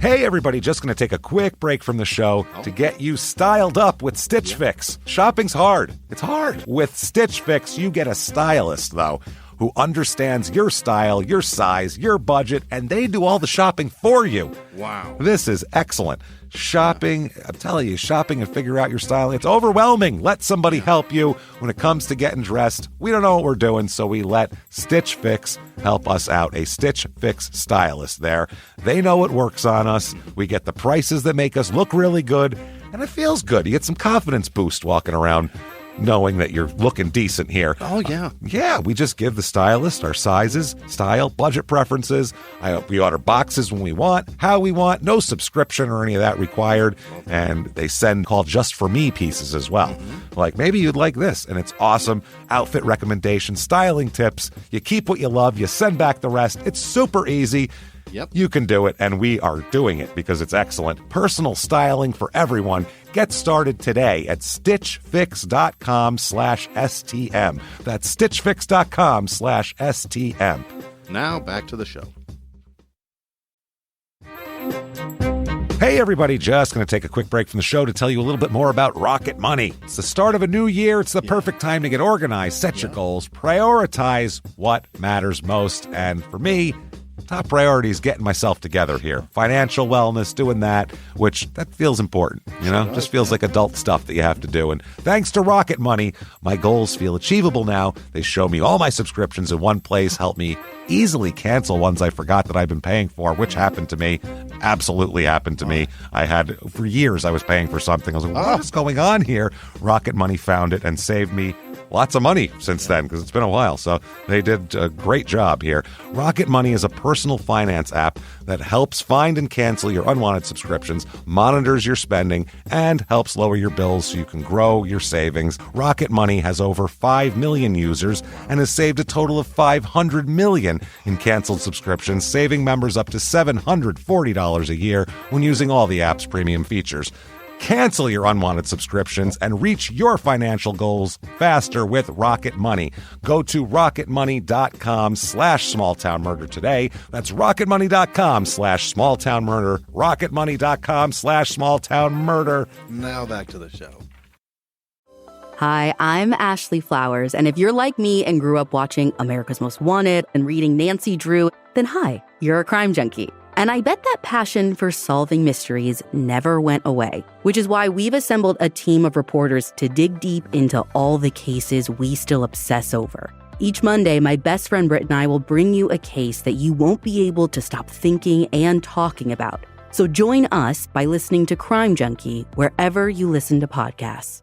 Hey everybody, just going to take a quick break from the show to get you styled up with Stitch Fix. Shopping's hard. It's hard. With Stitch Fix, you get a stylist, though, who understands your style, your size, your budget, and they do all the shopping for you. Wow. This is excellent. Shopping, I'm telling you, shopping and figure out your style, it's overwhelming. Let somebody help you when it comes to getting dressed. We don't know what we're doing, so we let Stitch Fix help us out. A Stitch Fix stylist there. They know what works on us. We get the prices that make us look really good, and it feels good. You get some confidence boost walking around knowing that you're looking decent here. Oh, yeah. Yeah, we just give the stylist our sizes, style, budget preferences. We order boxes when we want, how we want, no subscription or any of that required. And they send called Just For Me pieces as well. Like, maybe you'd like this, and it's awesome. Outfit recommendations, styling tips. You keep what you love, you send back the rest. It's super easy. Yep. You can do it, and we are doing it because it's excellent. Personal styling for everyone. Get started today at stitchfix.com/STM. That's stitchfix.com/STM. Now back to the show. Hey everybody, just going to take a quick break from the show to tell you a little bit more about Rocket Money. It's the start of a new year. It's the perfect time to get organized, set your goals, prioritize what matters most. And for me, top priority is getting myself together here. Financial wellness, doing that, which that feels important, you know? Just feels like adult stuff that you have to do. And thanks to Rocket Money, my goals feel achievable now. They show me all my subscriptions in one place, help me easily cancel ones I forgot that I've been paying for, which happened to me. Absolutely happened to me. I had, for years, I was paying for something. I was like, what is going on here? Rocket Money found it and saved me lots of money since then, because it's been a while. So they did a great job here. Rocket Money is a personal finance app that helps find and cancel your unwanted subscriptions, monitors your spending, and helps lower your bills so you can grow your savings. Rocket Money has over 5 million users and has saved a total of $500 million in canceled subscriptions, saving members up to $740 a year when using all the app's premium features. Cancel your unwanted subscriptions and reach your financial goals faster with Rocket Money. Go to rocketmoney.com/smalltownmurder today. That's rocketmoney.com/smalltownmurder. rocketmoney.com/smalltownmurder. Now back to the show. Hi, I'm Ashley Flowers, and if you're like me and grew up watching America's Most Wanted and reading Nancy Drew, then hi, you're a crime junkie. And I bet that passion for solving mysteries never went away, which is why we've assembled a team of reporters to dig deep into all the cases we still obsess over. Each Monday, my best friend Britt and I will bring you a case that you won't be able to stop thinking and talking about. So join us by listening to Crime Junkie wherever you listen to podcasts.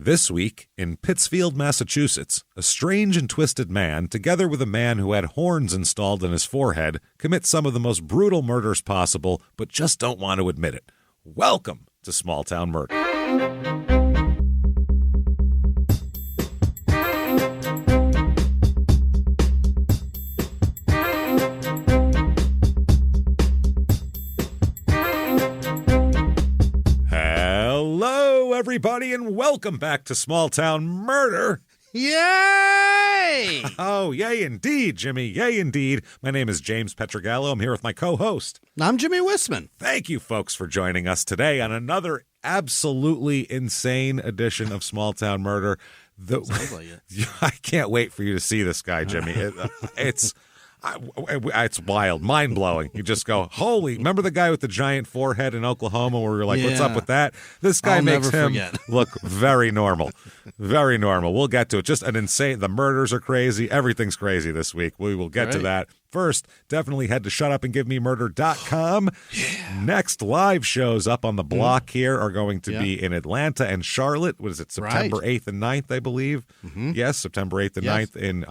This week, in Pittsfield, Massachusetts, a strange and twisted man, together with a man who had horns installed in his forehead, commit some of the most brutal murders possible, but just don't want to admit it. Welcome to Small Town Murder. Everybody, and welcome back to Small Town Murder. Yay! Oh, yay indeed, Jimmy. Yay indeed. My name is James Pietragallo. I'm here with my co-host. I'm Jimmie Whisman. Thank you, folks, for joining us today on another absolutely insane edition of Small Town Murder. Sounds like it. I can't wait for you to see this guy, Jimmy. It's wild, mind-blowing. You just go, holy, remember the guy with the giant forehead in Oklahoma where we were like, what's up with that? This guy makes him look very normal. Very normal. We'll get to it. Just an insane, the murders are crazy. Everything's crazy this week. We will get to that. First, definitely head to shutupandgivememurder.com. Next live shows up on the block here are going to be in Atlanta and Charlotte. What is it, September 8th and 9th, I believe? Yes, September 8th and 9th in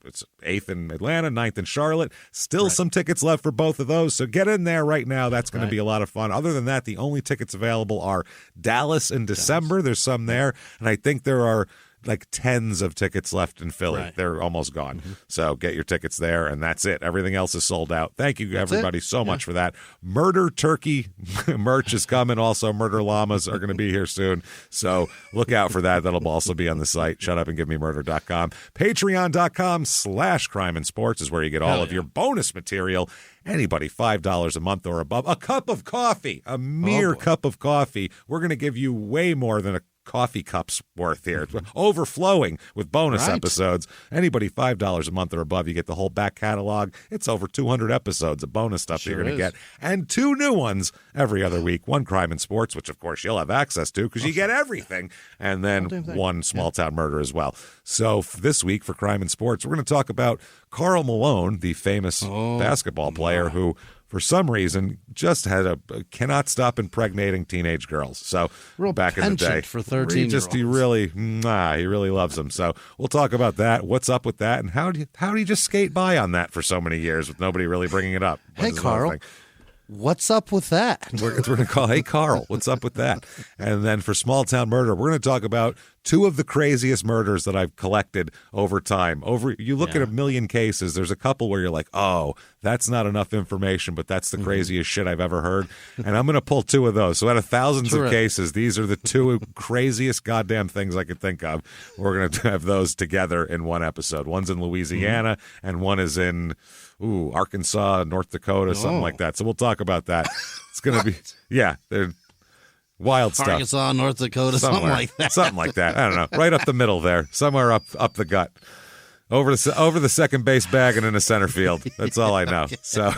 it's 8th in Atlanta, 9th in Charlotte. Still some tickets left for both of those, so get in there right now. That's going to be a lot of fun. Other than that, the only tickets available are Dallas in December. There's some there, and I think there are like tens of tickets left in Philly. Right. They're almost gone. So get your tickets there, and that's it. Everything else is sold out. Thank you, everybody, so much for that. Murder Turkey merch is coming. Also, Murder Llamas are going to be here soon. So look out for that. That'll also be on the site. ShutUpAndGiveMeMurder.com. Patreon.com/Crime and Sports is where you get all of your bonus material. Anybody $5 a month or above. A cup of coffee, a mere cup of coffee. We're going to give you way more than a coffee cups worth here. It's overflowing with bonus episodes. Anybody $5 a month or above, you get the whole back catalog. It's over 200 episodes of bonus stuff that you're going to get. And 2 new ones every other week. One Crime and Sports, which of course you'll have access to because you get everything. And then one Small Town Murder as well. So this week for Crime and Sports, we're going to talk about Karl Malone, the famous basketball player who, for some reason, just had cannot stop impregnating teenage girls. So real back in the day, for 13-year-olds. he really loves them. So we'll talk about that. What's up with that, and how do you just skate by on that for so many years with nobody really bringing it up? Hey, Carl. What's up with that? We're going to call, hey, Carl, what's up with that? And then for Small Town Murder, we're going to talk about 2 of the craziest murders that I've collected over time. You look at a million cases, there's a couple where you're like, oh, that's not enough information, but that's the craziest shit I've ever heard. And I'm going to pull 2 of those. So out of thousands of cases, these are the 2 craziest goddamn things I could think of. We're going to have those together in one episode. One's in Louisiana, and one is in Arkansas, North Dakota, something like that. So we'll talk about that. It's going to be, they're wild stuff. Arkansas, North Dakota, something like that. Something like that. I don't know. Right up the middle there. Somewhere up the gut. Over the second base bag and in the center field. That's all I know. So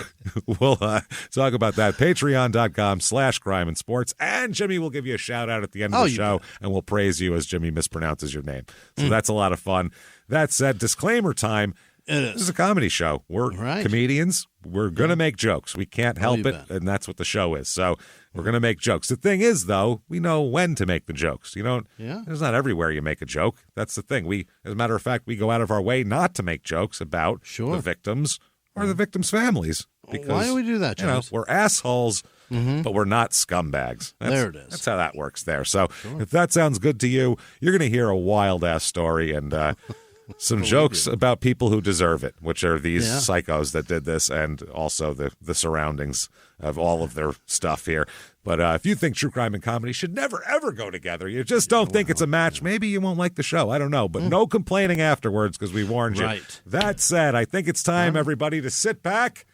we'll talk about that. Patreon.com/Crime and Sports. And Jimmy will give you a shout out at the end of the show, and we'll praise you as Jimmy mispronounces your name. So that's a lot of fun. That said, disclaimer time. This is a comedy show. We're comedians. We're going to make jokes. We can't help it, and that's what the show is. So we're going to make jokes. The thing is, though, we know when to make the jokes. It's not everywhere you make a joke. That's the thing. As a matter of fact, we go out of our way not to make jokes about the victims or the victims' families. Because, why do we do that, James? We're assholes, but we're not scumbags. There it is. That's how that works there. So if that sounds good to you, you're going to hear a wild-ass story and some jokes about people who deserve it, which are these psychos that did this, and also the surroundings of all of their stuff here. But if you think true crime and comedy should never, ever go together, you just don't think it's a match, maybe you won't like the show. I don't know. But no complaining afterwards because we warned you. That said, I think it's time, everybody, to sit back.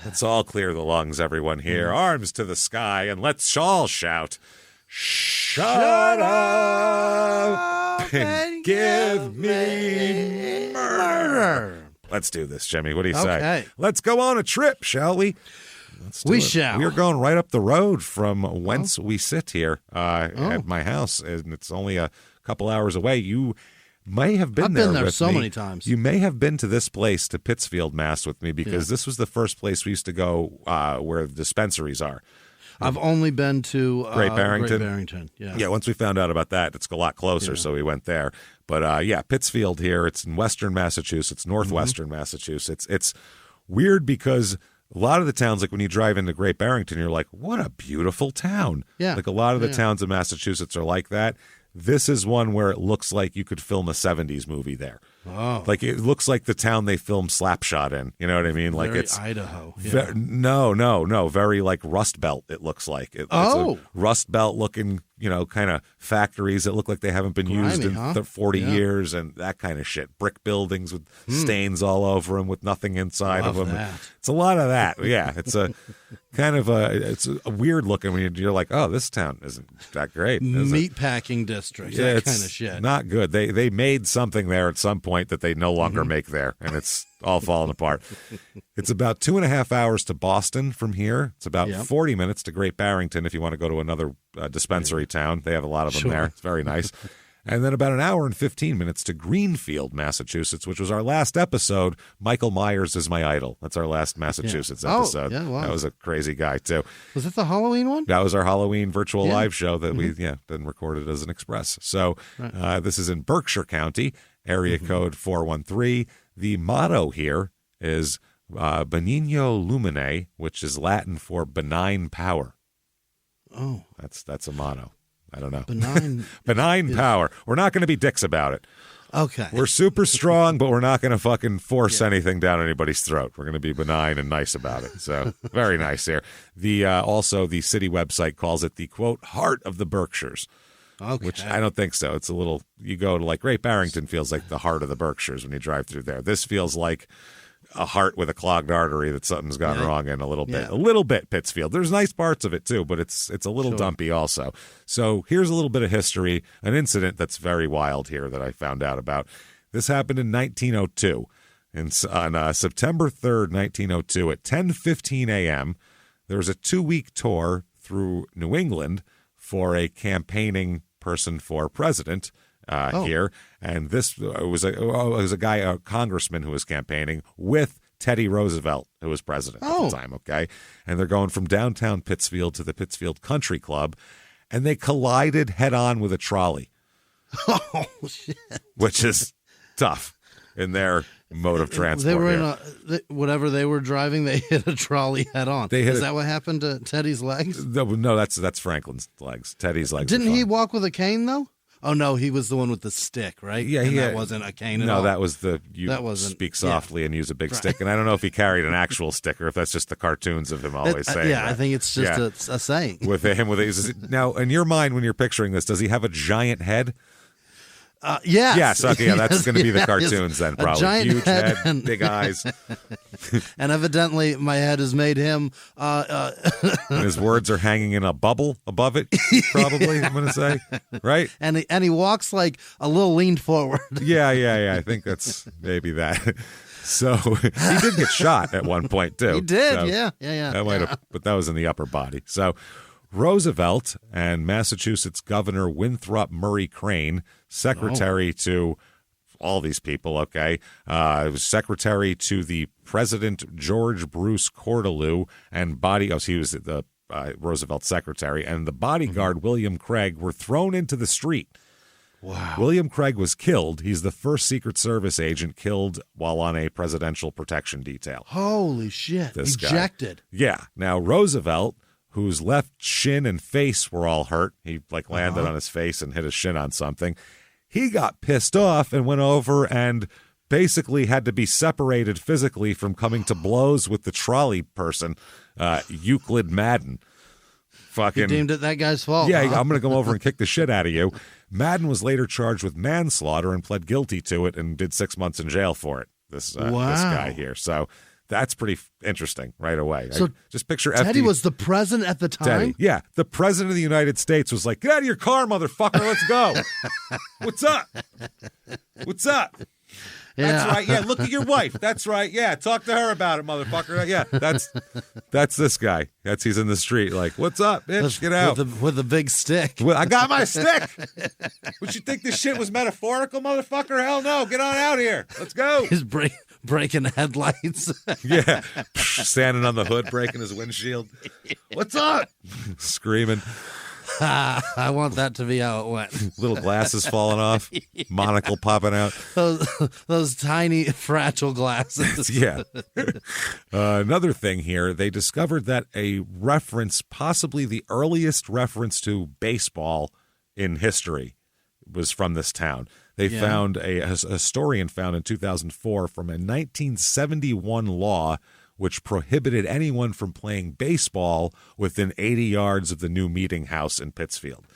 Let's all clear the lungs, everyone here. Arms to the sky, and let's all shout, "Shut up and give me murder." Let's do this, Jimmy. What do you say? Let's go on a trip, shall we? We shall. We are going right up the road from whence we sit here at my house, and it's only a couple hours away. You may have been there. I've been there so many times. You may have been to this place, to Pittsfield, Mass, with me, because this was the first place we used to go where the dispensaries are. I've only been to Great Barrington. Great Barrington, yeah. Once we found out about that, it's a lot closer, so we went there. But Pittsfield here. It's in western Massachusetts, northwestern Massachusetts. It's weird because a lot of the towns, like when you drive into Great Barrington, you're like, what a beautiful town. Yeah. Like a lot of the towns in Massachusetts are like that. This is one where it looks like you could film a 70s movie there. Oh. Like it looks like the town they filmed Slapshot in. You know what I mean? Like very it's Idaho. No. Very like Rust Belt, it looks like. It's a Rust Belt looking, kind of factories that look like they haven't been used in 40 years and that kind of shit. Brick buildings with stains all over them with nothing inside of them. That. It's a lot of that. Yeah. It's a kind of it's a weird looking when you're like, oh, this town isn't that great. Meatpacking district. That kind of shit. Not good. They made something there at some point that they no longer make there, and it's all falling apart. It's about 2.5 hours to Boston from here. It's about 40 minutes to Great Barrington if you want to go to another dispensary town. They have a lot of them there. It's very nice. And then about 1 hour and 15 minutes to Greenfield, Massachusetts, which was our last episode. Michael Myers is my idol. That's our last Massachusetts episode. Wow. That was a crazy guy, too. Was it the Halloween one? That was our Halloween virtual live show that we then recorded as an express. So this is in Berkshire County, area code 413. The motto here is Benigno Lumine, which is Latin for benign power. Oh. That's a motto. I don't know. Benign. Benign power. We're not going to be dicks about it. Okay. We're super strong, but we're not going to fucking force anything down anybody's throat. We're going to be benign and nice about it. So very nice here. Also, the city website calls it the, quote, heart of the Berkshires. Okay. Which I don't think so. It's a little, you go to like Great Barrington feels like the heart of the Berkshires when you drive through there. This feels like a heart with a clogged artery that something's gone wrong in a little bit. A little bit, Pittsfield. There's nice parts of it too, but it's a little dumpy also. So here's a little bit of history, an incident that's very wild here that I found out about. This happened in 1902. On September 3rd, 1902 at 10:15 a.m., there was a 2-week tour through New England for a campaigning person for president here, and this was a guy, a congressman who was campaigning with Teddy Roosevelt, who was president at the time, okay? And they're going from downtown Pittsfield to the Pittsfield Country Club, and they collided head-on with a trolley. Oh, shit. Which is tough in their mode of transport. They were in whatever they were driving, they hit a trolley head-on. Is that what happened to Teddy's legs? No, that's Franklin's legs. Teddy's legs. Didn't he walk with a cane, though? Oh, no, he was the one with the stick, right? Yeah, that wasn't a cane at all. No, that was speak softly and use a big stick. And I don't know if he carried an actual stick or if that's just the cartoons of him always saying that. I think it's just a saying. Now, in your mind, when you're picturing this, does he have a giant head? Yes. Yes. Okay. Yeah, that's going to be the cartoons then, probably. Giant huge head, big eyes. And evidently, my head has made him. And his words are hanging in a bubble above it. Probably, I'm going to say, right? And he walks like a little leaned forward. Yeah. I think that's maybe that. So he did get shot at one point too. He did. So Yeah. That might have, but that was in the upper body. So Roosevelt and Massachusetts Governor Winthrop Murray Crane, secretary to all these people, okay, secretary to the President George Bruce Cortelyou, and he was the Roosevelt's secretary, and the bodyguard William Craig were thrown into the street. Wow. William Craig was killed. He's the first Secret Service agent killed while on a presidential protection detail. Holy shit. This Ejected. Guy. Yeah. Now, Roosevelt, whose left shin and face were all hurt. He landed on his face and hit his shin on something. He got pissed off and went over and basically had to be separated physically from coming to blows with the trolley person, Euclid Madden. Fucking, he deemed it that guy's fault. Yeah, I'm going to come over and kick the shit out of you. Madden was later charged with manslaughter and pled guilty to it and did 6 months in jail for it. This guy here. So that's pretty interesting right away. So just picture Teddy was the president at the time? Teddy, yeah. The president of the United States was like, get out of your car, motherfucker. Let's go. What's up? What's up? Yeah. That's right. Yeah, look at your wife. That's right. Yeah, talk to her about it, motherfucker. Yeah, that's this guy. He's in the street like, what's up, bitch? Get out. With the big stick. I got my stick. Would you think this shit was metaphorical, motherfucker? Hell no. Get on out here. Let's go. He's breaking headlights. Yeah. Standing on the hood, breaking his windshield. What's up? Screaming. I want that to be how it went. Little glasses falling off, monocle popping out. Those tiny, fragile glasses. Yeah. Another thing here, they discovered that a reference, possibly the earliest reference to baseball in history, was from this town. They found a historian found in 2004 from a 1971 law which prohibited anyone from playing baseball within 80 yards of the new meeting house in Pittsfield.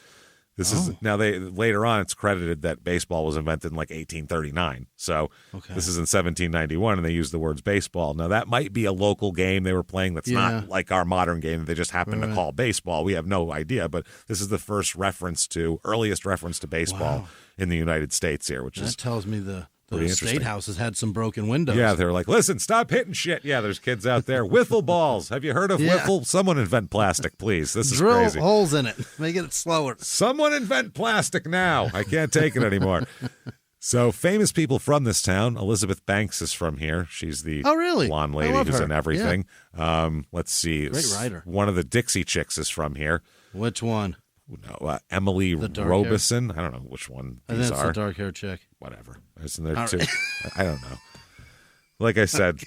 This is now later on it's credited that baseball was invented in like 1839. So this is in 1791 and they used the words baseball. Now that might be a local game they were playing that's not like our modern game that they just happen to call baseball. We have no idea, but this is the earliest reference to baseball in the United States here, that tells me the state house has had some broken windows. Yeah, they're like, listen, stop hitting shit. Yeah, there's kids out there. Wiffle balls. Have you heard of wiffle? Someone invent plastic, please. This is crazy. Drill holes in it. Make it slower. Someone invent plastic now. I can't take it anymore. So famous people from this town. Elizabeth Banks is from here. She's the blonde lady who's in everything. Yeah. Let's see. Great writer. One of the Dixie Chicks is from here. Which one? No, Emily Robeson. I don't know which one these are. That's the dark-haired chick. Whatever. Isn't there two? I don't know. like I said.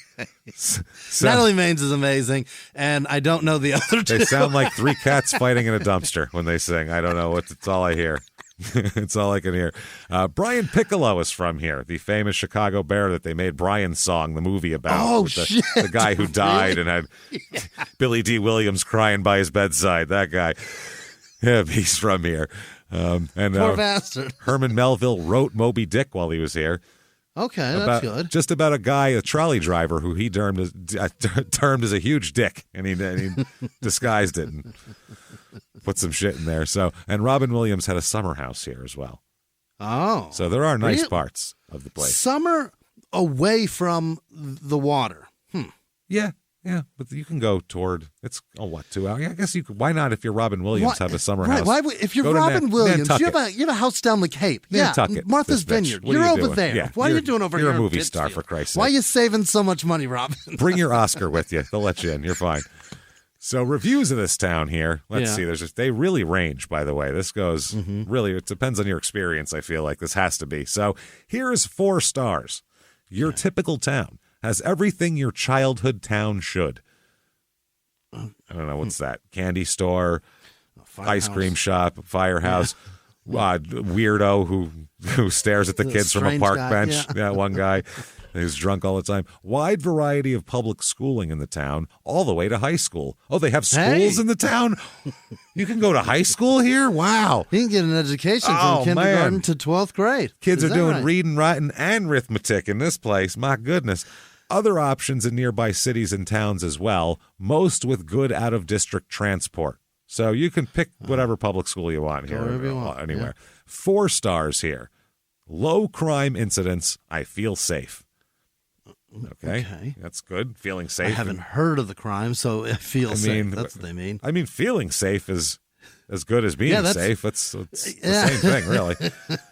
Natalie Maines is amazing, and I don't know the other two. They sound like three cats fighting in a dumpster when they sing. I don't know. It's all I hear. It's all I can hear. Brian Piccolo is from here, the famous Chicago Bear that they made Brian's song, the movie about. Oh, shit. The guy who died and had Billy D. Williams crying by his bedside. That guy. Yeah, he's from here. Poor bastard. Herman Melville wrote Moby Dick while he was here. Okay, that's good. Just about a guy, a trolley driver, who he termed as a huge dick, and he disguised it and put some shit in there. So, and Robin Williams had a summer house here as well. Oh, so there are nice parts of the place. Summer away from the water. Yeah, but you can go toward, it's, 2 hours? Yeah, I guess you could. Why not if you're Robin Williams, have a summer house? Why, if you're Robin Williams, you have a house down the Cape. Nantucket, Martha's Vineyard. You're over there. Yeah, why are you doing over here? You're a movie star, for Christ's sake. Why are you saving so much money, Robin? Bring your Oscar with you. They'll let you in. You're fine. So reviews of this town here. Let's see. They really range, by the way. This goes really, it depends on your experience, I feel like. This has to be. So here is 4 stars. Your typical town has everything your childhood town should. I don't know, what's that? Candy store, ice cream shop, firehouse, weirdo who stares at the kids from a park bench. Yeah, one guy who's drunk all the time. Wide variety of public schooling in the town, all the way to high school. Oh, they have schools in the town? You can go to high school here? Wow. You can get an education from kindergarten to 12th grade. Kids are doing reading, writing, and arithmetic in this place. My goodness. Other options in nearby cities and towns as well, most with good out-of-district transport. So you can pick whatever public school you want here, anywhere. 4 stars here. Low crime incidents. I feel safe. Okay. That's good. Feeling safe. I haven't heard of the crime, so it feels safe. That's what they mean. I mean, feeling safe is as good as being safe. It's the same thing, really.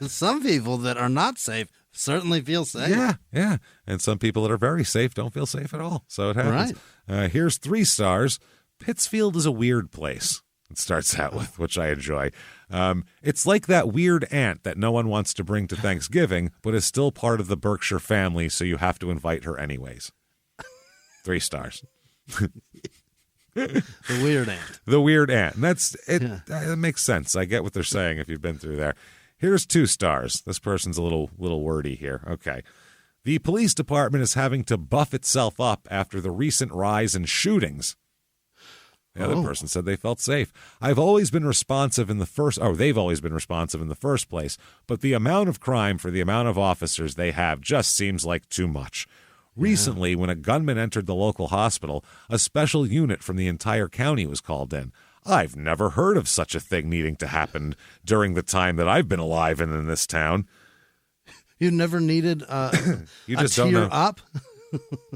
Some people that are not safe certainly feel safe. Yeah. And some people that are very safe don't feel safe at all. So it happens. Right. Here's 3 stars. Pittsfield is a weird place. It starts out with, which I enjoy. It's like that weird aunt that no one wants to bring to Thanksgiving, but is still part of the Berkshire family, so you have to invite her anyways. 3 stars. The weird aunt. The weird aunt. And that's it. Yeah. That makes sense. I get what they're saying if you've been through there. Here's 2 stars. This person's a little wordy here. Okay. The police department is having to buff itself up after the recent rise in shootings. The other person said they felt safe. They've always been responsive in the first place, but the amount of crime for the amount of officers they have just seems like too much. Recently, when a gunman entered the local hospital, a special unit from the entire county was called in. I've never heard of such a thing needing to happen during the time that I've been alive and in this town. You never needed you just a don't know. Up?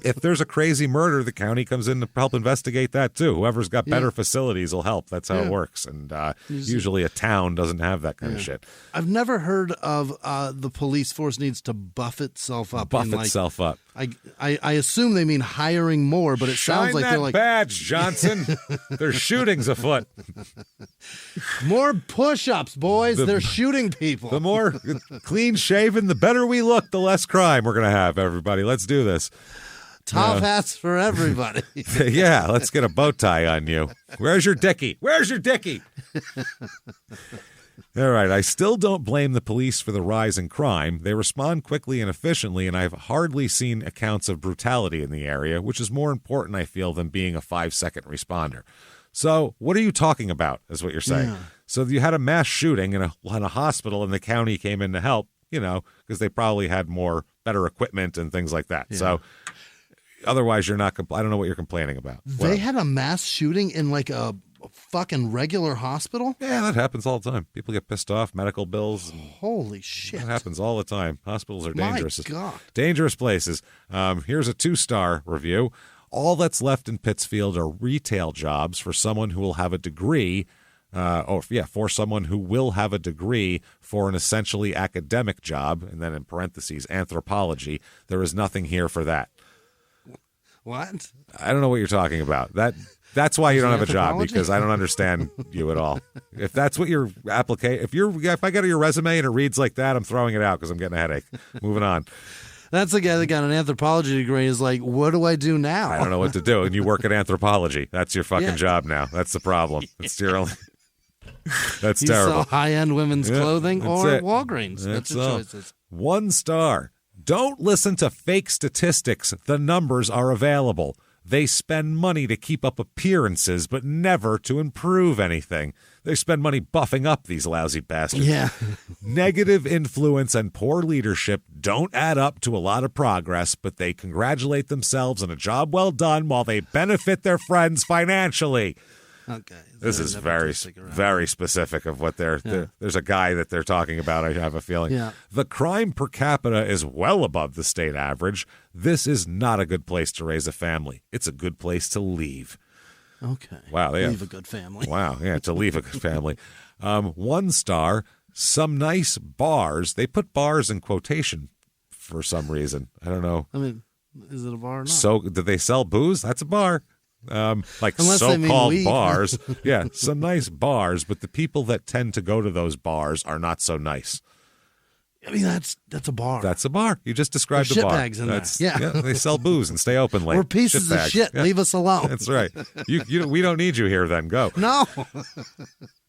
If there's a crazy murder, the county comes in to help investigate that too. Whoever's got better facilities will help. That's how it works. And usually a town doesn't have that kind of shit. I've never heard of the police force needs to buff itself up. Buff itself up. I assume they mean hiring more, but it sounds like they're like badge, Johnson. There's shootings afoot. More push-ups, boys. They're shooting people. The more clean shaven, the better we look, the less crime we're going to have, everybody. Let's do this. Top hats for everybody. Yeah, let's get a bow tie on you. Where's your dickie? Where's your dickie? All right, I still don't blame the police for the rise in crime. They respond quickly and efficiently, and I've hardly seen accounts of brutality in the area, which is more important, I feel, than being a 5-second responder. So what are you talking about, is what you're saying. Yeah. So you had a mass shooting in a hospital, and the county came in to help, because they probably had better equipment and things like that. Yeah. So otherwise, you're not. I don't know what you're complaining about. They had a mass shooting in like a fucking regular hospital? Yeah, that happens all the time. People get pissed off, medical bills. Holy shit. That happens all the time. Hospitals are dangerous. My God. Dangerous places. Here's a 2-star review. All that's left in Pittsfield are retail jobs for someone who will have a degree, for someone who will have a degree for an essentially academic job, and then in parentheses, anthropology. There is nothing here for that. What? I don't know what you're talking about. That's why you don't have a job, because I don't understand you at all. If that's what your application, if I go to your resume and it reads like that, I'm throwing it out because I'm getting a headache. Moving on. That's the guy that got an anthropology degree is like, what do I do now? I don't know what to do. And you work at anthropology. That's your fucking job now. That's the problem. It's your only... That's you terrible. sell high-end women's clothing or it. Walgreens. That's your choices. 1 star. Don't listen to fake statistics. The numbers are available. They spend money to keep up appearances, but never to improve anything. They spend money buffing up these lousy bastards. Yeah. Negative influence and poor leadership don't add up to a lot of progress, but they congratulate themselves on a job well done while they benefit their friends financially. Okay. This is very specific of what there's a guy that they're talking about, I have a feeling. Yeah. The crime per capita is well above the state average. This is not a good place to raise a family. It's a good place to leave. Okay. Wow. Leave a good family. Wow. Yeah, to leave a good family. 1 star, some nice bars. They put bars in quotation for some reason. I don't know. I mean, is it a bar or not? So, do they sell booze? That's a bar. Like Unless so-called bars. Yeah, some nice bars, but the people that tend to go to those bars are not so nice. I mean, that's a bar. That's a bar. You just described There's a bar. Shitbags in there. Yeah. They sell booze and stay open late. We're pieces of shit. Yeah. Leave us alone. That's right. We don't need you here then. Go. No.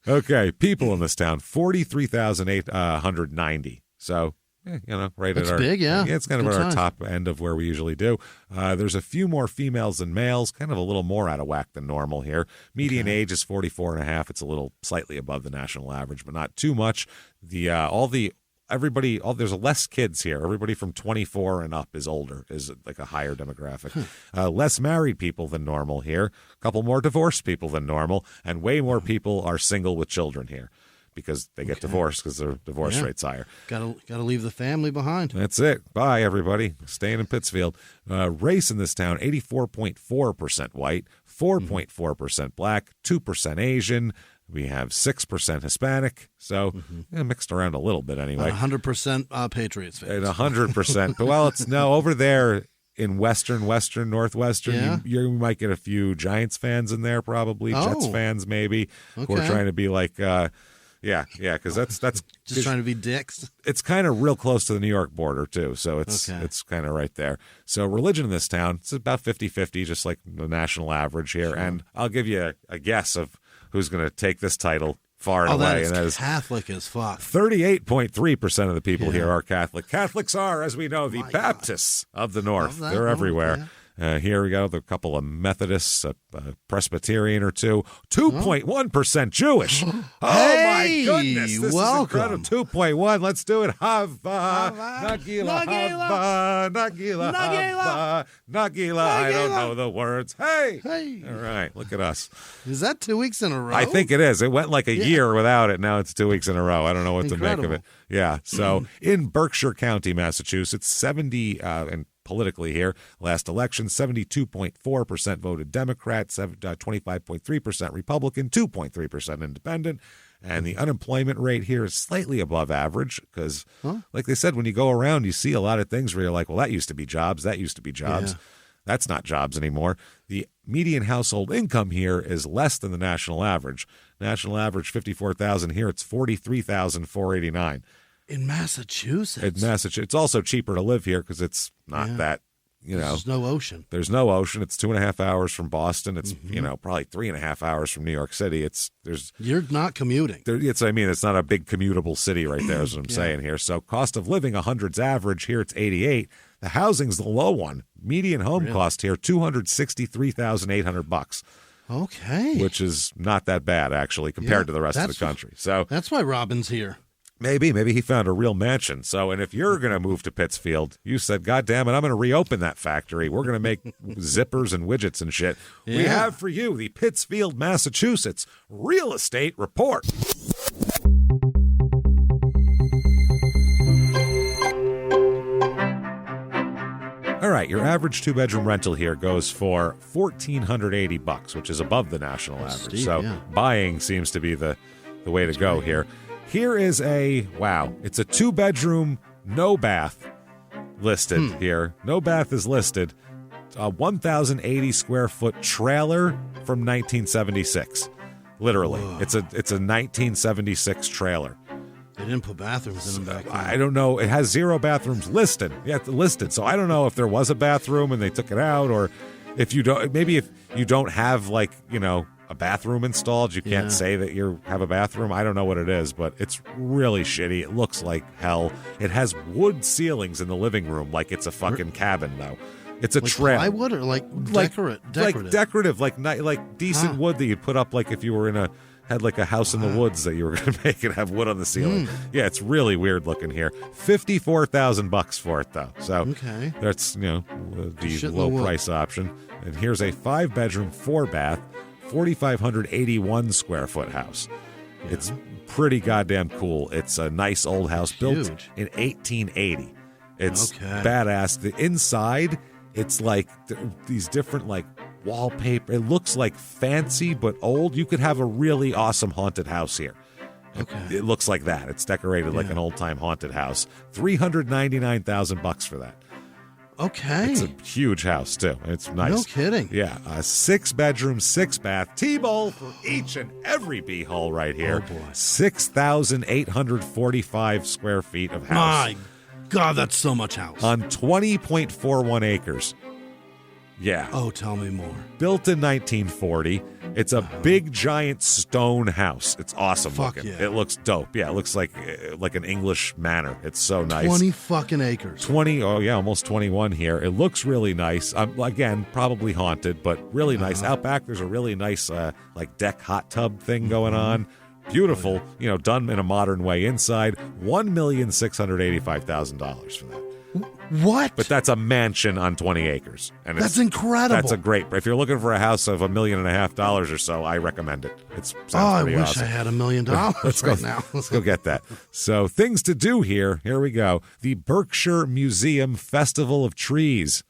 Okay, people in this town, 43,890. So, right That's at our... big, yeah. Yeah, it's kind of Good at our size. top end of where we usually do. There's a few more females than males, kind of a little more out of whack than normal here. Median age is 44 and a half. It's a little slightly above the national average, but not too much. There's less kids here. Everybody from 24 and up is older, is like a higher demographic. Less married people than normal here. A couple more divorced people than normal, and way more people are single with children here, because they get divorced because their divorce rate's higher. Gotta leave the family behind. That's it. Bye, everybody. Staying in Pittsfield. Race in this town, 84.4% white, 4.4% black, 2% Asian. We have 6% Hispanic, so mixed around a little bit anyway. 100% Patriots fans. And 100%. But, well, it's no, over there in Western, Northwestern, you might get a few Giants fans in there probably, Jets fans maybe, who are trying to be like... because that's just trying to be dicks. It's kind of real close to the New York border too, so it's kind of right there. So religion in this town, it's about 50-50, just like the national average here. Sure. And I'll give you a guess of who's going to take this title far and away. And that is Catholic as fuck. 38.3% of the people here are Catholic. Catholics are, as we know, the Baptists of the North. They're everywhere. Yeah. Here we go. There are a couple of Methodists, a Presbyterian or two. 2.1% Jewish. Oh, my goodness. This welcome. is incredible. 2.1. Let's do it. Hava, Nagila, Hava, Nagila, Hava, Nagila. I don't know the words. Hey. All right. Look at us. Is that 2 weeks in a row? I think it is. It went like a year without it. Now it's 2 weeks in a row. I don't know what to make of it. Yeah. So in Berkshire County, Massachusetts, 70 and politically here, last election, 72.4% voted Democrat, 25.3% Republican, 2.3% Independent, and the unemployment rate here is slightly above average because, like they said, when you go around, you see a lot of things where you're like, well, that used to be jobs, Yeah. That's not jobs anymore. The median household income here is less than the national average. National average, $54,000. Here, it's $43,489. In Massachusetts. It's also cheaper to live here because it's not that, There's no ocean. There's no ocean. It's 2.5 hours from Boston. It's, probably 3.5 hours from New York City. You're not commuting. It's not a big commutable city right there is what I'm saying here. So cost of living, 100's average. Here it's 88. The housing's the low one. Median home cost here, $263,800. Okay. Which is not that bad, actually, compared to the rest of the country. So that's why Robin's here. Maybe he found a real mansion. So, and if you're going to move to Pittsfield, you said, God damn it, I'm going to reopen that factory. We're going to make zippers and widgets and shit. Yeah. We have for you the Pittsfield, Massachusetts Real Estate Report. All right, your average two-bedroom rental here goes for $1,480, which is above the national average. So buying seems to be the way to go here. Here is it's a two-bedroom, no bath listed here. No bath is listed. A 1,080 square foot trailer from 1976. Literally. Whoa. It's a 1976 trailer. didn't put bathrooms in them back then. I don't know. It has 0 bathrooms listed. Yeah, listed. So I don't know if there was a bathroom and they took it out, or if you don't. Maybe if you don't have a bathroom installed, you can't say that you have a bathroom. I don't know what it is, but it's really shitty. It looks like hell. It has wood ceilings in the living room, like it's a fucking cabin though. It's a trail. Plywood or decorative? Like decorative, like decent wood that you'd put up, like if you were had like a house in the woods that you were going to make and have wood on the ceiling. Yeah, it's really weird looking here. $54,000 for it though. So that's the low price option. And here's a 5-bedroom, 4-bath, 4,581 square foot house. Yeah. It's pretty goddamn cool. It's a nice old house built in 1880. It's badass. The inside, it's like these different wallpaper. It looks like fancy but old. You could have a really awesome haunted house here. It looks like that. It's decorated like an old-time haunted house. $399,000 for that. Okay. It's a huge house, too. It's nice. No kidding. Yeah. A 6-bedroom, 6-bath, T-bowl for each and every B-hole right here. Oh, boy. 6,845 square feet of house. My God, that's so much house. On 20.41 acres. Yeah. Oh, tell me more. Built in 1940. It's a big, giant stone house. It's awesome looking. Yeah. It looks dope. Yeah, it looks like an English manor. It's so nice. 20 fucking acres. Almost 21 here. It looks really nice. Again, probably haunted, but really nice. Out back, there's a really nice deck hot tub thing going on. Beautiful, done in a modern way inside. $1,685,000 for that. What? But that's a mansion on 20 acres. And that's incredible. That's a great. If you're looking for a house of $1.5 million or so, I recommend it. It sounds pretty wish awesome. I had $1 million Let's right go, now. Let's go get that. So things to do here. Here we go. The Berkshire Museum Festival of Trees.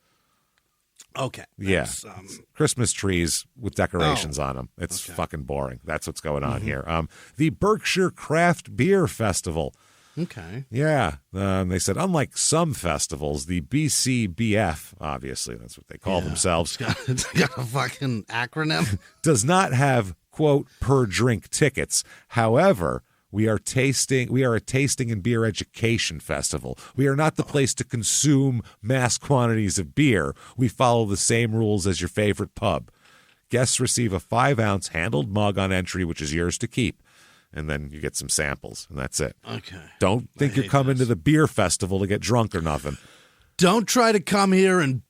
Okay. Yeah. Christmas trees with decorations on them. It's fucking boring. That's what's going on here. The Berkshire Craft Beer Festival. Okay. Yeah. They said, unlike some festivals, the BCBF, obviously, that's what they call themselves. It's got a fucking acronym. Does not have, quote, per drink tickets. However, we are a tasting and beer education festival. We are not the place to consume mass quantities of beer. We follow the same rules as your favorite pub. Guests receive a 5-ounce handled mug on entry, which is yours to keep. And then you get some samples, and that's it. Okay. Don't think you're coming to the beer festival to get drunk or nothing. Don't try to come here and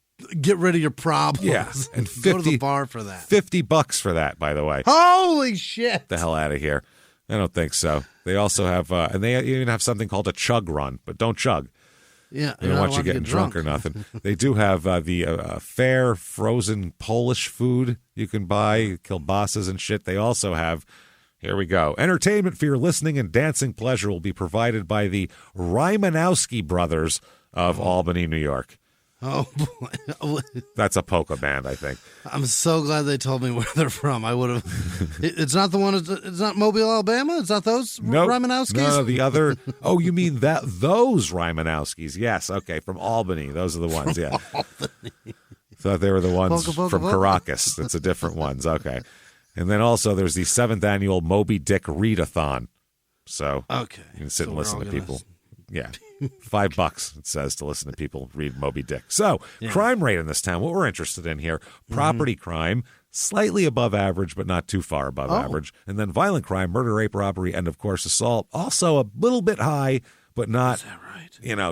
get rid of your problems. Yeah, and go to the bar for that. $50 for that, by the way. Holy shit! Get the hell out of here. I don't think so. They also have, and they even have something called a chug run, but don't chug. Yeah, they don't want you getting drunk or nothing. They do have the fair frozen Polish food you can buy, kielbasas and shit. They also have. Here we go. Entertainment for your listening and dancing pleasure will be provided by the Rymanowski Brothers of Albany, New York. Oh, boy. That's a polka band, I think. I'm so glad they told me where they're from. I would have. It's not the one. It's not Mobile, Alabama. It's not those Rymanowskis. No, the other. Oh, you mean those Rymanowskis? Yes. Okay, from Albany. Those are the ones. Yeah. Thought they were the ones from Caracas. That's the different ones. Okay. And then also there's the 7th annual Moby Dick Readathon. So you can sit and listen to people. Yeah. $5 it says to listen to people read Moby Dick. So crime rate in this town, what we're interested in here, property crime, slightly above average, but not too far above average. And then violent crime, murder, rape, robbery, and of course assault, also a little bit high, but not,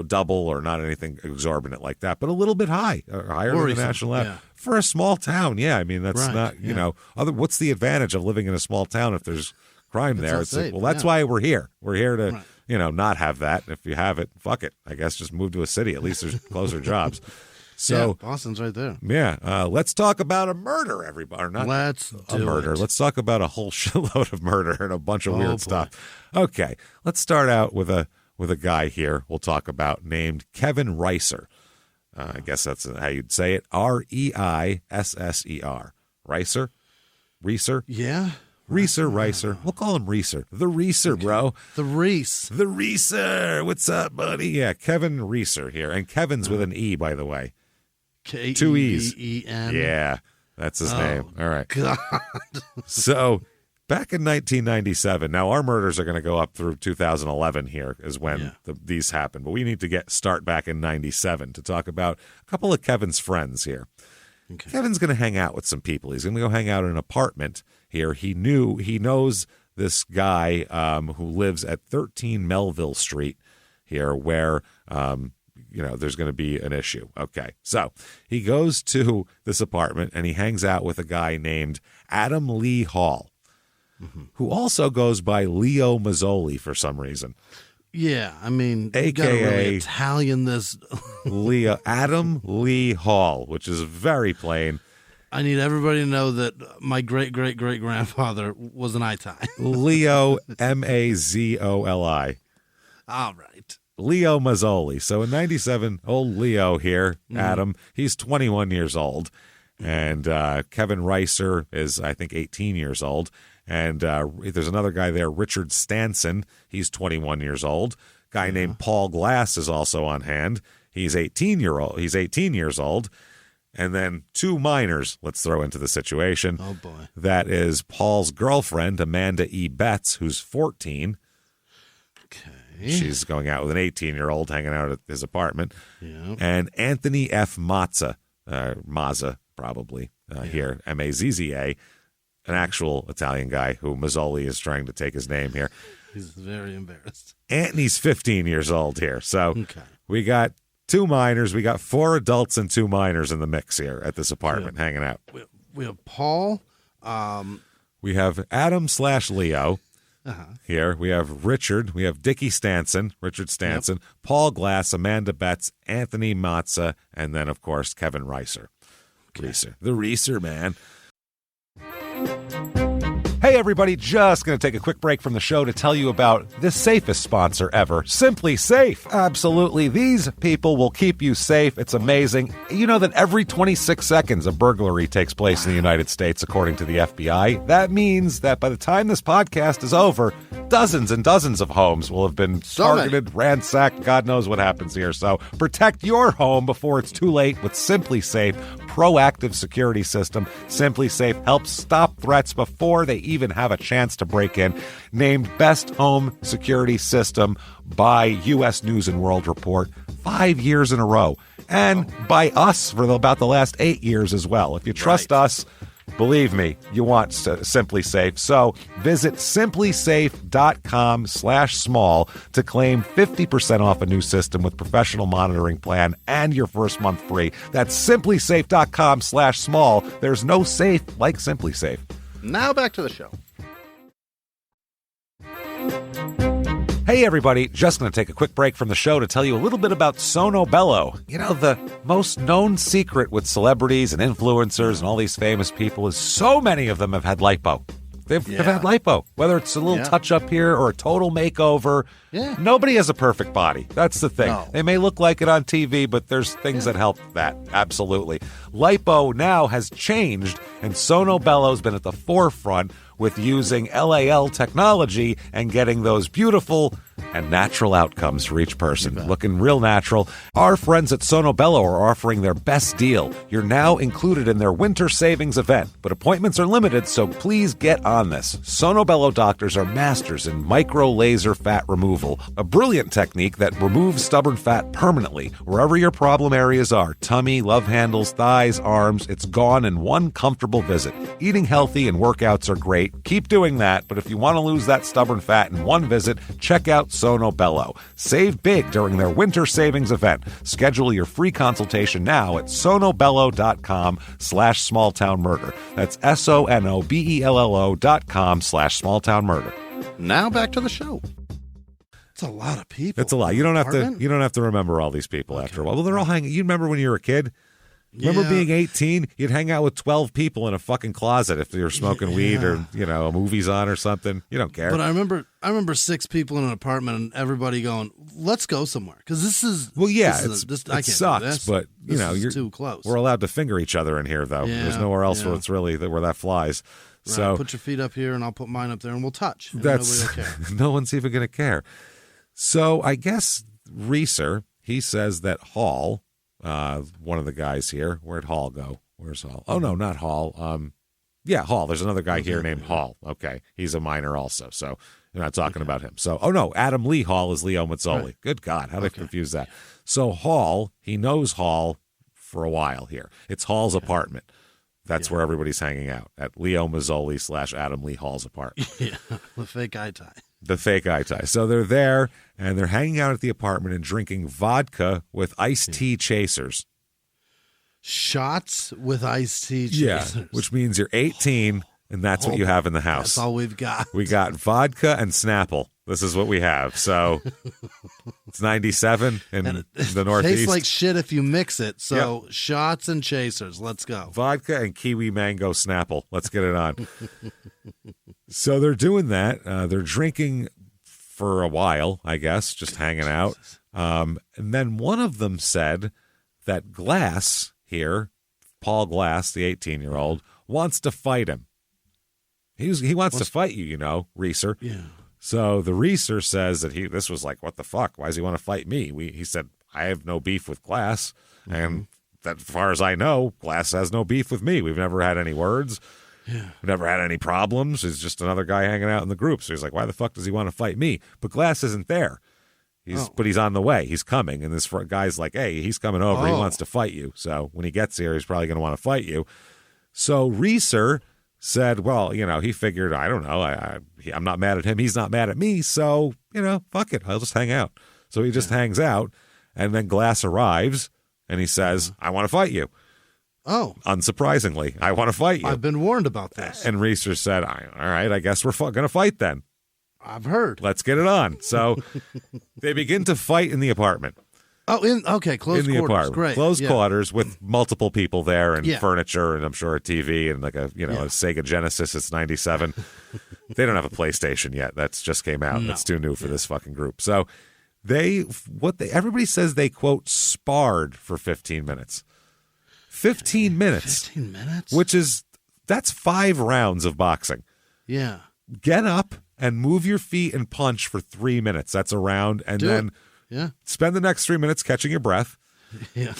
double or not anything exorbitant like that, but a little bit high, higher than the national average. For a small town, I mean, that's not, what's the advantage of living in a small town if there's crime there? It's like, well, that's why we're here. We're here to, not have that. If you have it, fuck it. I guess just move to a city. At least there's closer jobs. So Boston's right there. Yeah. Let's talk about a murder, everybody. Or not let's do a murder. It. Let's talk about a whole shitload of murder and a bunch of weird stuff. Okay. Let's start out with a guy here we'll talk about named Kevin Reiser. I guess that's how you'd say it. Reisser. Reiser? Reiser? Yeah. Reiser. We'll call him Reiser. The Reiser, bro. The Reese. The Reiser. What's up, buddy? Yeah, Kevin Reiser here. And Kevin's with an E, by the way. K-E-V-E-N. 2 E's. Yeah, that's his name. All right. God. So Back in 1997, now our murders are going to go up through 2011 here is when these happened, but we need to start back in 97 to talk about a couple of Kevin's friends here. Okay. Kevin's going to hang out with some people. He's going to go hang out in an apartment here. He knows this guy who lives at 13 Melville Street here where, there's going to be an issue. Okay, so he goes to this apartment and he hangs out with a guy named Adam Lee Hall, who also goes by Leo Mazzoli for some reason. Yeah, I mean, AKA you gotta really Italian this. Adam Lee Hall, which is very plain. I need everybody to know that my great-great-great-grandfather was an Italian. Leo, Mazzoli. All right. Leo Mazzoli. So in 97, old Leo here, Adam, he's 21 years old. And Kevin Reiser is, I think, 18 years old. And there's another guy there, Richard Stanson. He's 21 years old. Guy named Paul Glass is also on hand. He's 18 years old. And then two minors, let's throw into the situation. Oh, boy. That is Paul's girlfriend, Amanda E. Betts, who's 14. Okay. She's going out with an 18-year-old hanging out at his apartment. Yeah. And Anthony F. Mazza, probably, here, Mazza, an actual Italian guy who Mazzoli is trying to take his name here. He's very embarrassed. Anthony's 15 years old here. So we got two minors. We got 4 adults and 2 minors in the mix here at this apartment hanging out. We have Paul. We have Adam/Leo here. We have Richard. We have Richard Stanson, Paul Glass, Amanda Betts, Anthony Mazza, and then, of course, Kevin Reiser. The Reiser, man. Hey, everybody, just going to take a quick break from the show to tell you about the safest sponsor ever, Simply Safe. Absolutely. These people will keep you safe. It's amazing. You know that every 26 seconds a burglary takes place in the United States, according to the FBI. That means that by the time this podcast is over, dozens and dozens of homes will have been targeted, ransacked. God knows what happens here. So protect your home before it's too late with Simply Safe proactive security system. Simply Safe helps stop threats before they even have a chance to break in. Named Best Home Security System by U.S. News and World Report 5 years in a row. And by us for about the last 8 years as well. If you trust us, believe me, you want Simply Safe. So visit simplysafe.com/small to claim 50% off a new system with professional monitoring plan and your first month free. That's simplysafe.com/small. There's no safe like Simply Safe. Now back to the show. Hey, everybody, just going to take a quick break from the show to tell you a little bit about Sono Bello. You know, the most known secret with celebrities and influencers and all these famous people is so many of them have had lipo. They've had lipo, whether it's a little touch-up here or a total makeover. Yeah. Nobody has a perfect body. That's the thing. No. They may look like it on TV, but there's things that help that. Absolutely. Lipo now has changed, and Sono Bello's been at the forefront with using LAL technology and getting those beautiful and natural outcomes for each person. Looking real natural. Our friends at Sono Bello are offering their best deal. You're now included in their winter savings event, but appointments are limited, so please get on this. Sono Bello doctors are masters in micro laser fat removal, a brilliant technique that removes stubborn fat permanently wherever your problem areas are. Tummy, love handles, thighs, arms, it's gone in one comfortable visit. Eating healthy and workouts are great. Keep doing that, but if you want to lose that stubborn fat in one visit, check out Sono Bello. Save big during their winter savings event. Schedule your free consultation now at sonobello.com/smalltownmurder. That's sonobello.com/smalltownmurder. Now back to the show. It's a lot of people. It's a lot. You don't have to remember all these people after a while. Well, they're all hanging. You remember when you were a kid? Remember being 18? You'd hang out with 12 people in a fucking closet if you were smoking weed or, a movie's on or something. You don't care. But I remember 6 people in an apartment and everybody going, let's go somewhere. Because this is... Well, yeah, it sucks, but, you're too close. We're allowed to finger each other in here, though. Yeah, there's nowhere else where it's really where that flies. Right, So put your feet up here and I'll put mine up there and we'll touch. And nobody will care. No one's even going to care. So I guess Reiser, he says that Hall... one of the guys here. Where'd Hall go? Where's Hall? Oh, no, not Hall. Yeah, Hall. There's another guy here named Hall. Okay. He's a minor also. So you're not talking about him. So, oh no, Adam Lee Hall is Leo Mazzoli. Right. Good God. How did I confuse that? So Hall, he knows Hall for a while here. It's Hall's apartment. That's where everybody's hanging out, at Leo Mazzoli / Adam Lee Hall's apartment. Yeah, the fake eye tie. The fake eye tie. So they're there, and they're hanging out at the apartment and drinking vodka with iced tea chasers. Shots with iced tea chasers. Yeah, which means you're 18, and that's what you have in the house. That's all we've got. We got vodka and Snapple. This is what we have. So it's 97 in the Northeast. Tastes like shit if you mix it. So shots and chasers. Let's go. Vodka and kiwi mango Snapple. Let's get it on. So they're doing that. They're drinking for a while, I guess, just hanging out. And then one of them said that Glass here, Paul Glass, the 18-year-old, wants to fight him. He wants to fight you, Reeser. Yeah. So the Reeser says that this was like, what the fuck? Why does he want to fight me? He said, I have no beef with Glass. And that, as far as I know, Glass has no beef with me. We've never had any words. Yeah. We've never had any problems. He's just another guy hanging out in the group. So he's like, why the fuck does he want to fight me? But Glass isn't there. But he's on the way. He's coming. And this guy's like, hey, he's coming over. He wants to fight you. So when he gets here, he's probably going to want to fight you. So Reeser said, well, he figured, I don't know, I'm not mad at him. He's not mad at me. So, fuck it. I'll just hang out. So he just hangs out. And then Glass arrives and he says, I want to fight you. Oh. Unsurprisingly, I want to fight you. I've been warned about this. And Reeser said, all right, I guess we're going to fight then. I've heard. Let's get it on. So they begin to fight in the apartment. Oh, closed quarters. Apartment. Great. Closed quarters with multiple people there and furniture and I'm sure a TV and like a Sega Genesis. It's 97. They don't have a PlayStation yet. That's just came out. No. That's too new for this fucking group. So everybody says they, quote, sparred for 15 minutes. 15 minutes. 15 minutes? That's 5 rounds of boxing. Yeah. Get up and move your feet and punch for 3 minutes. That's a round. And then spend the next 3 minutes catching your breath. Yeah.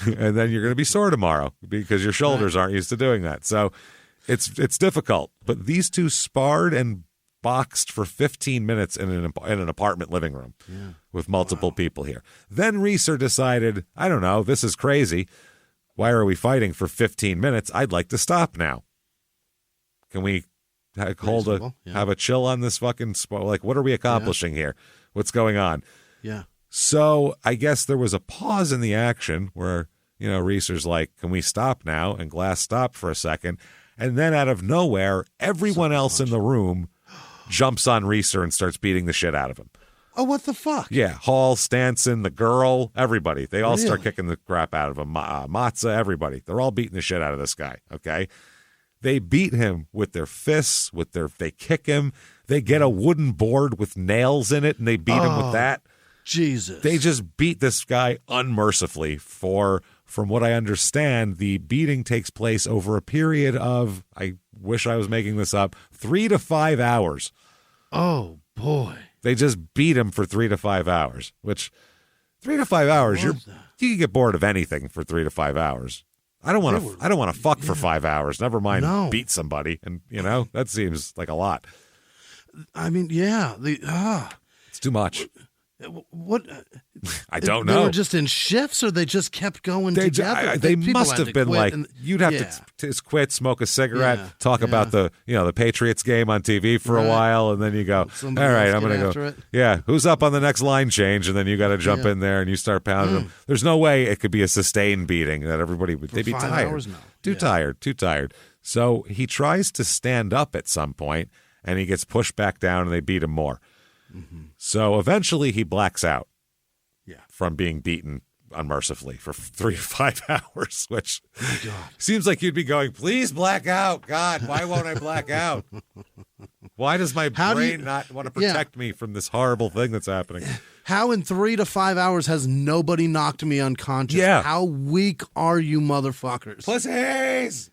And then you're going to be sore tomorrow because your shoulders aren't used to doing that. So it's difficult. But these two sparred and boxed for 15 minutes in an apartment living room with multiple people here. Then Reeser decided, I don't know, this is crazy. Why are we fighting for 15 minutes? I'd like to stop now. Can we have a chill on this fucking sport? Like, what are we accomplishing here? What's going on? Yeah. So I guess there was a pause in the action where, Reeser's like, can we stop now? And Glass stopped for a second. And then out of nowhere, everyone else in the room jumps on Reeser and starts beating the shit out of him. Oh, what the fuck? Yeah, Hall, Stanson, the girl, everybody. They all start kicking the crap out of him. Matza, everybody. They're all beating the shit out of this guy, okay? They beat him with their fists, they kick him. They get a wooden board with nails in it, and they beat him with that. Jesus. They just beat this guy unmercifully from what I understand, the beating takes place over a period of, I wish I was making this up, 3 to 5 hours. Oh, boy. They just beat him for 3 to 5 hours, which 3 to 5 hours, you can get bored of anything for 3 to 5 hours. I don't want to fuck for 5 hours. Never mind beat somebody. And, that seems like a lot. I mean, it's too much. What? I don't know. They were just in shifts, or they just kept going together. They must have been like, you'd have to quit, smoke a cigarette, talk about the Patriots game on TV for a while, and then you go, all right, I'm going to go. Yeah, who's up on the next line change? And then you got to jump in there and you start pounding them. There's no way it could be a sustained beating that everybody would. They'd be tired. Too tired. So he tries to stand up at some point, and he gets pushed back down, and they beat him more. Mm-hmm. So eventually he blacks out from being beaten unmercifully for 3 to 5 hours, which seems like you'd be going, please black out. God, why won't I black out? Why does my brain not want to protect me from this horrible thing that's happening? How in 3 to 5 hours has nobody knocked me unconscious? Yeah. How weak are you motherfuckers? Pussies!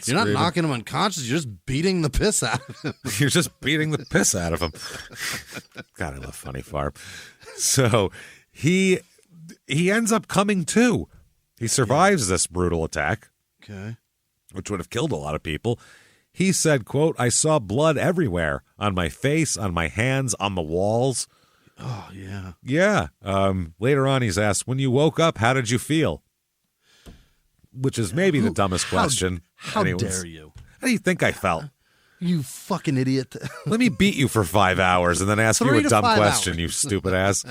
You're not knocking him unconscious. You're just beating the piss out of him. You're just beating the piss out of him. God, I love Funny Farm. So he ends up coming to. He survives this brutal attack. Okay. which would have killed a lot of people. He said, quote, I saw blood everywhere, on my face, on my hands, on the walls. Oh, yeah. Yeah. Later on, he's asked, when you woke up, how did you feel? Which is maybe the dumbest question. How dare you? How do you think I felt? You fucking idiot. Let me beat you for 5 hours and then ask you 3 a to dumb 5 question, hours. you stupid ass.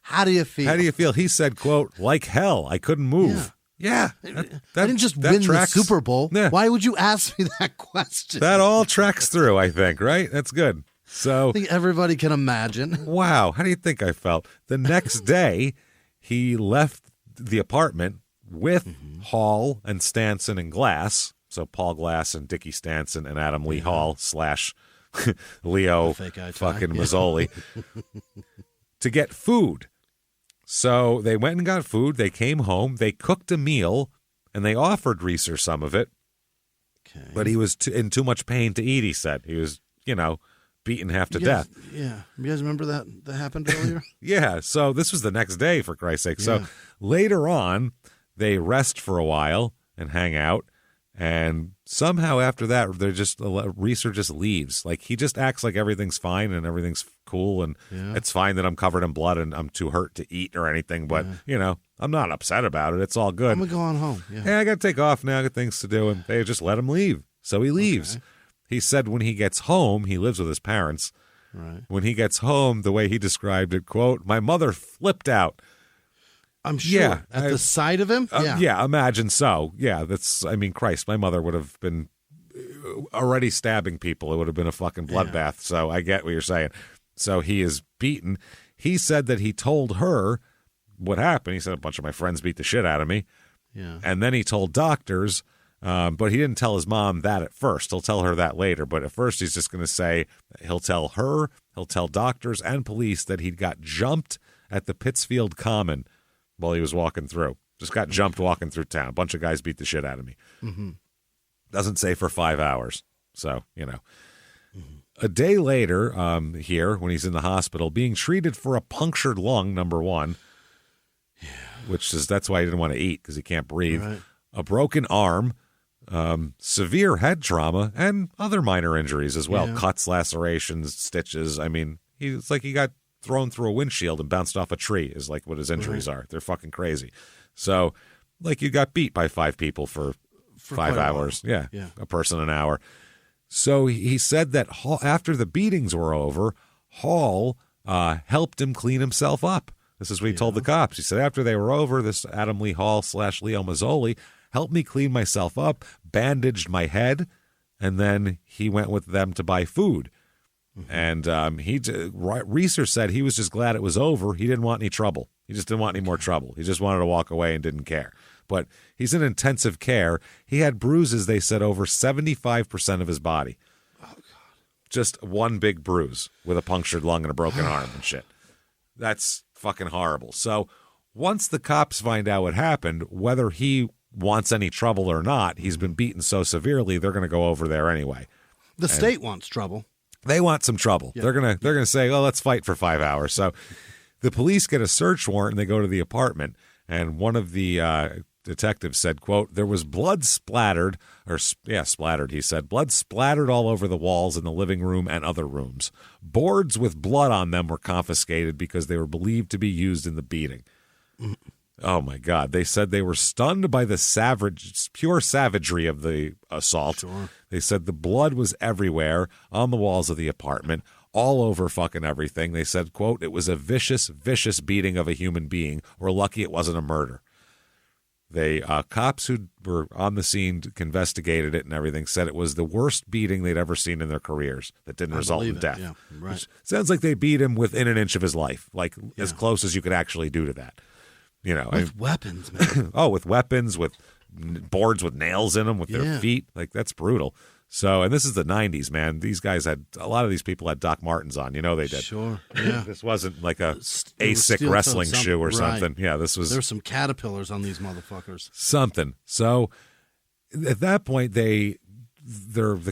How do you feel? How do you feel? He said, quote, like hell. I couldn't move. Yeah. I didn't just win tracks. the Super Bowl. Yeah. Why would you ask me that question? That all tracks through, I think, right? That's good. So, I think everybody can imagine. wow. How do you think I felt? The next day, he left the apartment with Hall and Stanson and Glass. So Paul Glass and Dickie Stanson and Adam Lee Hall / Leo fucking Mazzoli to get food. So they went and got food. They came home. They cooked a meal, and they offered Reeser some of it. Okay. But he was in too much pain to eat, he said. He was, beaten half to death. Yeah. You guys remember that happened earlier? Yeah. So this was the next day, for Christ's sake. Yeah. So later on, they rest for a while and hang out. And somehow after that, Reeser just leaves. Like, he just acts like everything's fine and everything's cool. And it's fine that I'm covered in blood and I'm too hurt to eat or anything. But, I'm not upset about it. It's all good. I'm going to go on home. Yeah. Hey, I got to take off now. I got things to do. And they just let him leave. So he leaves. Okay. He said when he gets home, he lives with his parents. Right. When he gets home, the way he described it, quote, my mother flipped out. I'm sure. Yeah, At the sight of him? Yeah, imagine so. Yeah, Christ, my mother would have been already stabbing people. It would have been a fucking bloodbath. Yeah. So I get what you're saying. So he is beaten. He said that he told her what happened. He said a bunch of my friends beat the shit out of me. Yeah. And then he told doctors, but he didn't tell his mom that at first. He'll tell her that later. But at first he's just going to say he'll tell her, he'll tell doctors and police that he got jumped at the Pittsfield Common while he was walking through. Just got jumped walking through town. A bunch of guys beat the shit out of me. Mm-hmm. Doesn't say for 5 hours. So, A day later, here, when he's in the hospital, being treated for a punctured lung, number one, that's why he didn't want to eat, because he can't breathe. Right. A broken arm, severe head trauma, and other minor injuries as well. Yeah. Cuts, lacerations, stitches. I mean, it's like he got thrown through a windshield and bounced off a tree is like what his injuries are. They're fucking crazy. So, like, you got beat by 5 people for 5 hours. Yeah, a person an hour. So he said that after the beatings were over, Hall helped him clean himself up. This is what he told the cops. He said, after they were over, this Adam Lee Hall / Leo Mazzoli helped me clean myself up, bandaged my head, and then he went with them to buy food. And Reeser said he was just glad it was over. He didn't want any trouble. He just didn't want any more trouble. He just wanted to walk away and didn't care. But he's in intensive care. He had bruises, they said, over 75% of his body. Oh, God. Just one big bruise with a punctured lung and a broken arm and shit. That's fucking horrible. So once the cops find out what happened, whether he wants any trouble or not, he's been beaten so severely, they're going to go over there anyway. The state wants trouble. They want some trouble. Yeah. They're gonna say, "Oh, let's fight for 5 hours." So the police get a search warrant and they go to the apartment. And one of the detectives said, "quote There was blood splattered, splattered." He said, "Blood splattered all over the walls in the living room and other rooms. Boards with blood on them were confiscated because they were believed to be used in the beating." Oh, my God. They said they were stunned by the pure savagery of the assault. Sure. They said the blood was everywhere on the walls of the apartment, all over fucking everything. They said, quote, "It was a vicious, vicious beating of a human being. We're lucky it wasn't a murder." They cops who were on the scene, investigated it and everything, said it was the worst beating they'd ever seen in their careers that didn't result in death. Yeah, right. Which sounds like they beat him within an inch of his life, like as close as you could actually do to that. With weapons, man. With weapons, with boards with nails in them, with their feet. Like, that's brutal. So, and this is the 90s, man. These guys a lot of these people had Doc Martens on. They did. Sure, yeah. This wasn't like a ASIC wrestling shoe or something. Yeah, this was. There's some caterpillars on these motherfuckers. Something. So, at that point, the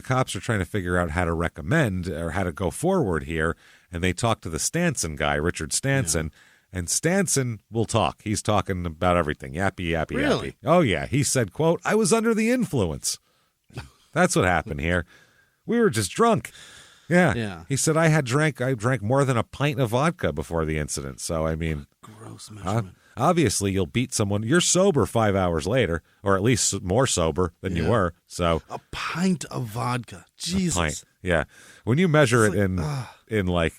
cops are trying to figure out how to recommend or how to go forward here. And they talked to the Stanson guy, Richard Stanson. And Stanson will talk. He's talking about everything. Yappy, yappy, Really? yappy. Oh, yeah. He said, quote, I was under the influence. That's what happened here. We were just drunk. Yeah. Yeah. He said, I drank more than a pint of vodka before the incident. So, I mean, Gross measurement. obviously you'll beat someone. You're sober 5 hours later, or at least more sober than you were. So A pint of vodka. Jesus. a pint. Yeah. When you measure it in like,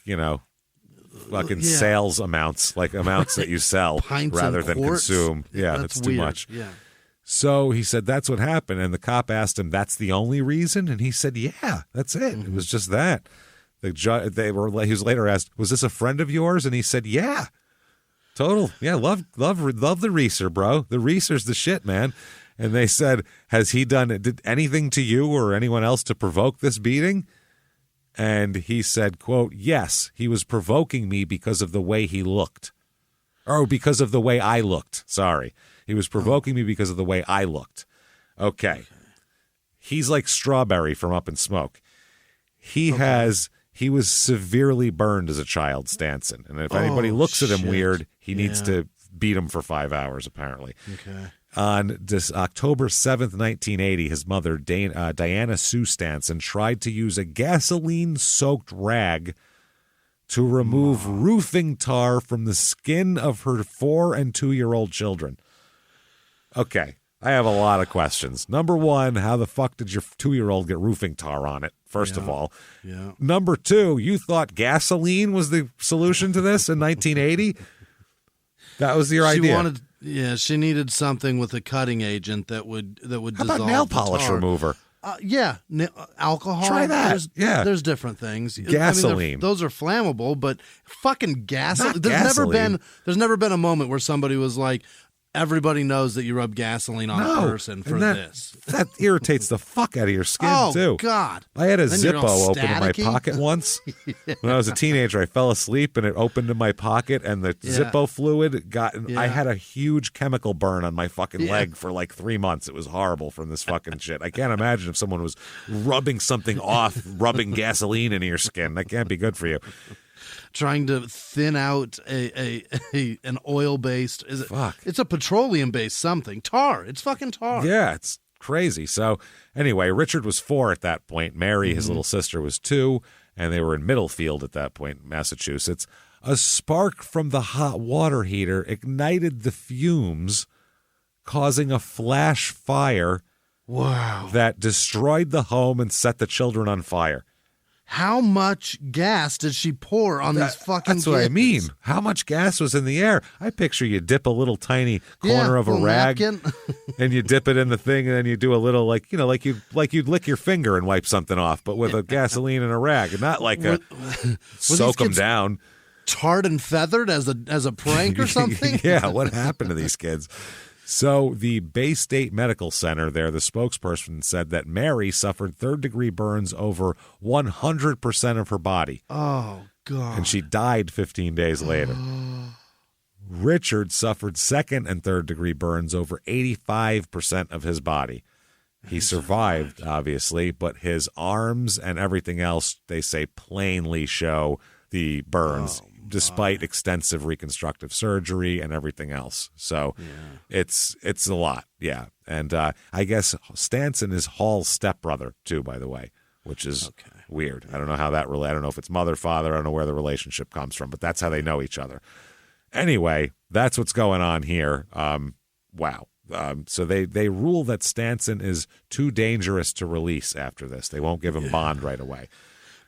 fucking sales amounts, like amounts that you sell Pints rather and than quarts? consume. Yeah, That's too weird. much. Yeah. So he said that's what happened, and the cop asked him, "That's the only reason?" And he said, "Yeah, that's it. It was just that." The judge, he was later asked, "Was this a friend of yours?" And he said, "Yeah, total. Yeah, love the Reeser, bro. The Reeser's the shit, man." And they said, did anything to you or anyone else to provoke this beating?" And he said, quote, "Yes, he was provoking me because of the way he looked. Or because of the way I looked. Sorry. He was provoking me because of the way I looked." Okay. He's like Strawberry from Up in Smoke. He was severely burned as a child, Stanson. And if anybody looks at him weird, he needs to beat him for 5 hours, apparently. Okay. On this October 7th, 1980, his mother, Diana Sue Stanson, tried to use a gasoline-soaked rag to remove roofing tar from the skin of her 4- and 2-year-old children. Okay, I have a lot of questions. Number one, how the fuck did your 2-year-old get roofing tar on it, first of all? Yeah. Number two, you thought gasoline was the solution to this in 1980? That was your idea. She needed something with a cutting agent that would How dissolve about nail the polish tar. remover? Alcohol. Try that. There's different things. Gasoline. Those are flammable, but fucking gasoline. Not There's never been a moment where somebody was like, everybody knows that you rub gasoline on a person for this. That irritates the fuck out of your skin, too. Oh, God. I had a Then you're all Zippo open in my staticky. pocket once. When I was a teenager, I fell asleep and it opened in my pocket and the Zippo fluid I had a huge chemical burn on my fucking leg for like 3 months. It was horrible from this fucking shit. I can't imagine if someone was rubbing something off, rubbing gasoline into your skin. That can't be good for you. Trying to thin out an oil-based... Fuck. It's a petroleum-based something. Tar. It's fucking tar. Yeah, it's crazy. So anyway, Richard was 4 at that point. Mary, his little sister, was 2, and they were in Middlefield at that point, Massachusetts. A spark from the hot water heater ignited the fumes, causing a flash fire that destroyed the home and set the children on fire. How much gas did she pour on these fucking That's what I kids? mean. How much gas was in the air? I picture you dip a little tiny corner of a little rag napkin. and you dip it in the thing and then you do a little like you'd lick your finger and wipe something off, but with a gasoline and a rag, and not like soak them down. Tarred and feathered as a prank or something? Yeah, what happened to these kids? So the Bay State Medical Center there, the spokesperson said that Mary suffered 3rd-degree burns over 100% of her body. Oh, God. And she died 15 days later. Richard suffered 2nd- and 3rd-degree burns over 85% of his body. He survived, obviously, but his arms and everything else, they say, plainly show the burns, despite extensive reconstructive surgery and everything else. So it's a lot, yeah. And I guess Stanson is Hall's stepbrother, too, by the way, which is weird. I don't know how that I don't know if it's mother, father. I don't know where the relationship comes from, but that's how they know each other. Anyway, that's what's going on here. Wow. So they rule that Stanson is too dangerous to release after this. They won't give him bond right away.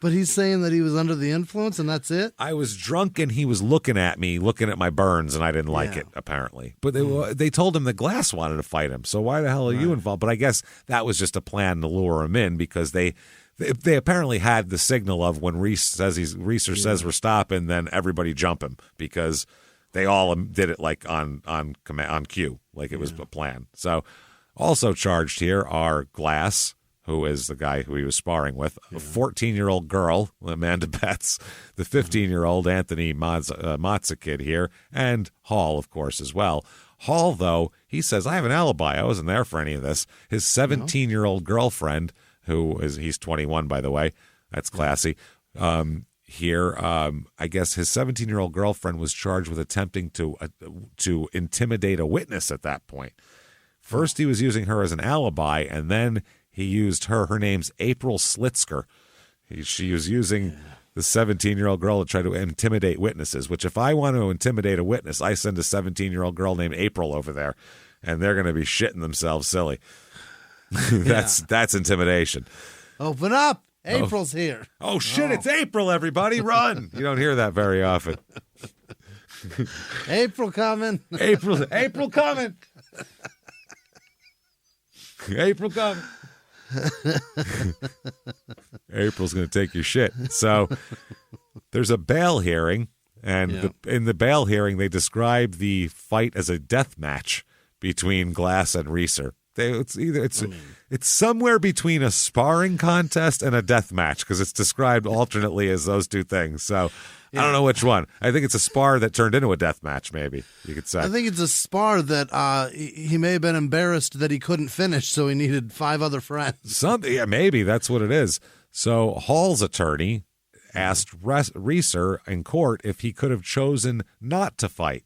But he's saying that he was under the influence and that's it? I was drunk and he was looking at me, looking at my burns, and I didn't like it, apparently. But they told him the Glass wanted to fight him, so why the hell are you involved? But I guess that was just a plan to lure him in because they apparently had the signal of when Reeser says we're stopping, then everybody jump him because they all did it like on cue, like it was a plan. So also charged here are Glass, who is the guy who he was sparring with, a 14-year-old girl, Amanda Betts, the 15-year-old Anthony Mazza kid here, and Hall, of course, as well. Hall, though, he says, I have an alibi. I wasn't there for any of this. His 17-year-old girlfriend, he's 21, by the way. That's classy. here. I guess his 17-year-old girlfriend was charged with attempting to intimidate a witness at that point. First, he was using her as an alibi, and then he used her. Her name's April Slitzker. She was using the 17-year-old girl to try to intimidate witnesses, which if I want to intimidate a witness, I send a 17-year-old girl named April over there, and they're going to be shitting themselves silly. That's intimidation. Open up. April's here. Oh, shit, It's April, everybody. Run. You don't hear that very often. April coming. April coming. April coming. April's going to take your shit. So there's a bail hearing, and in the bail hearing, they describe the fight as a death match between Glass and Reeser. It's somewhere between a sparring contest and a death match because it's described alternately as those two things. So I don't know which one. I think it's a spar that turned into a death match, maybe you could say. I think it's a spar that he may have been embarrassed that he couldn't finish, so he needed 5 other friends. Maybe that's what it is. So Hall's attorney asked Reeser in court if he could have chosen not to fight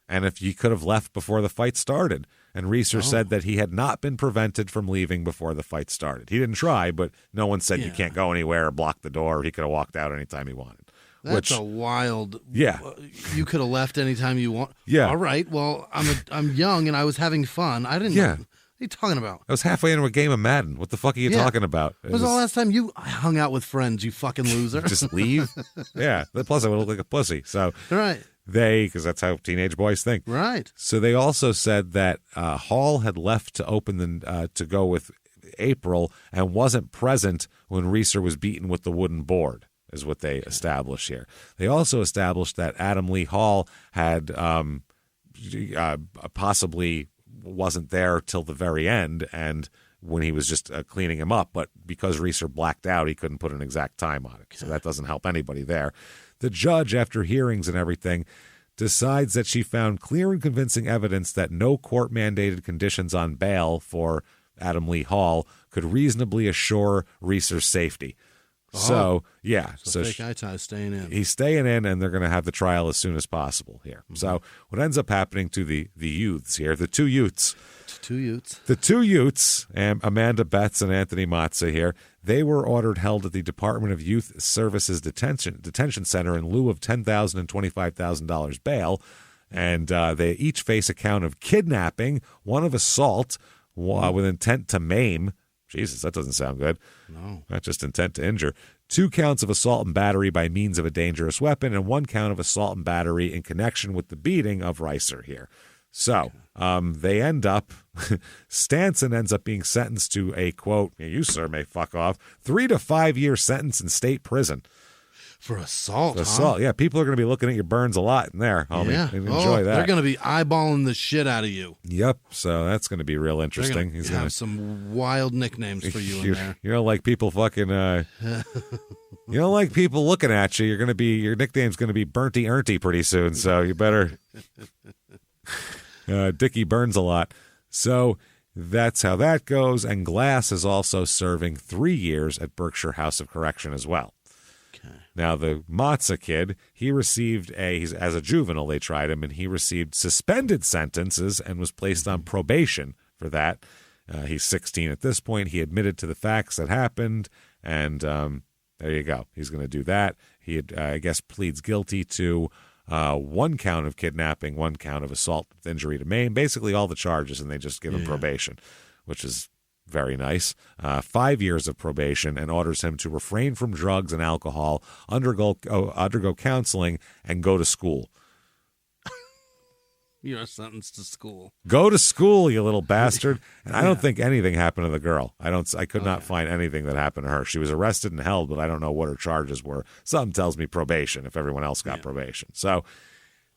and if he could have left before the fight started. And Reeser said that he had not been prevented from leaving before the fight started. He didn't try, but no one said you can't go anywhere or block the door. He could have walked out anytime he wanted. That's a wild. Yeah. You could have left anytime you want. Yeah. All right. Well, I'm young and I was having fun. I didn't. Yeah. What are you talking about? I was halfway into a game of Madden. What the fuck are you talking about? When was the last time you hung out with friends, you fucking loser? Just leave? Yeah. Plus, I would look like a pussy. So. Right. Because that's how teenage boys think. Right. So they also said that Hall had left to open to go with April and wasn't present when Reeser was beaten with the wooden board, is what they established here. They also established that Adam Lee Hall had possibly wasn't there till the very end and when he was just cleaning him up, but because Reeser blacked out, he couldn't put an exact time on it. So that doesn't help anybody there. The judge, after hearings and everything, decides that she found clear and convincing evidence that no court-mandated conditions on bail for Adam Lee Hall could reasonably assure Reeser's safety. So fake eye tie staying in. He's staying in, and they're going to have the trial as soon as possible here. Mm-hmm. So what ends up happening to the youths here, the two youths, Amanda Betts and Anthony Matza here, they were ordered held at the Department of Youth Services Detention Center in lieu of $10,000 and $25,000 bail, and they each face a count of kidnapping, one of assault with intent to maim. Jesus, that doesn't sound good. No. Not just intent to injure. 2 counts of assault and battery by means of a dangerous weapon, and 1 count of assault and battery in connection with the beating of Reeser here. So they end up, Stanson ends up being sentenced to a, quote, you sir may fuck off, 3 to 5 year sentence in state prison. For assault, Assault, yeah. People are going to be looking at your burns a lot in there, homie. Yeah. And enjoy that. They're going to be eyeballing the shit out of you. Yep. So that's going to be real interesting. He's going to have some wild nicknames for you in there. You don't like people fucking, you don't like people looking at you. Your nickname's going to be Burnty Ernty pretty soon. So you better, Dickie burns a lot. So that's how that goes. And Glass is also serving 3 years at Berkshire House of Correction as well. Now, the Matza kid, he received as a juvenile, they tried him, and he received suspended sentences and was placed on probation for that. He's 16 at this point. He admitted to the facts that happened, and there you go. He's going to do that. He, I guess, pleads guilty to 1 count of kidnapping, 1 count of assault with injury to maim, basically all the charges, and they just give him probation, which is very nice. 5 years of probation, and orders him to refrain from drugs and alcohol, undergo counseling, and go to school. You're sentenced to school. Go to school, you little bastard. And I don't think anything happened to the girl. I could not find anything that happened to her. She was arrested and held, but I don't know what her charges were. Something tells me probation if everyone else got probation. So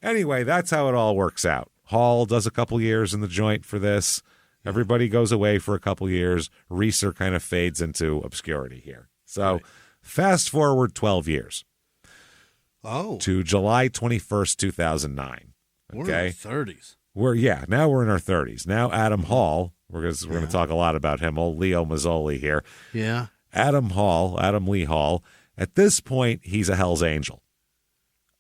anyway, that's how it all works out. Hall does a couple years in the joint for this. Everybody goes away for a couple years. Reeser kind of fades into obscurity here. So fast forward 12 years. To July 21st, 2009. We're in our 30s. Now we're in our 30s. Now Adam Hall, we're going to talk a lot about him, old Leo Mazzoli here. Yeah. Adam Lee Hall, At this point, he's a Hell's Angel.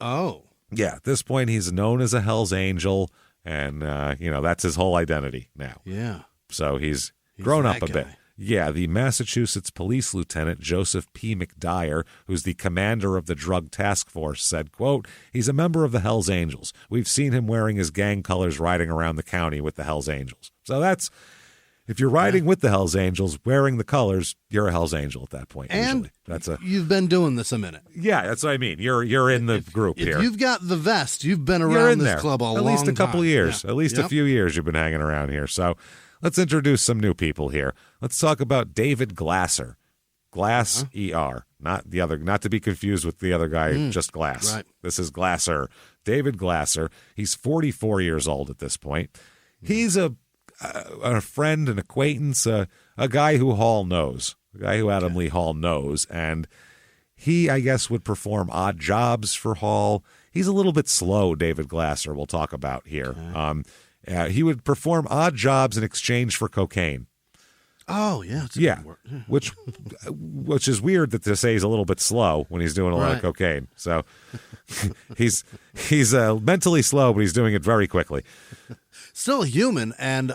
Oh. Yeah, at this point, he's known as a Hell's Angel, and, that's his whole identity now. Yeah. So he's grown up a that bit. guy. Yeah, the Massachusetts Police Lieutenant Joseph P. McDyer, who's the commander of the Drug Task Force, said, quote, he's a member of the Hells Angels. We've seen him wearing his gang colors riding around the county with the Hells Angels. So that's, if you're riding with the Hells Angels, wearing the colors, you're a Hells Angel at that point. And usually. you've been doing this a minute. Yeah, that's what I mean. You're in the group here. If you've got the vest, you've been You're around in this there. club a long At least a couple time. years. Yeah. At least a few years you've been hanging around here. So let's introduce some new people here. Let's talk about David Glasser. Glass ER. Not the other, not to be confused with the other guy, just Glass. Right. This is Glasser. David Glasser. He's 44 years old at this point. He's a friend, an acquaintance, a guy who Hall knows, a guy who Adam Lee Hall knows. And he, I guess, would perform odd jobs for Hall. He's a little bit slow, David Glasser, we'll talk about here. Okay. He would perform odd jobs in exchange for cocaine. Oh, yeah. It's a Yeah, good word. which is weird that to say he's a little bit slow when he's doing a lot of cocaine. So he's mentally slow, but he's doing it very quickly. Still human and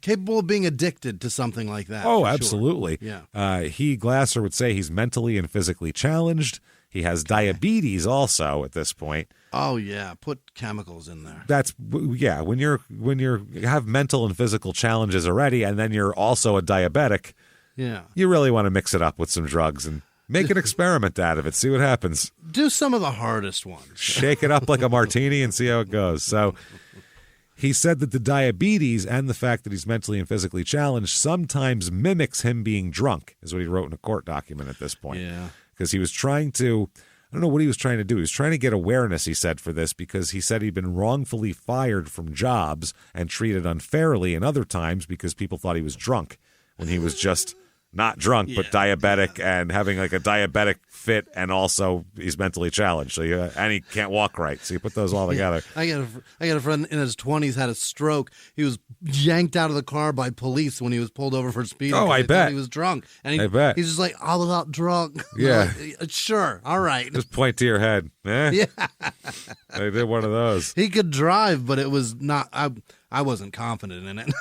capable of being addicted to something like that. Oh, for absolutely. Sure. Yeah. Glasser would say he's mentally and physically challenged. He has diabetes also at this point. Oh, yeah. Put chemicals in there. That's when you have mental and physical challenges already, and then you're also a diabetic. Yeah. You really want to mix it up with some drugs and make an experiment out of it. See what happens. Do some of the hardest ones. Shake it up like a martini and see how it goes. So he said that the diabetes and the fact that he's mentally and physically challenged sometimes mimics him being drunk, is what he wrote in a court document at this point. Yeah. Because he was trying to, I don't know what he was trying to do. He was trying to get awareness, he said, for this, because he said he'd been wrongfully fired from jobs and treated unfairly in other times because people thought he was drunk when he was just not drunk, but diabetic and having like a diabetic fit, and also he's mentally challenged. So and he can't walk right. So you put those all together. I got a friend in his 20s had a stroke. He was yanked out of the car by police when he was pulled over for speeding. Oh, I bet he was drunk, and I bet he's just like, I was out drunk. Yeah. Like, sure, all right. Just point to your head. Yeah, they did one of those. He could drive, but it was not. I wasn't confident in it.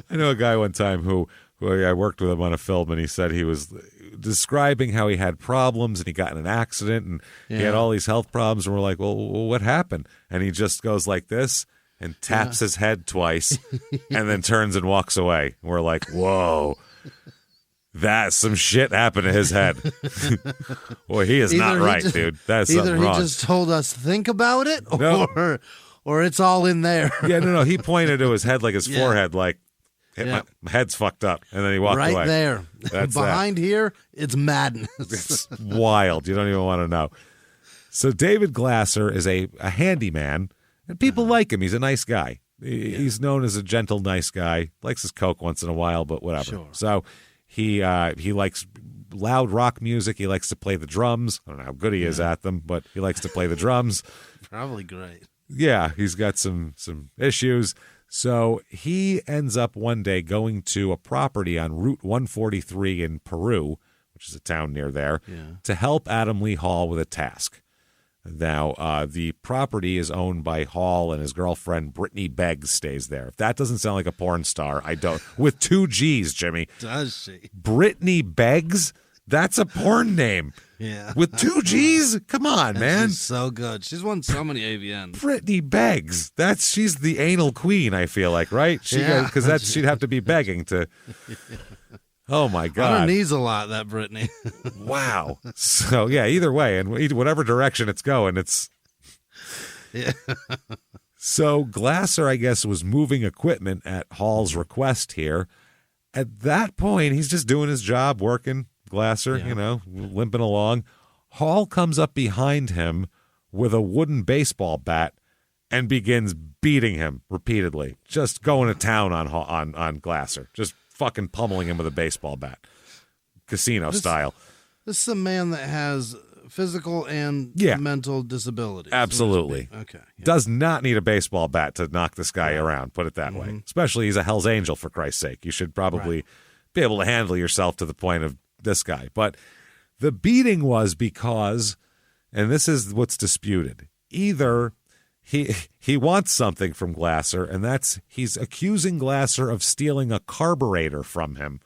I know a guy one time who I worked with him on a film, and he said he was describing how he had problems and he got in an accident and he had all these health problems, and we're like, well, what happened? And he just goes like this and taps his head twice and then turns and walks away. We're like, whoa, that's some shit happened to his head. Boy, he is not right, dude. That's something wrong. Either he just told us think about it, or it's all in there. Yeah, no. He pointed to his head, like his forehead, like, my head's fucked up, and then he walked away. Right there. That's behind here, it's madness. It's wild. You don't even want to know. So David Glasser is a handyman, and people like him. He's a nice guy. He's known as a gentle, nice guy. Likes his Coke once in a while, but whatever. Sure. So he likes loud rock music. He likes to play the drums. I don't know how good he is at them, but he likes to play the drums. Probably great. Yeah, he's got some issues. So he ends up one day going to a property on Route 143 in Peru, which is a town near there, to help Adam Lee Hall with a task. Now, the property is owned by Hall, and his girlfriend, Brittany Beggs, stays there. If that doesn't sound like a porn star, I don't. With 2 G's, Jimmy. Does she? Brittany Beggs? That's a porn name. Yeah. With 2 G's? Come on, man. She's so good. She's won so many AVNs. Brittany Beggs. She's the anal queen, I feel like, right? Because she'd have to be begging to. Oh my God. On her knees a lot, that Brittany. Wow. So yeah, either way, and whatever direction it's going, it's. Yeah. So Glasser, I guess, was moving equipment at Hall's request here. At that point, he's just doing his job, working. Glasser, limping along. Hall comes up behind him with a wooden baseball bat and begins beating him repeatedly, just going to town on Glasser, just fucking pummeling him with a baseball bat, casino style. This is a man that has physical and mental disabilities. Absolutely. Okay. Yeah. Does not need a baseball bat to knock this guy around, put it that way. Especially he's a Hell's Angel, for Christ's sake. You should probably be able to handle yourself to the point of this guy. But the beating was because, and this is what's disputed, either he wants something from Glasser, and that's he's accusing Glasser of stealing a carburetor from him,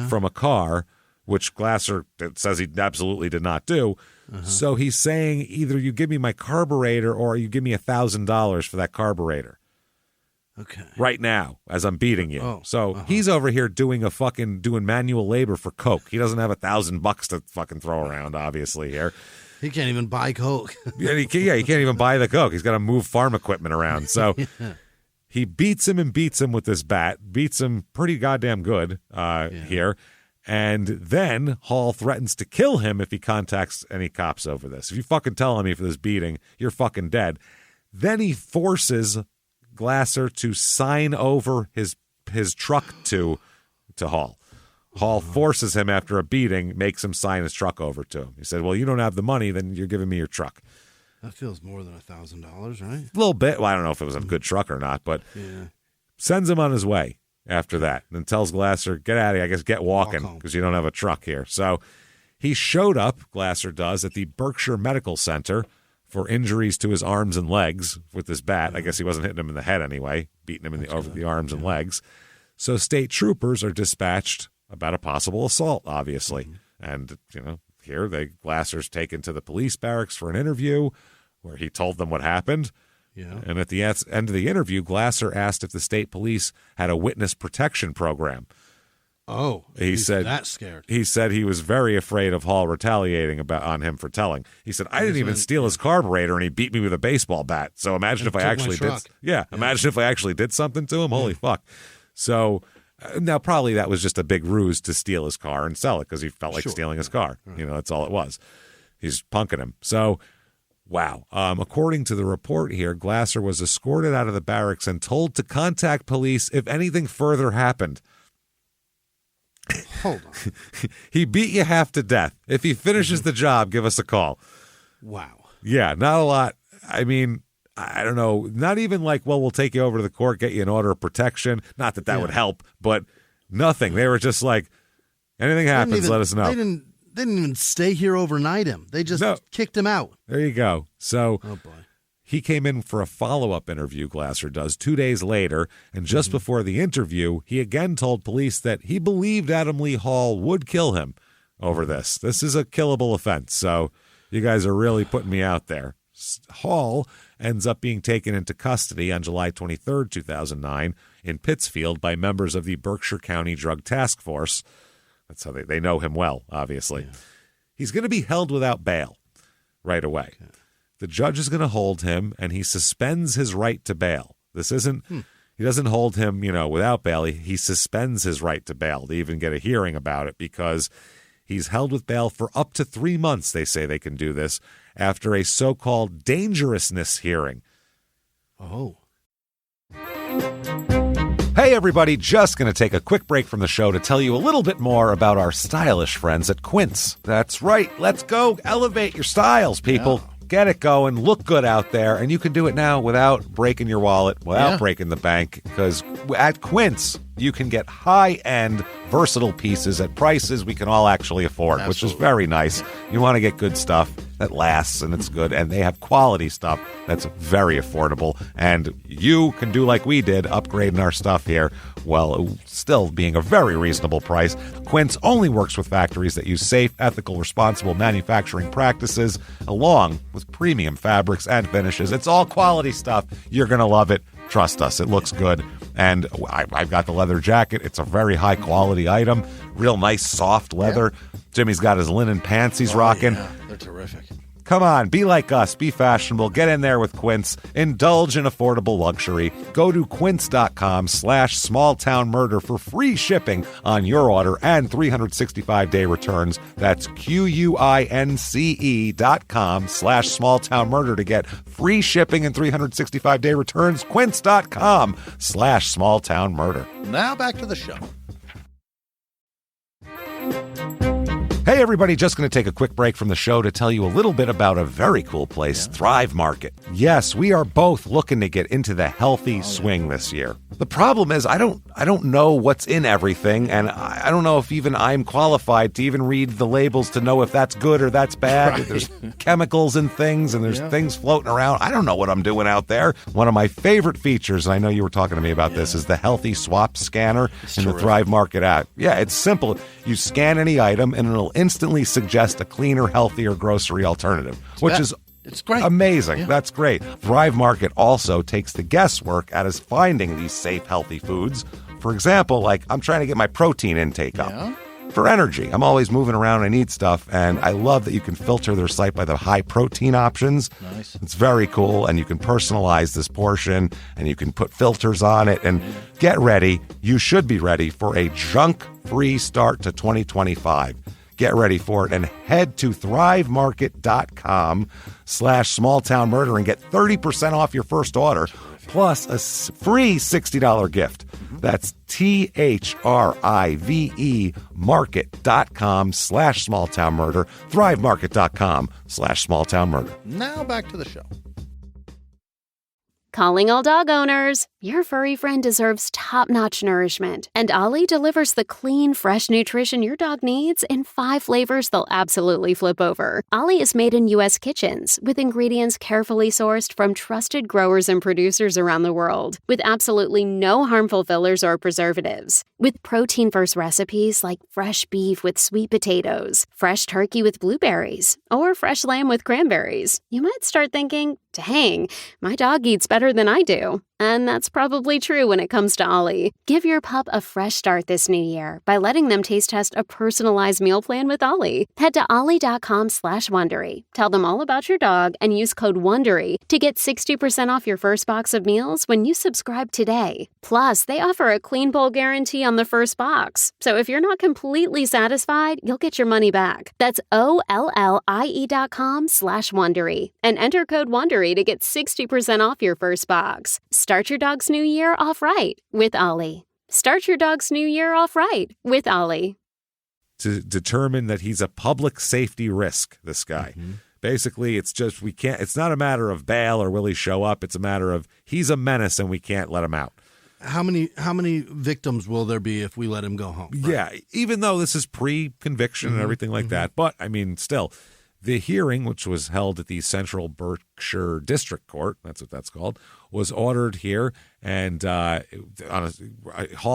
from a car, which Glasser says he absolutely did not do. So he's saying either you give me my carburetor or you give me $1,000 for that carburetor. Okay. Right now, as I'm beating you. Oh, so he's over here doing manual labor for Coke. He doesn't have $1,000 to fucking throw around, obviously, here. He can't even buy Coke. He can't even buy the Coke. He's got to move farm equipment around. So he beats him with this bat, beats him pretty goddamn good here. And then Hall threatens to kill him if he contacts any cops over this. If you fucking tell on me for this beating, you're fucking dead. Then he forces Glasser to sign over his truck to Hall. Hall forces him after a beating, makes him sign his truck over to him. He said, well, you don't have the money, then you're giving me your truck. That feels more than $1,000, right? A little bit. Well, I don't know if it was a good truck or not, but sends him on his way after that. And tells Glasser, get out of here, I guess get walking, because you don't have a truck here. So he showed up, Glasser does, at the Berkshire Medical Center for injuries to his arms and legs with this bat. I guess he wasn't hitting him in the head anyway, beating him over the arms and legs. So state troopers are dispatched about a possible assault, obviously. And, here Glasser's taken to the police barracks for an interview where he told them what happened. Yeah. And at the end of the interview, Glasser asked if the state police had a witness protection program. Oh, he said that scared. He said he was very afraid of Hall retaliating on him for telling. He said, I didn't even steal his carburetor, and he beat me with a baseball bat. So imagine if I actually did. Imagine if I actually did something to him. Holy fuck. So now probably that was just a big ruse to steal his car and sell it because he felt like stealing his car. Right. That's all it was. He's punking him. So. Wow. According to the report here, Glasser was escorted out of the barracks and told to contact police if anything further happened. Hold on. He beat you half to death. If he finishes the job, give us a call. Wow. Yeah, not a lot. I mean, I don't know. Not even like, well, we'll take you over to the court, get you an order of protection. Not that would help, but nothing. They were just like, anything happens, let us know. They didn't even stay here overnight him. They just kicked him out. There you go. So oh boy. He came in for a follow-up interview, Glasser does, 2 days later, and just before the interview, he again told police that he believed Adam Lee Hall would kill him over this. This is a killable offense, so you guys are really putting me out there. Hall ends up being taken into custody on July 23rd, 2009, in Pittsfield by members of the Berkshire County Drug Task Force. That's how they know him well, obviously. Yeah. He's going to be held without bail right away. Okay. The judge is going to hold him, and he suspends his right to bail. This isn't, he doesn't hold him, without bail. He suspends his right to bail to even get a hearing about it because he's held with bail for up to 3 months. They say they can do this after a so-called dangerousness hearing. Oh. Hey, everybody, just going to take a quick break from the show to tell you a little bit more about our stylish friends at Quince. That's right. Let's go elevate your styles, people. Yeah. Get it going. Look good out there. And you can do it now without breaking your wallet, without breaking the bank, because at Quince, you can get high-end, versatile pieces at prices we can all actually afford, which is very nice. You want to get good stuff that lasts and it's good, and they have quality stuff that's very affordable. And you can do like we did, upgrading our stuff here, while still being a very reasonable price. Quince only works with factories that use safe, ethical, responsible manufacturing practices, along with premium fabrics and finishes. It's all quality stuff. You're going to love it. Trust us, it looks good. And I've got the leather jacket. It's a very high-quality item. Real nice, soft leather. Yeah. Jimmy's got his linen pants he's rocking. Yeah. They're terrific. Come on, be like us. Be fashionable. Get in there with Quince. Indulge in affordable luxury. Go to quince.com/smalltownmurder for free shipping on your order and 365-day returns. That's QUINCE.com/smalltownmurder to get free shipping and 365-day returns. Quince.com/smalltownmurder. Now back to the show. Hey, Hey, everybody, just going to take a quick break from the show to tell you a little bit about a very cool place, Thrive Market. Yes, we are both looking to get into the healthy swing this year. The problem is I don't know what's in everything, and I don't know if even I'm qualified to even read the labels to know if that's good or that's bad. Right. There's chemicals and things, and there's things floating around. I don't know what I'm doing out there. One of my favorite features, and I know you were talking to me about this, is the Healthy Swap Scanner in the Thrive Market app. Yeah, it's simple. You scan any item, and it'll instantly suggest a cleaner, healthier grocery alternative, which is it's great. Amazing. Yeah. That's great. Thrive Market also takes the guesswork out of finding these safe, healthy foods. For example, like I'm trying to get my protein intake up for energy. I'm always moving around. I need stuff, and I love that you can filter their site by the high protein options. Nice. It's very cool, and you can personalize this portion, and you can put filters on it, and get ready. You should be ready for a junk-free start to 2025. Get ready for it and head to thrivemarket.com/smalltownmurder and get 30% off your first order plus a free $60 gift. That's THRIVE market.com/smalltownmurder, thrivemarket.com/smalltownmurder. Now back to the show. Calling all dog owners. Your furry friend deserves top-notch nourishment, and Ollie delivers the clean, fresh nutrition your dog needs in 5 flavors they'll absolutely flip over. Ollie is made in U.S. kitchens with ingredients carefully sourced from trusted growers and producers around the world, with absolutely no harmful fillers or preservatives. With protein-first recipes like fresh beef with sweet potatoes, fresh turkey with blueberries, or fresh lamb with cranberries, you might start thinking, dang, my dog eats better than I do. And that's probably true when it comes to Ollie. Give your pup a fresh start this new year by letting them taste test a personalized meal plan with Ollie. Head to ollie.com/Wondery. Tell them all about your dog and use code WONDERY to get 60% off your first box of meals when you subscribe today. Plus, they offer a clean bowl guarantee on the first box. So if you're not completely satisfied, you'll get your money back. That's OLLIE.com/Wondery and enter code WONDERY to get 60% off your first box. Start your dog's new year off right with Ollie. Start your dog's new year off right with Ollie. To determine that he's a public safety risk, this guy. Basically, it's just it's not a matter of bail or will he show up. It's a matter of he's a menace and we can't let him out. How many victims will there be if we let him go home? Right? Yeah, even though this is pre-conviction and everything like that. But, I mean, still, the hearing, which was held at the Central Berkshire District Court, that's what that's called, was ordered here, and Hall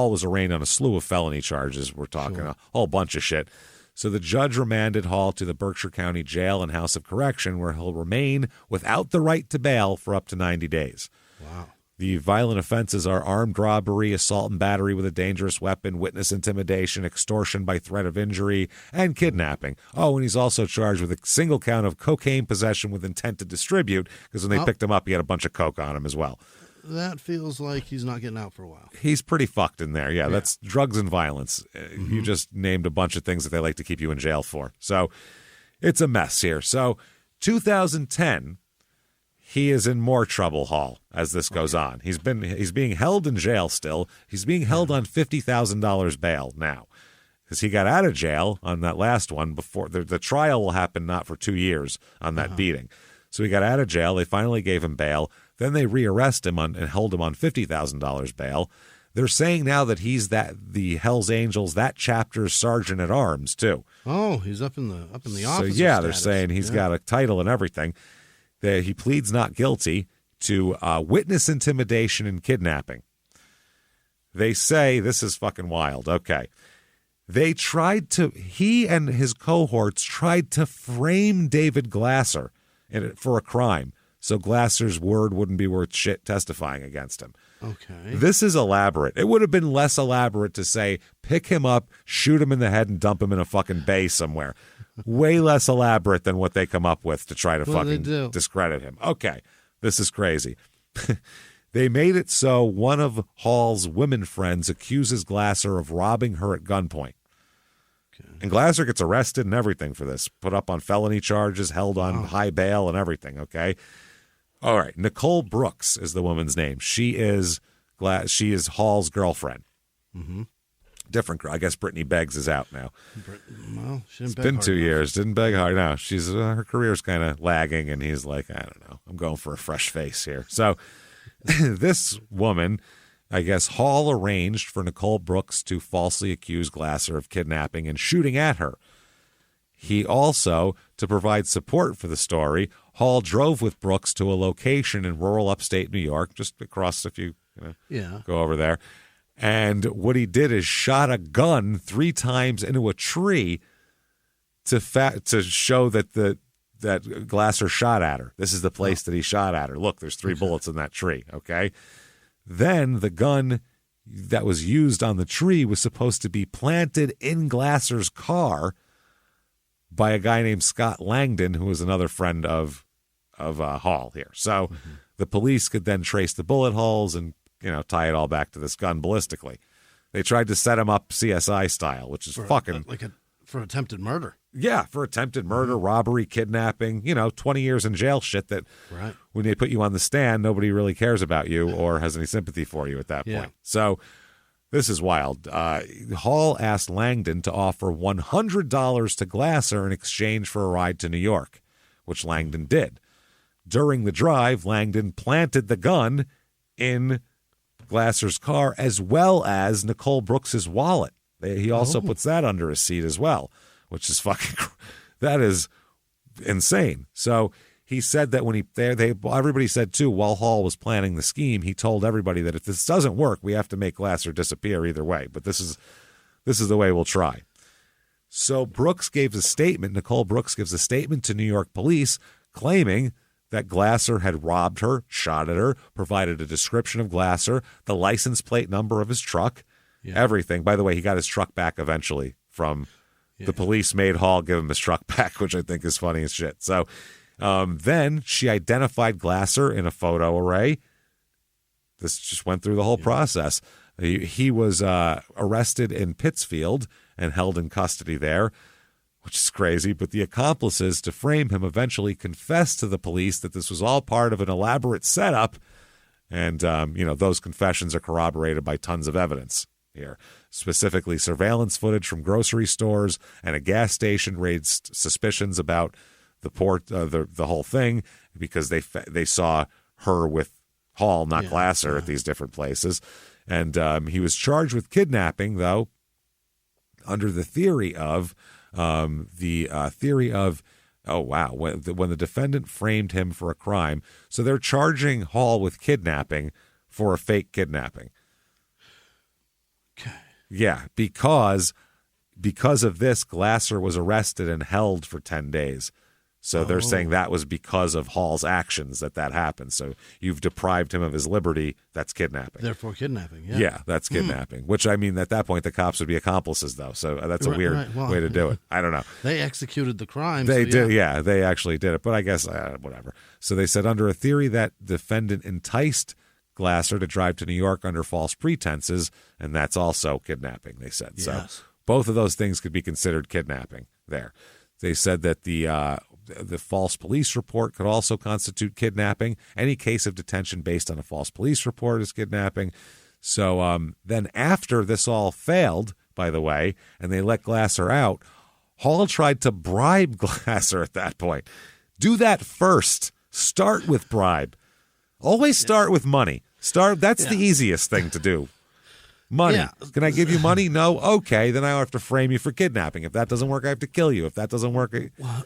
was arraigned on a slew of felony charges. We're talking a whole bunch of shit. So the judge remanded Hall to the Berkshire County Jail and House of Correction, where he'll remain without the right to bail for up to 90 days. Wow. The violent offenses are armed robbery, assault and battery with a dangerous weapon, witness intimidation, extortion by threat of injury, and kidnapping. Oh, and he's also charged with a single count of cocaine possession with intent to distribute, because when they picked him up, he had a bunch of coke on him as well. That feels like he's not getting out for a while. He's pretty fucked in there. Yeah, that's drugs and violence. You just named a bunch of things that they like to keep you in jail for. So it's a mess here. So 2010... he is in more trouble, Hall, as this goes on. He's being held in jail still. He's being held on $50,000 bail now, because he got out of jail on that last one before the trial will happen not for 2 years on that beating. So he got out of jail. They finally gave him bail. Then they rearrested him and held him on $50,000 bail. They're saying now that he's the Hells Angels, that chapter's sergeant at arms too. Oh, he's up in the office. So yeah, they're saying he's got a title and everything. That he pleads not guilty to witness intimidation and kidnapping. They say, this is fucking wild. Okay. He and his cohorts tried to frame David Glasser for a crime, so Glasser's word wouldn't be worth shit testifying against him. Okay. This is elaborate. It would have been less elaborate to say, pick him up, shoot him in the head, and dump him in a fucking bay somewhere. Way less elaborate than what they come up with to try to fucking discredit him. Okay, this is crazy. They made it so one of Hall's women friends accuses Glasser of robbing her at gunpoint. Okay. And Glasser gets arrested and everything for this, put up on felony charges, held on high bail and everything, okay? All right, Nicole Brooks is the woman's name. She is Hall's girlfriend. Different girl. I guess Brittany Beggs is out now. Well, she didn't It's beg been hard 2 enough. years. Didn't beg hard. No, she's her career's kind of lagging, and he's like, I don't know. I'm going for a fresh face here. So this woman, I guess Hall arranged for Nicole Brooks to falsely accuse Glasser of kidnapping and shooting at her. He also, to provide support for the story, Hall drove with Brooks to a location in rural upstate New York, just across if you go over there. And what he did is shot a gun 3 times into a tree to show that Glasser shot at her. This is the place that he shot at her. Look, there's 3 bullets in that tree, okay? Then the gun that was used on the tree was supposed to be planted in Glasser's car by a guy named Scott Langdon, who was another friend of Hall here. So the police could then trace the bullet holes and tie it all back to this gun ballistically. They tried to set him up CSI style, which is for attempted murder. Yeah, for attempted murder, robbery, kidnapping, 20 years in jail shit that when they put you on the stand, nobody really cares about you or has any sympathy for you at that point. So this is wild. Hall asked Langdon to offer $100 to Glasser in exchange for a ride to New York, which Langdon did. During the drive, Langdon planted the gun in Glasser's car as well as Nicole Brooks's wallet. He also puts that under his seat as well, which is that is insane. So he said that when everybody said too, while Hall was planning the scheme, he told everybody that if this doesn't work, we have to make Glasser disappear either way. But this is the way we'll try. So Brooks gave a statement. Nicole Brooks gives a statement to New York police claiming that Glasser had robbed her, shot at her, provided a description of Glasser, the license plate number of his truck, everything. By the way, he got his truck back eventually from the police made Hall give him his truck back, which I think is funny as shit. So then she identified Glasser in a photo array. This just went through the whole process. He was arrested in Pittsfield and held in custody there, which is crazy. But the accomplices to frame him eventually confessed to the police that this was all part of an elaborate setup. And, those confessions are corroborated by tons of evidence here. Specifically, surveillance footage from grocery stores and a gas station raised suspicions about the whole thing because they saw her with Hall, not Glasser, at these different places. And he was charged with kidnapping, though, under the theory of when the defendant framed him for a crime. So they're charging Hall with kidnapping for a fake kidnapping. Okay. Yeah, because of this, Glasser was arrested and held for 10 days. So they're saying that was because of Hall's actions that happened. So you've deprived him of his liberty. That's kidnapping. Therefore, kidnapping. Yeah, that's kidnapping. Which, I mean, at that point, the cops would be accomplices, though. So that's a weird way to do it. I don't know. They executed the crime. They did. Yeah, they actually did it. But I guess, whatever. So they said under a theory that defendant enticed Glasser to drive to New York under false pretenses, and that's also kidnapping, they said. Yes. So both of those things could be considered kidnapping there. They said that the false police report could also constitute kidnapping. Any case of detention based on a false police report is kidnapping. So then after this all failed, by the way, and they let Glasser out, Hall tried to bribe Glasser at that point. Do that first. Start with bribe. Always start with money. That's the easiest thing to do. Money. Yeah. Can I give you money? No? Okay, then I have to frame you for kidnapping. If that doesn't work, I have to kill you. If that doesn't work...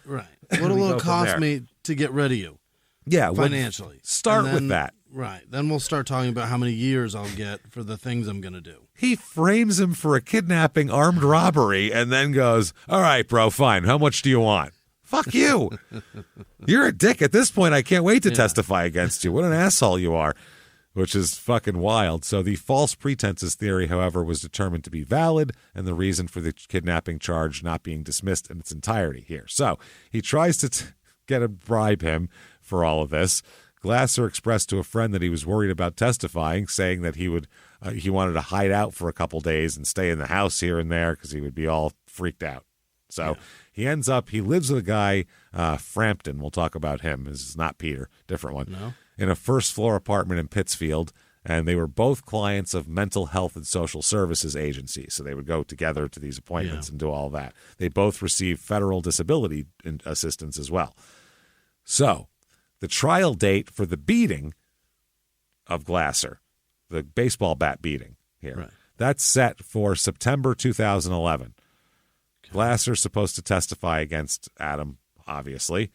Right. What will it cost me to get rid of you? Yeah. Financially. Start with that. Right. Then we'll start talking about how many years I'll get for the things I'm going to do. He frames him for a kidnapping, armed robbery, and then goes, all right, bro, fine. How much do you want? Fuck you. You're a dick. At this point, I can't wait to testify against you. What an asshole you are. Which is fucking wild. So the false pretenses theory, however, was determined to be valid, and the reason for the kidnapping charge not being dismissed in its entirety here. So he tries to bribe him for all of this. Glasser expressed to a friend that he was worried about testifying, saying that he wanted to hide out for a couple days and stay in the house here and there because he would be all freaked out. So he lives with a guy, Frampton. We'll talk about him. This is not Peter, different one. No. In a first-floor apartment in Pittsfield, And they were both clients of mental health and social services agencies. So they would go together to these appointments and do all that. They both received federal disability assistance as well. So the trial date for the beating of Glasser, the baseball bat beating here, that's set for September 2011. Okay. Glasser's supposed to testify against Adam, obviously.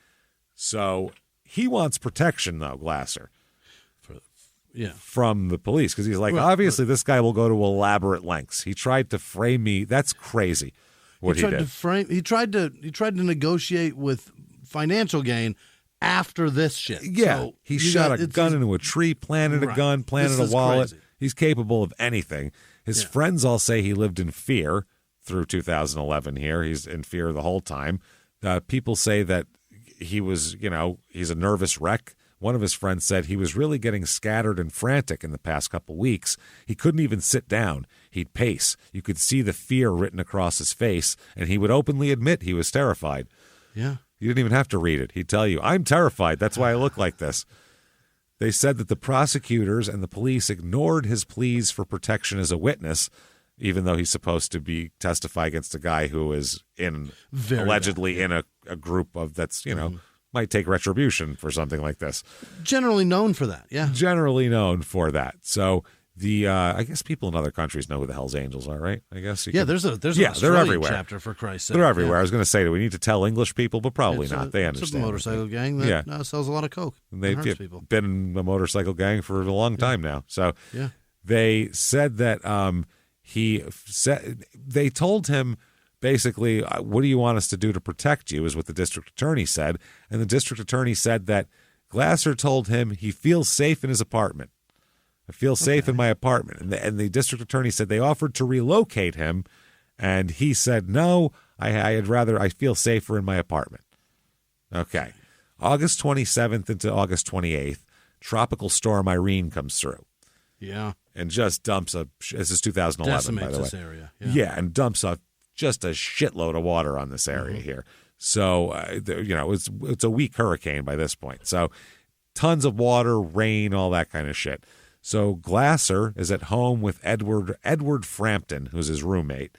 So he wants protection, though, Glasser. From the police, because he's like, obviously this guy will go to elaborate lengths. He tried to frame me. That's crazy. What he did. He tried to negotiate with financial gain after this shit. Yeah, so he shot a gun into a tree, planted a gun, planted a wallet. Crazy. He's capable of anything. His friends all say he lived in fear through 2011 here. He's in fear the whole time. People say that he was, he's a nervous wreck. One of his friends said he was really getting scattered and frantic in the past couple weeks. He couldn't even sit down. He'd pace. You could see the fear written across his face, and he would openly admit he was terrified. Yeah. You didn't even have to read it. He'd tell you, I'm terrified. That's why I look like this. They said that the prosecutors and the police ignored his pleas for protection as a witness, even though he's supposed to be testify against a guy who is allegedly in a group of that's, might take retribution for something like this. Generally known for that, yeah. Generally known for that. So I guess people in other countries know who the Hell's Angels are, right? I guess. There's an they're everywhere. chapter, for Christ's sake. They're everywhere. Yeah. I was going to say, do we need to tell English people? But probably not. They understand. It's a motorcycle gang that sells a lot of coke. And they've been in a motorcycle gang for a long time now. So they said that they told him, basically, what do you want us to do to protect you, is what the district attorney said. And the district attorney said that Glasser told him he feels safe in his apartment. I feel safe in my apartment. And the district attorney said they offered to relocate him, and he said, no, I feel safer in my apartment. Okay. August 27th into August 28th, Tropical Storm Irene comes through. Yeah. And just dumps this is 2011, decimates by the way. This area. Yeah, and dumps just a shitload of water on this area here. So, it's a weak hurricane by this point. So tons of water, rain, all that kind of shit. So Glasser is at home with Edward Frampton, who's his roommate,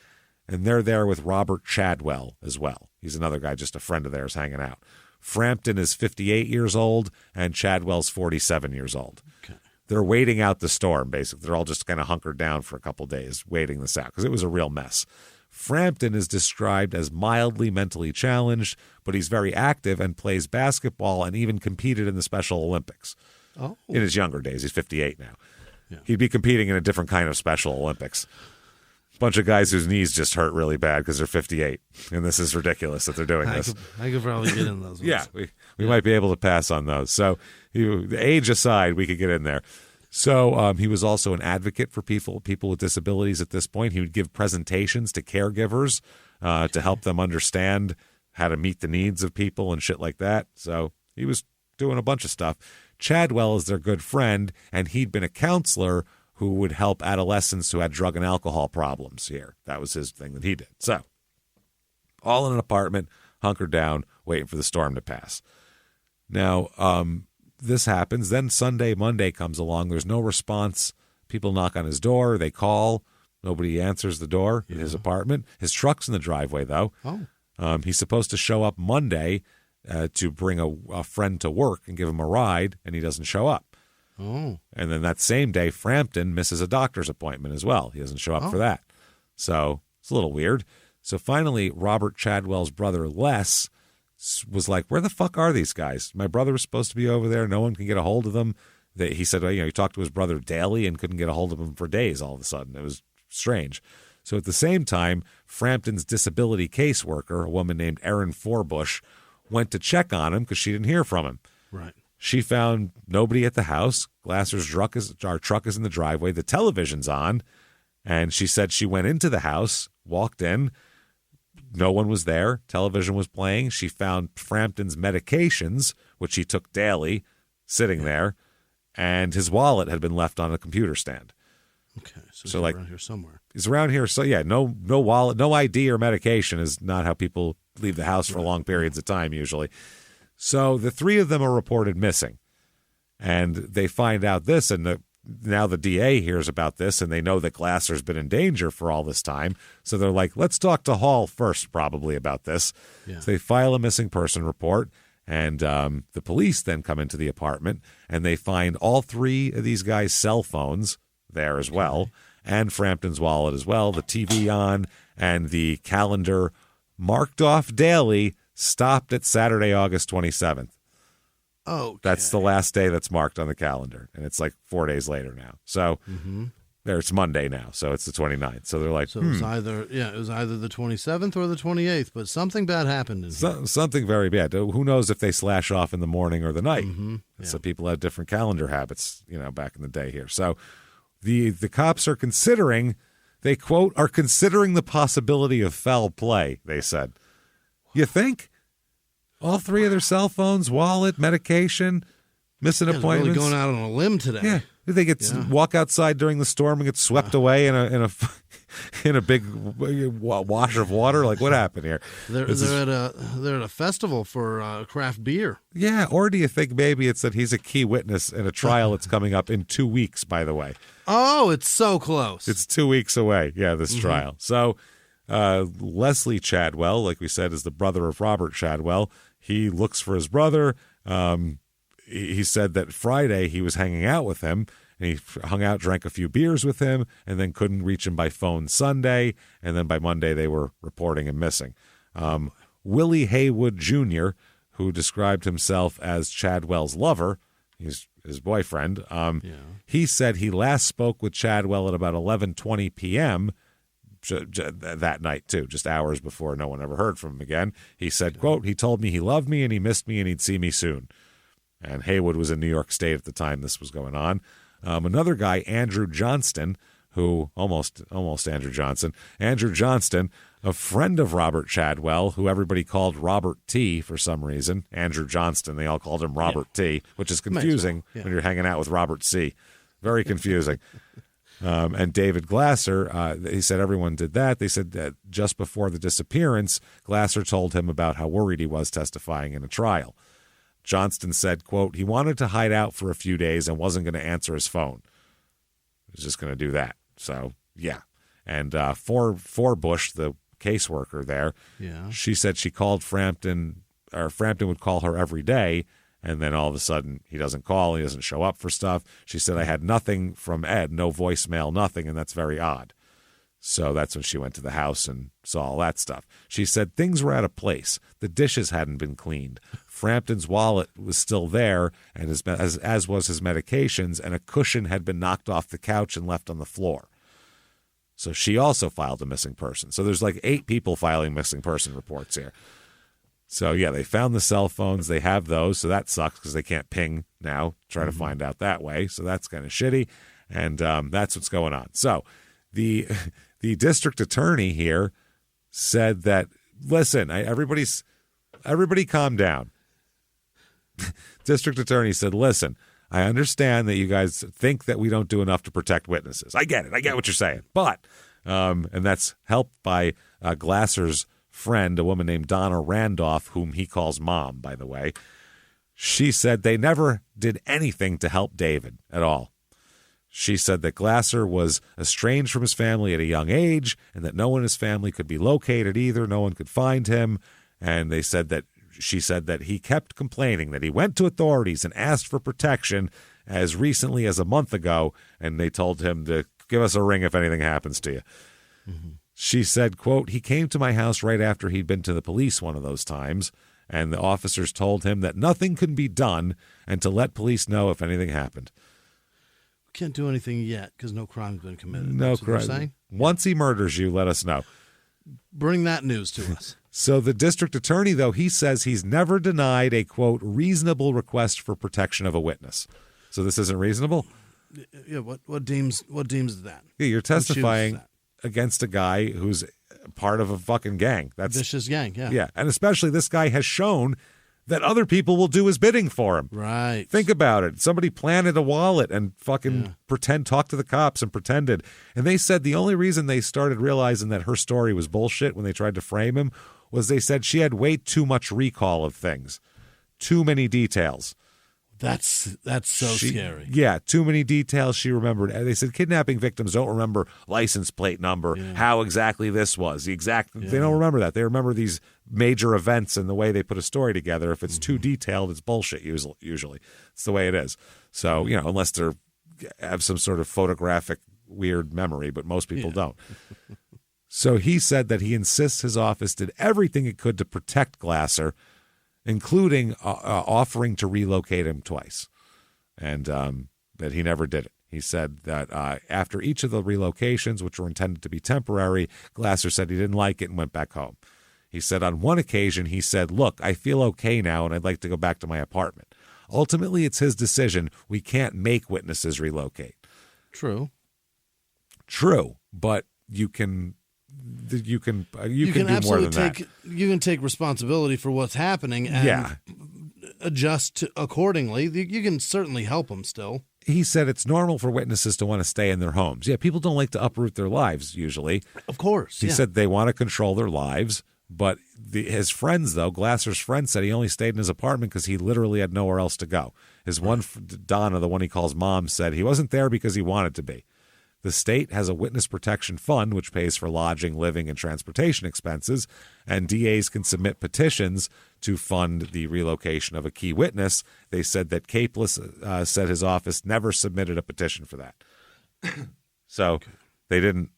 and they're there with Robert Chadwell as well. He's another guy, just a friend of theirs hanging out. Frampton is 58 years old, and Chadwell's 47 years old. Okay. They're waiting out the storm, basically. They're all just kind of hunkered down for a couple days, waiting this out, because it was a real mess. Frampton is described as mildly mentally challenged, but he's very active and plays basketball and even competed in the Special Olympics. Oh. In his younger days. He's 58 now. Yeah. He'd be competing in a different kind of Special Olympics. Bunch of guys whose knees just hurt really bad because they're 58. And this is ridiculous that they're doing this. I could probably get in those ones. Yeah, we might be able to pass on those. So the age aside, we could get in there. So he was also an advocate for people with disabilities at this point. He would give presentations to caregivers to help them understand how to meet the needs of people and shit like that. So he was doing a bunch of stuff. Chadwell is their good friend, and he'd been a counselor who would help adolescents who had drug and alcohol problems here. That was his thing that he did. So all in an apartment, hunkered down, waiting for the storm to pass. Now, this happens. Then Monday comes along. There's no response. People knock on his door. They call. Nobody answers the door in his apartment. His truck's in the driveway, though. Oh. He's supposed to show up Monday to bring a friend to work and give him a ride, and he doesn't show up. Oh. And then that same day, Frampton misses a doctor's appointment as well. He doesn't show up for that. So it's a little weird. So finally, Robert Chadwell's brother, Les, was like, where the fuck are these guys? My brother was supposed to be over there. No one can get a hold of them. He said, he talked to his brother daily and couldn't get a hold of him for days all of a sudden. It was strange. So at the same time, Frampton's disability caseworker, a woman named Erin Forbush, went to check on him because she didn't hear from him. Right. She found nobody at the house. Glasser's truck is in the driveway. The television's on. And she said she went into the house, walked in. No one was there. Television was playing. She found Frampton's medications, which he took daily, sitting there. And his wallet had been left on a computer stand. Okay. So he's around here somewhere. He's around here. So, yeah, no wallet, no ID or medication is not how people leave the house for long periods of time usually. So the three of them are reported missing. And they find out this, and now the DA hears about this, and they know that Glasser's been in danger for all this time. So they're like, let's talk to Hall first, probably, about this. Yeah. So they file a missing person report, and the police then come into the apartment, and they find all three of these guys' cell phones there as well, and Frampton's wallet as well, the TV on, and the calendar marked off daily, stopped at Saturday, August 27th. Oh, That's the last day that's marked on the calendar, and it's like 4 days later now. So it's Monday now, so it's the 29th. So they're like, so it was either the 27th or the 28th, but something bad happened in here. Something very bad. Who knows if they slash off in the morning or the night? Yeah. So people have different calendar habits, back in the day here. So the cops are considering, they quote, are considering the possibility of foul play, they said. You think? All three of their cell phones, wallet, medication, missing appointments. Really going out on a limb today. Yeah, they walk outside during the storm and get swept away in a big wash of water. Like, what happened here? They're at a festival for craft beer. Yeah, or do you think maybe it's that he's a key witness in a trial that's coming up in 2 weeks? By the way, oh, it's so close. It's 2 weeks away. Yeah, this trial. So Leslie Chadwell, like we said, is the brother of Robert Chadwell. He looks for his brother. He said that Friday he was hanging out with him, and he hung out, drank a few beers with him, and then couldn't reach him by phone Sunday, and then by Monday they were reporting him missing. Willie Haywood Jr., who described himself as Chadwell's lover, he's his boyfriend, he said he last spoke with Chadwell at about 11:20 p.m., that night too, just hours before. No one ever heard from him again. He said, quote, he told me he loved me and he missed me and he'd see me soon. And Haywood was in New York State at the time this was going on. Another guy, Andrew Johnston, who almost Andrew Johnson, a friend of Robert Chadwell, who everybody called Robert T for some reason. Andrew Johnston, they all called him Robert T, which is confusing when you're hanging out with Robert C. Very confusing. And David Glasser, he said everyone did that. They said that just before the disappearance, Glasser told him about how worried he was testifying in a trial. Johnston said, quote, he wanted to hide out for a few days and wasn't going to answer his phone. He was just going to do that. So, yeah. And Forbush, the caseworker there, she said she called Frampton, or Frampton would call her every day, and then all of a sudden he doesn't call, he doesn't show up for stuff. She said, I had nothing from Ed, no voicemail, nothing, and that's very odd. So that's when she went to the house and saw all that stuff. She said things were out of place. The dishes hadn't been cleaned. Frampton's wallet was still there, and as was his medications, and a cushion had been knocked off the couch and left on the floor. So she also filed a missing person. So there's like 8 people filing missing person reports here. So, yeah, they found the cell phones. They have those, so that sucks because they can't ping now, try to find out that way. So that's kind of shitty, and that's what's going on. So the district attorney here said that, listen, everybody calm down. District attorney said, listen, I understand that you guys think that we don't do enough to protect witnesses. I get it. I get what you're saying. But, and that's helped by Glasser's friend, a woman named Donna Randolph, whom he calls Mom, by the way. She said they never did anything to help David at all. She said that Glasser was estranged from his family at a young age and that no one in his family could be located either. No one could find him. And she said that he kept complaining that he went to authorities and asked for protection as recently as a month ago, and they told him to give us a ring if anything happens to you. Mm-hmm. She said, quote, he came to my house right after he'd been to the police one of those times, and the officers told him that nothing could be done and to let police know if anything happened. We can't do anything yet because no crime's been committed. No crime. Once he murders you, let us know. Bring that news to us. So the district attorney, though, he says he's never denied a, quote, reasonable request for protection of a witness. So this isn't reasonable? Yeah, what deems that? Yeah, you're testifying against a guy who's part of a fucking gang. That's vicious gang, yeah. Yeah, and especially this guy has shown that other people will do his bidding for him. Right. Think about it. Somebody planted a wallet and fucking talked to the cops and pretended. And they said the only reason they started realizing that her story was bullshit when they tried to frame him was they said she had way too much recall of things. Too many details. That's so scary. Yeah, too many details she remembered. They said kidnapping victims don't remember license plate number, how exactly this was. They don't remember that. They remember these major events and the way they put a story together. If it's too detailed, it's bullshit usually. It's the way it is. So, unless they have some sort of photographic weird memory, but most people don't. So he said that he insists his office did everything it could to protect Glasser, including offering to relocate him twice, and that he never did it. He said that after each of the relocations, which were intended to be temporary, Glasser said he didn't like it and went back home. He said on one occasion, he said, "Look, I feel okay now and I'd like to go back to my apartment." Ultimately, it's his decision. We can't make witnesses relocate. True, but you can do more than that. You can take responsibility for what's happening and adjust accordingly. You can certainly help them still. He said it's normal for witnesses to want to stay in their homes. Yeah, people don't like to uproot their lives usually. Of course. He said they want to control their lives, but his friends, though, Glasser's friend said he only stayed in his apartment because he literally had nowhere else to go. His one, Donna, the one he calls mom, said he wasn't there because he wanted to be. The state has a witness protection fund, which pays for lodging, living, and transportation expenses, and DAs can submit petitions to fund the relocation of a key witness. They said that Capeless said his office never submitted a petition for that. So they didn't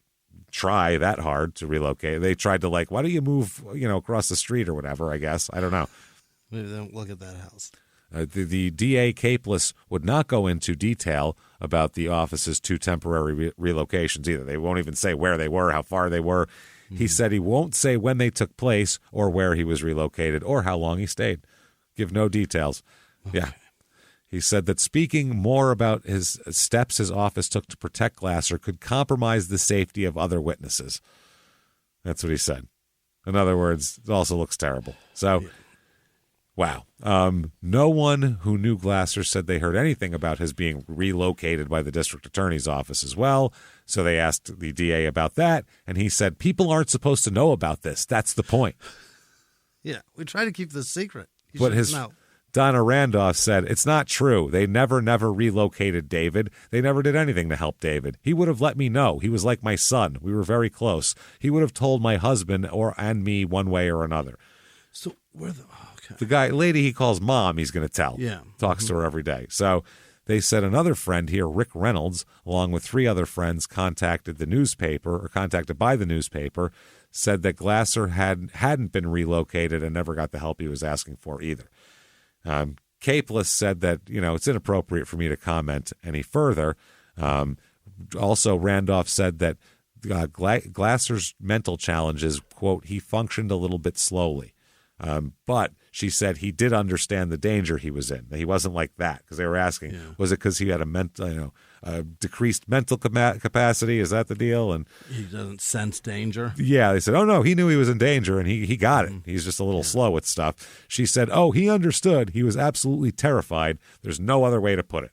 try that hard to relocate. They tried to why don't you move, across the street or whatever, I guess. I don't know. Maybe they don't look at that house. The DA Capeless would not go into detail about the office's two temporary relocations either. They won't even say where they were, how far they were. Mm-hmm. He said he won't say when they took place or where he was relocated or how long he stayed. Give no details. Okay. Yeah. He said that speaking more about his steps his office took to protect Glasser could compromise the safety of other witnesses. That's what he said. In other words, it also looks terrible. So... Wow. No one who knew Glasser said they heard anything about his being relocated by the district attorney's office as well. So they asked the DA about that, and he said, people aren't supposed to know about this. That's the point. Yeah, we try to keep this secret. But Donna Randolph said, it's not true. They never relocated David. They never did anything to help David. He would have let me know. He was like my son. We were very close. He would have told my husband and me one way or another. So where the lady he calls mom, he's going to tell. Yeah. Talks to her every day. So they said another friend here, Rick Reynolds, along with three other friends, contacted by the newspaper, said that Glasser hadn't been relocated and never got the help he was asking for either. Capeless said that, it's inappropriate for me to comment any further. Also, Randolph said that Glasser's mental challenges, quote, he functioned a little bit slowly. But she said he did understand the danger he was in. He wasn't like that because they were asking, was it because he had a decreased mental capacity? Is that the deal? And he doesn't sense danger. Yeah, they said, oh no, he knew he was in danger and he got it. He's just a little slow with stuff. She said, oh, he understood. He was absolutely terrified. There's no other way to put it.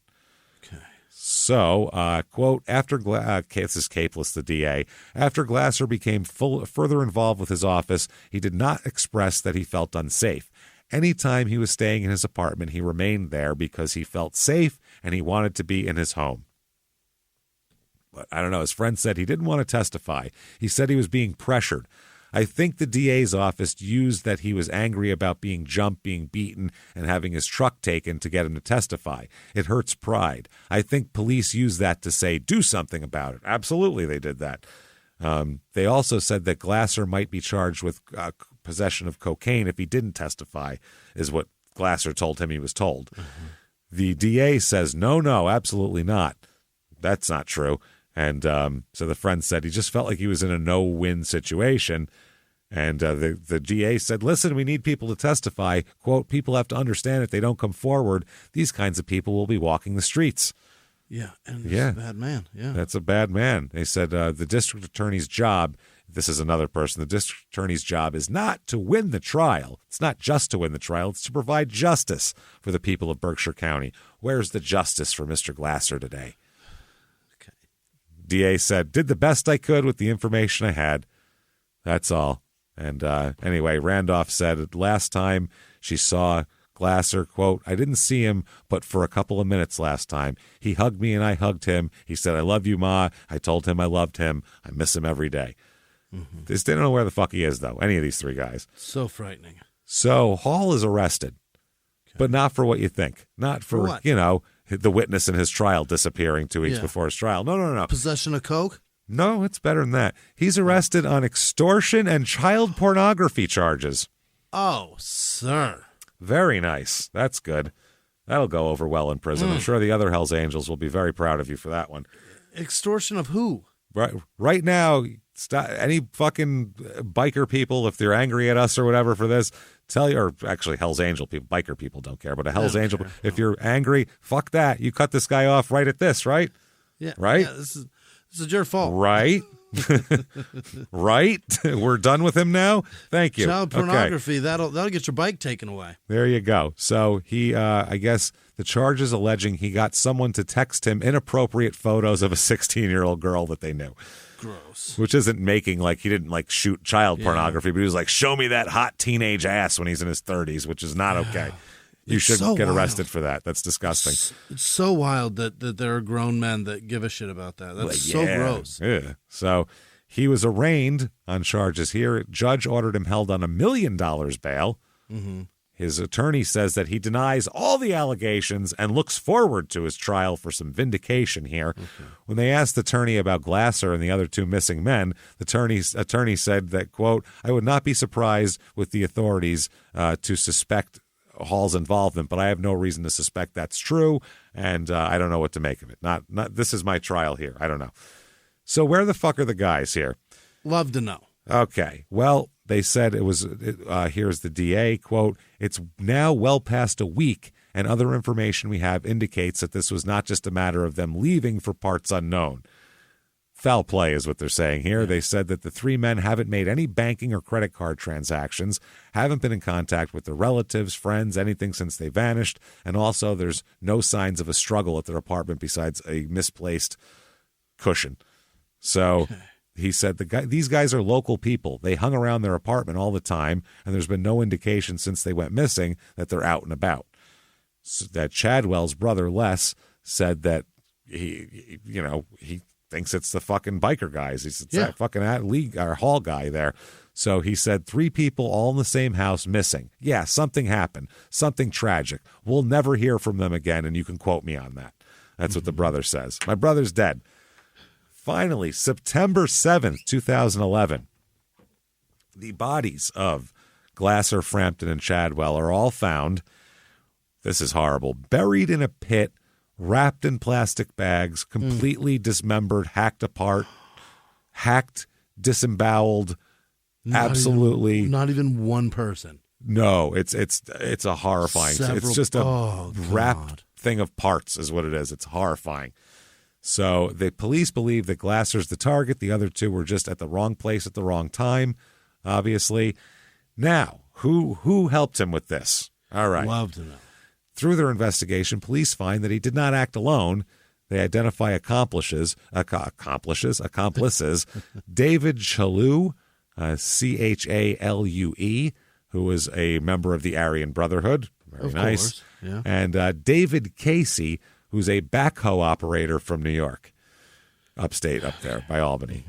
So, quote, this is Capeless, the DA, after Glasser became further involved with his office, he did not express that he felt unsafe. Anytime he was staying in his apartment, he remained there because he felt safe and he wanted to be in his home. But I don't know, his friend said he didn't want to testify. He said he was being pressured. I think the DA's office used that he was angry about being jumped, being beaten, and having his truck taken to get him to testify. It hurts pride. I think police used that to say, do something about it. Absolutely, they did that. They also said that Glasser might be charged with possession of cocaine if he didn't testify, is what Glasser told him he was told. Mm-hmm. The DA says, no, absolutely not. That's not true. And so the friend said he just felt like he was in a no-win situation. And the DA said, listen, we need people to testify. Quote, people have to understand if they don't come forward, these kinds of people will be walking the streets. Yeah, and that's a bad man. Yeah, that's a bad man. They said the district attorney's job, this is another person, the district attorney's job is not to win the trial. It's not just to win the trial. It's to provide justice for the people of Berkshire County. Where's the justice for Mr. Glasser today? DA said, did the best I could with the information I had. That's all. And anyway, Randolph said last time she saw Glasser, quote, I didn't see him but for a couple of minutes last time. He hugged me and I hugged him. He said, I love you, Ma. I told him I loved him. I miss him every day. They don't know where the fuck he is, though, any of these three guys. So frightening. So Hall is arrested, but not for what you think. Not for what? The witness in his trial disappearing 2 weeks before his trial. No. Possession of coke? No, it's better than that. He's arrested on extortion and child pornography charges. Oh, sir. Very nice. That's good. That'll go over well in prison. I'm sure the other Hells Angels will be very proud of you for that one. Extortion of who? Right now, any fucking biker people, if they're angry at us or whatever for this, tell you, or actually Hell's Angel people, biker people don't care, but a Hell's Angel, if you're angry, fuck that. You cut this guy off right at this, right? Yeah. Right? Yeah, this is your fault. Right? Right? We're done with him now? Thank you. Child pornography, that'll get your bike taken away. There you go. So he, I guess the charge is alleging he got someone to text him inappropriate photos of a 16-year-old girl that they knew. Gross. Which isn't making, like, he didn't, like, shoot child pornography, but he was like, show me that hot teenage ass when he's in his 30s, which is not okay. You shouldn't get arrested for that. That's disgusting. It's so wild that there are grown men that give a shit about that. That's so gross. Yeah. So he was arraigned on charges here. Judge ordered him held on $1 million bail. Mm-hmm. His attorney says that he denies all the allegations and looks forward to his trial for some vindication here. Okay. When they asked the attorney about Glasser and the other two missing men, the attorney said that, quote, I would not be surprised with the authorities to suspect Hall's involvement, but I have no reason to suspect that's true, and I don't know what to make of it. Not this is my trial here. I don't know. So where the fuck are the guys here? Love to know. Okay. Well, they said here's the DA, quote, it's now well past a week, and other information we have indicates that this was not just a matter of them leaving for parts unknown. Foul play is what they're saying here. They said that the three men haven't made any banking or credit card transactions, haven't been in contact with their relatives, friends, anything since they vanished, and also there's no signs of a struggle at their apartment besides a misplaced cushion. So he said these guys are local people. They hung around their apartment all the time, and there's been no indication since they went missing that they're out and about. So that Chadwell's brother, Les, said that he thinks it's the fucking biker guys. It's that fucking Hall guy there. So he said 3 people all in the same house missing. Yeah, something happened. Something tragic. We'll never hear from them again, and you can quote me on that. That's what the brother says. My brother's dead. Finally, September 7th, 2011, the bodies of Glasser, Frampton, and Chadwell are all found. This is horrible. Buried in a pit, wrapped in plastic bags, completely dismembered, hacked apart, disemboweled. Not even one person. No, it's a horrifying. It's just a wrapped thing of parts is what it is. It's horrifying. So the police believe that Glasser's the target. The other 2 were just at the wrong place at the wrong time, obviously. Now, who helped him with this? All right. Love to know. Through their investigation, police find that he did not act alone. They identify accomplices, David Chalue, Chalue, who was a member of the Aryan Brotherhood. Very nice. Yeah. And David Casey, who's a backhoe operator from New York, upstate up there by Albany.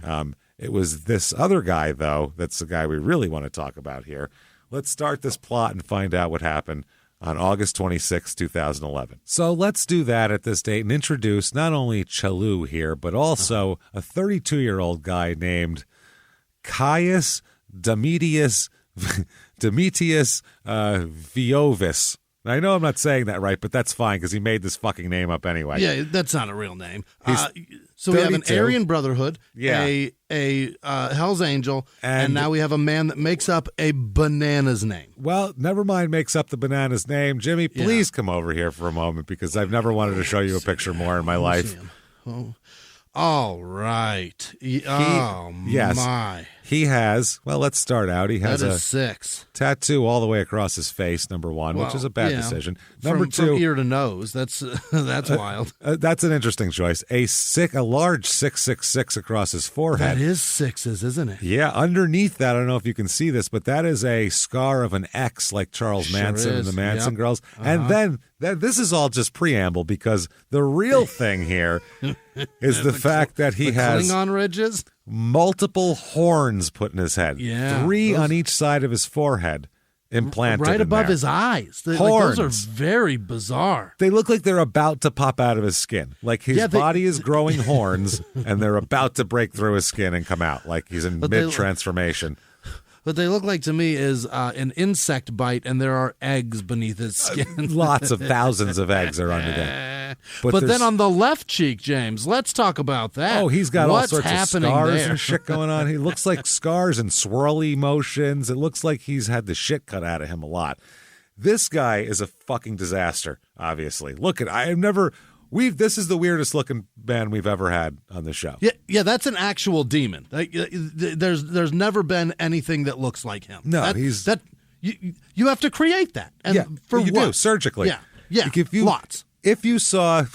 It was this other guy, though, that's the guy we really want to talk about here. Let's start this plot and find out what happened on August 26, 2011. So let's do that at this date and introduce not only Chalue here, but also a 32-year-old guy named Caius Domitius Viovis. I know I'm not saying that right, but that's fine because he made this fucking name up anyway. Yeah, that's not a real name. So we have an Aryan Brotherhood, a Hell's Angel, and now we have a man that makes up a bananas name. Well, never mind makes up the bananas name. Jimmie, please come over here for a moment because I've never wanted to show you a picture more in my life. Oh. All right. My. He has, well, let's start out. He has that is a 6 tattoo all the way across his face, number one, which is a bad decision. Number two, from ear to nose. That's wild. That's an interesting choice. A large 666 across his forehead. That is 6s, isn't it? Yeah, underneath that, I don't know if you can see this, but that is a scar of an X like Charles Manson and the Manson girls. And then this is all just preamble because the real thing here is the fact that he has Klingon ridges, multiple horns put in his head. Yeah, 3 on each side of his forehead implanted right above there. his eyes. Horns. Those are very bizarre. They look like they're about to pop out of his skin. Like his body is growing horns and they're about to break through his skin and come out like he's in mid-transformation. What they look like to me is an insect bite, and there are eggs beneath his skin. Lots of thousands of eggs are under there. But then on the left cheek, James, let's talk about that. Oh, he's got What's all sorts of happening scars there? and shit going on. He looks like scars and swirly motions. It looks like he's had the shit cut out of him a lot. This guy is a fucking disaster, obviously. Look at, this is the weirdest looking man we've ever had on the show. Yeah, that's an actual demon. There's never been anything that looks like him. No, you have to create that. And for you what? do surgically. Yeah. Like Lots. If you saw,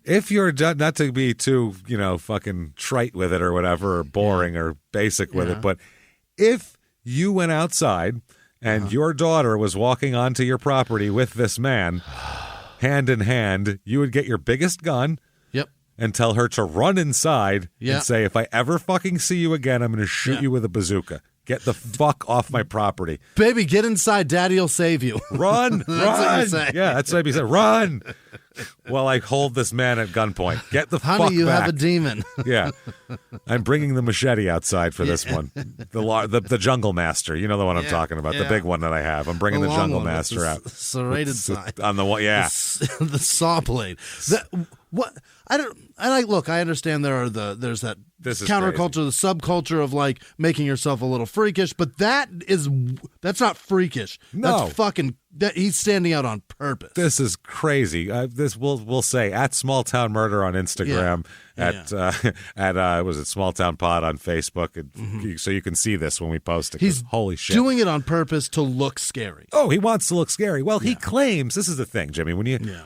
if you're not to be too fucking trite with it or whatever, or boring or basic with it, but if you went outside and your daughter was walking onto your property with this man, hand in hand, you would get your biggest gun. Yep. And tell her to run inside and say, if I ever fucking see you again, I'm going to shoot you with a bazooka. Get the fuck off my property. Baby, get inside. Daddy will save you. Run. That's what you're saying. Yeah, that's what I'd be saying. Run. While I hold this man at gunpoint. Get the fuck back. Honey, you have a demon. Yeah. I'm bringing the machete outside for this one. The Jungle Master. You know the one I'm talking about. The big one that I have. I'm bringing the Jungle Master out. Serrated side. On the one, yeah. The saw blade. I understand there's that counterculture, crazy. the subculture of like making yourself a little freakish, but that's not freakish. No. That's fucking, he's standing out on purpose. This is crazy. This we'll say at Small Town Murder on Instagram, was it Small Town Pod on Facebook, so you can see this when we post it. He's holy shit, doing it on purpose to look scary. Oh, he wants to look scary. Well, he claims, this is the thing, Jimmy,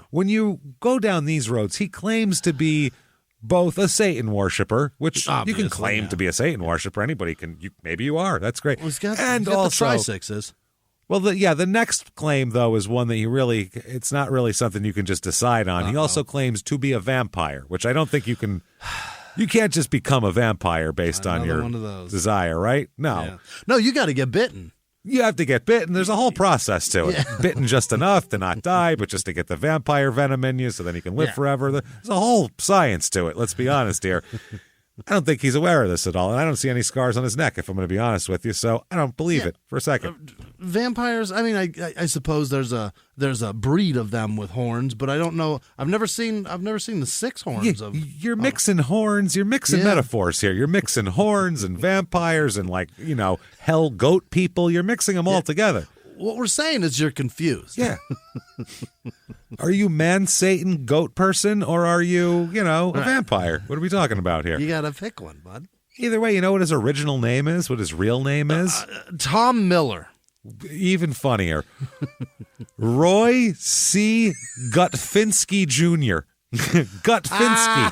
when you go down these roads, he claims to be both a Satan worshiper, which obviously, you can claim to be a Satan worshiper. Anybody can. Maybe you are. That's great. Well, he's got also the tri-sixes. Well, the next claim, though, is one that it's not really something you can just decide on. He also claims to be a vampire, which I don't think you can. You can't just become a vampire based on your desire, right? No. Yeah. No, you got to get bitten. You have to get bitten. There's a whole process to it. Yeah. Bitten just enough to not die, but just to get the vampire venom in you so then you can live forever. There's a whole science to it. Let's be honest here. I don't think he's aware of this at all, and I don't see any scars on his neck, if I'm going to be honest with you, so I don't believe it for a second. Vampires, I mean, I suppose there's a breed of them with horns, but I don't know. I've never seen the 6 horns of. You're mixing horns. You're mixing metaphors here. You're mixing horns and vampires and hell goat people. You're mixing them all together. What we're saying is you're confused. Yeah. Are you man, Satan, goat person, or are you, a vampire? What are we talking about here? You got to pick one, bud. Either way, you know what his original name is? What his real name is? Tom Miller. Even funnier. Roy C. Gutfinski Jr. Gutfinski.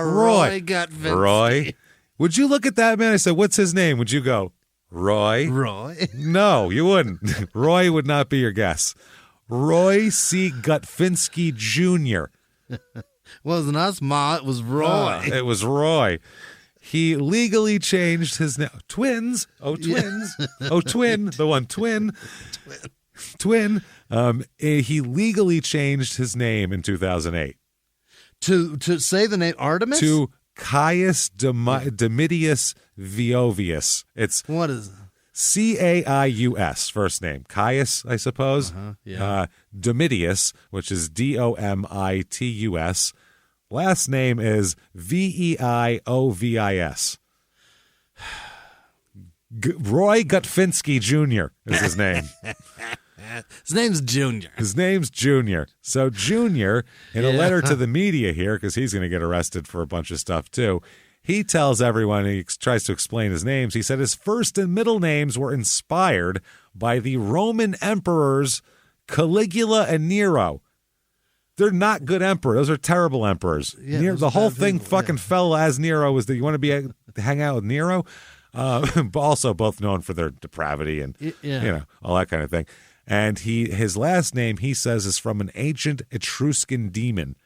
Roy Gutfinski. Roy. Would you look at that man? I said, what's his name? Would you go, Roy? No, you wouldn't. Roy would not be your guess. Roy C. Gutfinski Jr. Wasn't us, Ma. It was Roy. It was Roy. He legally changed his name. Twins. Oh, twins. Yeah. Oh, twin. The one twin. Twin. He legally changed his name in 2008. To say the name Artemis? To Caius Domitius Viovius. What is it? Caius, first name. Caius, I suppose. Domitius, which is Domitus. Last name is Veiovvis. Roy Gutfinski Jr. is his name. His name's Junior. So Junior, in a letter to the media here, because he's going to get arrested for a bunch of stuff too, He tells everyone, he tries to explain his names. He said his first and middle names were inspired by the Roman emperors Caligula and Nero. They're not good emperors. Those are terrible emperors. Yeah, the whole thing fucking fell as Nero was that you want to hang out with Nero? But also both known for their depravity and all that kind of thing. And his last name, he says, is from an ancient Etruscan demon,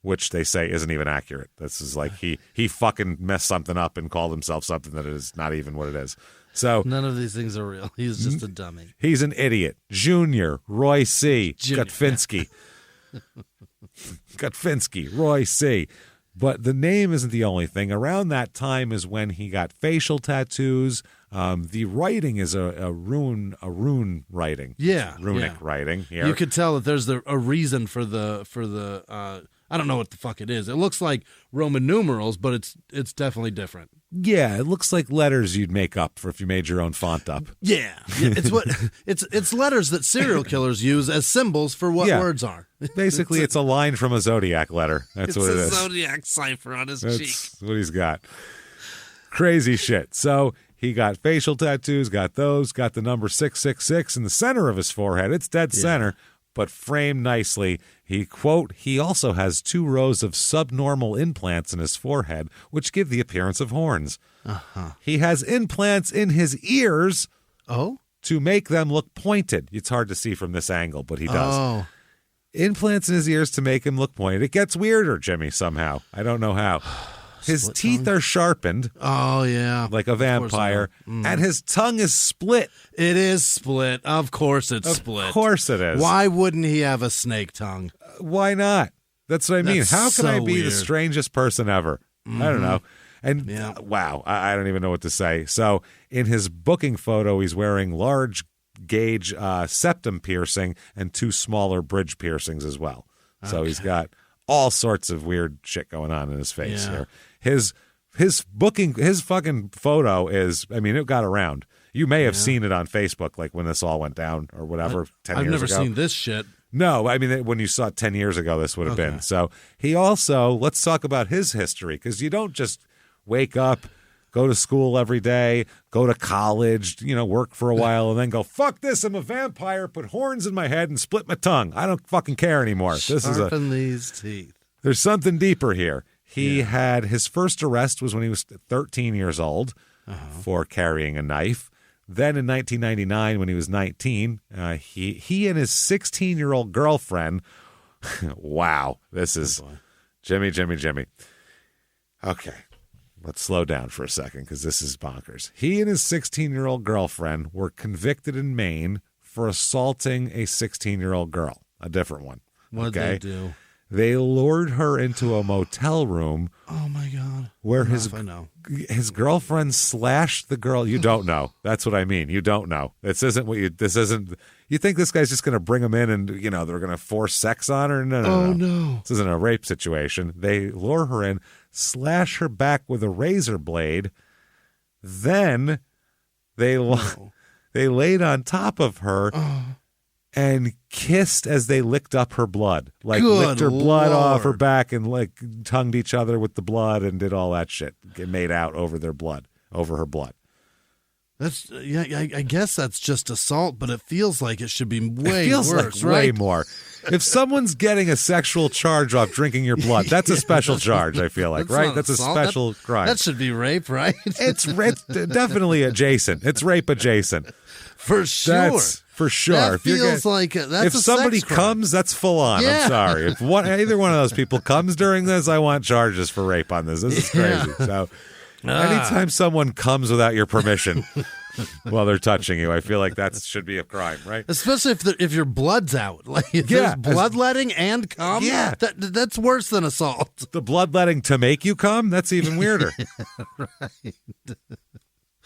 which they say isn't even accurate. This is like he fucking messed something up and called himself something that is not even what it is. So none of these things are real. He's just a dummy. He's an idiot. Junior, Roy C. Gutfinski. Gutfinski, Roy C. But the name isn't the only thing. Around that time is when he got facial tattoos. The writing is a rune writing. Yeah, runic writing. Here. You could tell that there's a reason for the I don't know what the fuck it is. It looks like Roman numerals, but it's definitely different. Yeah, it looks like letters you'd make up for if you made your own font up. Yeah, it's letters that serial killers use as symbols for what words are. Basically, it's a line from a zodiac letter. That's what it is. It's a zodiac cipher on his cheek. That's what he's got. Crazy shit. So he got facial tattoos, got those, got the number 666 in the center of his forehead. It's dead center, but framed nicely. He also has 2 rows of subnormal implants in his forehead, which give the appearance of horns. Uh-huh. He has implants in his ears to make them look pointed. It's hard to see from this angle, but he does. Oh. Implants in his ears to make him look pointed. It gets weirder, Jimmy, somehow. I don't know how. His teeth are sharpened. Oh, yeah. Like a vampire. And his tongue is split. It is split. Of course it's split. Of course it is. Why wouldn't he have a snake tongue? Why not? That's what I mean. How can I be the strangest person ever? I don't know. And wow, I don't even know what to say. So in his booking photo, he's wearing large gauge septum piercing and 2 smaller bridge piercings as well. So he's got all sorts of weird shit going on in his face here. His fucking photo is, I mean, it got around. You may have seen it on Facebook, like when this all went down or whatever, 10 years ago. I've never seen this shit. No, I mean, when you saw it 10 years ago, this would have been. So he also, let's talk about his history, because you don't just wake up, go to school every day, go to college, work for a while, and then go, fuck this, I'm a vampire, put horns in my head and split my tongue. I don't fucking care anymore. Sharpen these teeth. There's something deeper here. He had his first arrest was when he was 13 years old for carrying a knife. Then in 1999, when he was 19, he and his 16-year-old girlfriend, wow, this is Jimmie. Okay, let's slow down for a second because this is bonkers. He and his 16-year-old girlfriend were convicted in Maine for assaulting a 16-year-old girl, a different one. What did they do? They lured her into a motel room. Oh, my God. Where his girlfriend slashed the girl. You don't know. That's what I mean. You don't know. You think this guy's just going to bring him in and, they're going to force sex on her? No. This isn't a rape situation. They lure her in, slash her back with a razor blade. Then they laid on top of her. And kissed as they licked up her blood. Like, licked her blood off her back and, tongued each other with the blood and did all that shit. Made out over her blood. That's I guess that's just assault, but it feels like it should be way worse, like right? Way more. If someone's getting a sexual charge off drinking your blood, that's a special charge, I feel like, right? That's assault. A special crime. That should be rape, right? It's definitely adjacent. It's rape adjacent. For sure. For sure. That feels like that's if somebody comes, that's full on. Yeah. I'm sorry. If either one of those people comes during this, I want charges for rape on this. This is crazy. So anytime someone comes without your permission while they're touching you, I feel like that should be a crime, right? Especially if your blood's out. Like if there's bloodletting and cum, that's worse than assault. The bloodletting to make you cum? That's even weirder. Right.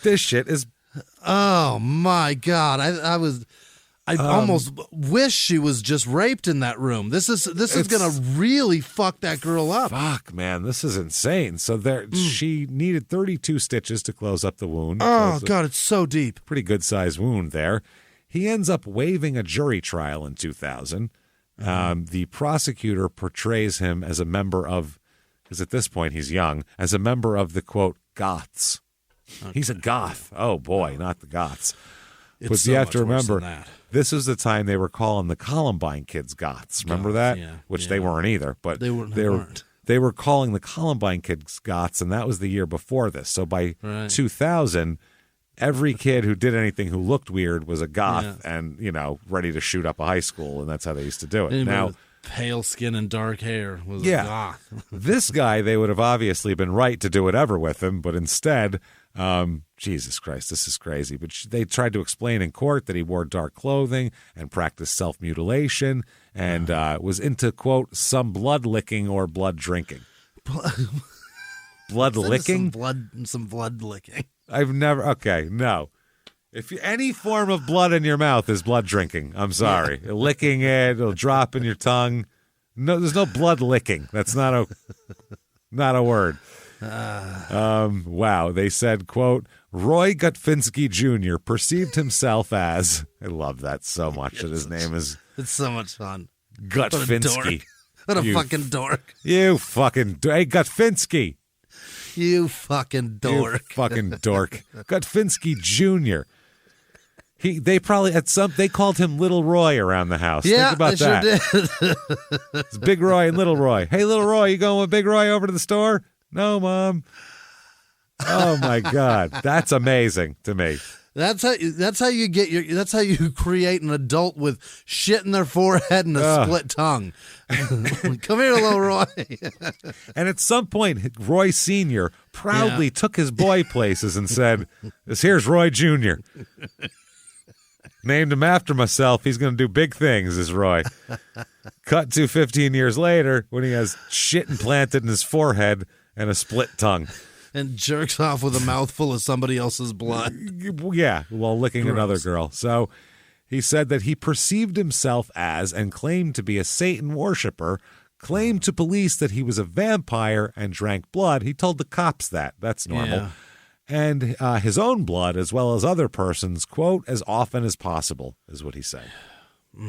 This shit is... Oh my God! I almost wish she was just raped in that room. This is gonna really fuck that girl up. Fuck, man, this is insane. So she needed 32 stitches to close up the wound. Oh God, it's so deep. Pretty good sized wound there. He ends up waiving a jury trial in 2000. The prosecutor portrays him as a member of because at this point he's young, as a member of the, quote, Goths. Okay. He's a goth. Oh, boy, not the Goths. But you have to remember, this is the time they were calling the Columbine kids Goths. Remember that? Yeah, Which they weren't either. But they weren't. They were calling the Columbine kids Goths, and that was the year before this. So by 2000, every kid who did anything who looked weird was a goth and, ready to shoot up a high school, and that's how they used to do it. Anybody with pale skin and dark hair was a goth. This guy, they would have obviously been right to do whatever with him, but instead, Jesus Christ, this is crazy. But they tried to explain in court that he wore dark clothing and practiced self-mutilation and was into, quote, some blood licking or blood drinking. Blood licking? Some blood licking. I've never, okay, no. If any form of blood in your mouth is blood drinking, I'm sorry. Licking it, it'll drop in your tongue. No, there's no blood licking. That's not a word. Wow. They said, quote, Roy Gutfinski Jr. perceived himself as, I love that so much that his name is. It's so much fun. Gutfinski. What a fucking dork. You fucking, hey, Gutfinski. You fucking dork. You fucking dork. Gutfinski Jr. They probably they called him Little Roy around the house. Yeah, think about that. Sure did. It's Big Roy and Little Roy. Hey, Little Roy, you going with Big Roy over to the store? No, Mom. Oh my God, that's amazing to me. That's how you create an adult with shit in their forehead and a split tongue. Come here, Little Roy. And at some point, Roy Sr. proudly took his boy places and said, "This here's Roy Jr. Named him after myself. He's going to do big things, is Roy." Cut to 15 years later when he has shit implanted in his forehead and a split tongue. And jerks off with a mouthful of somebody else's blood. Yeah, while licking another girl. So he said that he perceived himself as and claimed to be a Satan worshiper, claimed to police that he was a vampire and drank blood. He told the cops that. That's normal. Yeah. And his own blood, as well as other persons, quote, as often as possible, is what he said.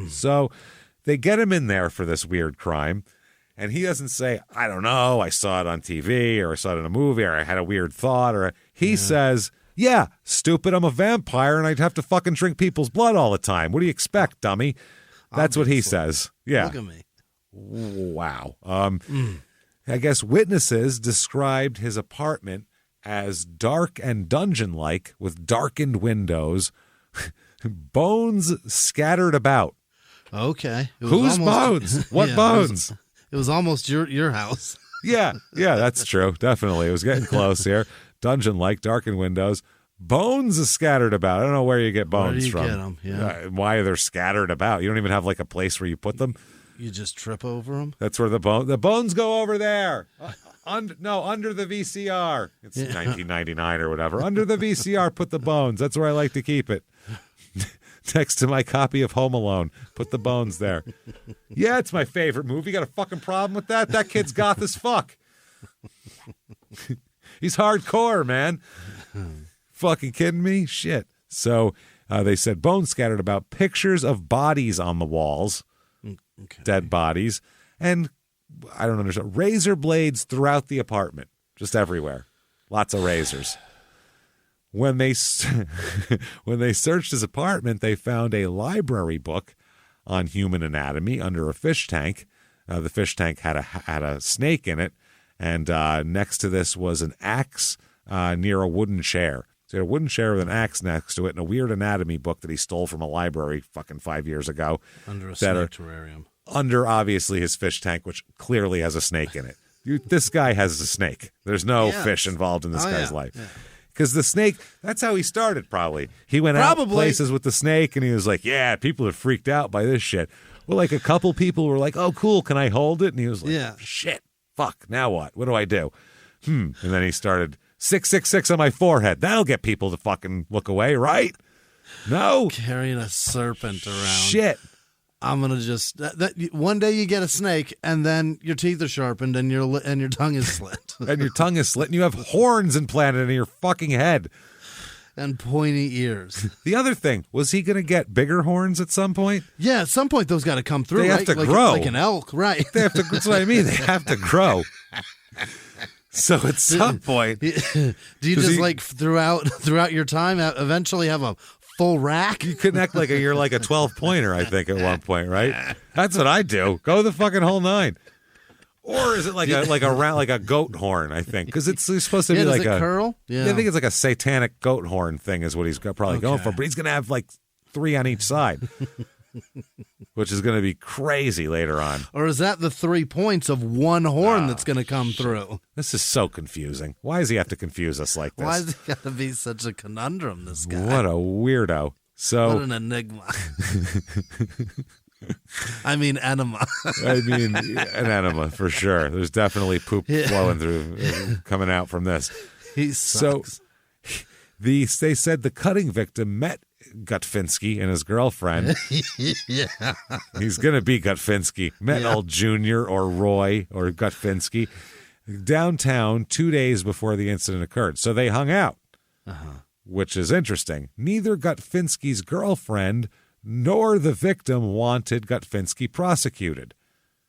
So they get him in there for this weird crime. And he doesn't say, I don't know, I saw it on TV, or I saw it in a movie, or I had a weird thought. He says, yeah, stupid, I'm a vampire, and I'd have to fucking drink people's blood all the time. What do you expect, dummy? That's what he says. Yeah. Look at me. Wow. I guess witnesses described his apartment as dark and dungeon-like, with darkened windows, bones scattered about. Okay. Whose bones? What bones? It was almost your house. Yeah, that's true. Definitely. It was getting close here. Dungeon-like, darkened windows. Bones scattered about. I don't know where you get bones from. Where do you get them? Yeah. Why are they scattered about? You don't even have like a place where you put them? You just trip over them? That's where the bones go over there. Under the VCR. It's 1999 or whatever. Under the VCR, put the bones. That's where I like to keep it. Next to my copy of Home Alone. Put the bones there. Yeah, it's my favorite movie. Got a fucking problem with that? That kid's goth as fuck. He's hardcore, man. Fucking kidding me? Shit. So they said bones scattered about, pictures of bodies on the walls, dead bodies, and I don't understand, razor blades throughout the apartment, just everywhere. Lots of razors. When they searched his apartment, they found a library book on human anatomy under a fish tank. The fish tank had a snake in it, and next to this was an axe near a wooden chair. So he had a wooden chair with an axe next to it, and a weird anatomy book that he stole from a library fucking 5 years ago. Under a snake terrarium. Under, obviously, his fish tank, which clearly has a snake in it. This guy has a snake. There's no fish involved in this guy's life. Yeah. Because the snake, that's how he started, probably. He went out places with the snake, and he was like, yeah, people are freaked out by this shit. Well, like a couple people were like, oh, cool, can I hold it? And he was like, shit, fuck, now what? What do I do? And then he started, 666 on my forehead. That'll get people to fucking look away, right? No. Carrying a serpent around. Shit. I'm gonna just one day you get a snake, and then your teeth are sharpened, and your tongue is slit, and your tongue is slit, and you have horns implanted in your fucking head, and pointy ears. The other thing, was he gonna get bigger horns at some point? Yeah, at some point those got to come through. They have to grow like an elk, right? They have to. That's what I mean. They have to grow. So at some point, do you just like throughout your time eventually have a full rack? You connect you're like a 12-pointer, I think, at one point, right? That's what I do. Go the fucking whole nine. Or is it like a goat horn? I think because it's supposed to be like a curl. Yeah, I think it's like a satanic goat horn thing is what he's probably going for. But he's gonna have like 3 on each side, which is gonna be crazy later on. Or is that the 3 points of one horn that's gonna come through? This is so confusing. Why does he have to confuse us like this? Why has he got to be such a conundrum? This guy. What a weirdo. So what an enigma. I mean, enema. I mean, an enema for sure. There's definitely poop flowing through, coming out from this. He sucks. So, they said the cutting victim met Gutfinski and his girlfriend. Yeah, he's gonna be Gutfinski. Met old Junior or Roy or Gutfinski downtown 2 days before the incident occurred. So they hung out, which is interesting. Neither Gutfinski's girlfriend nor the victim wanted Gutfinski prosecuted.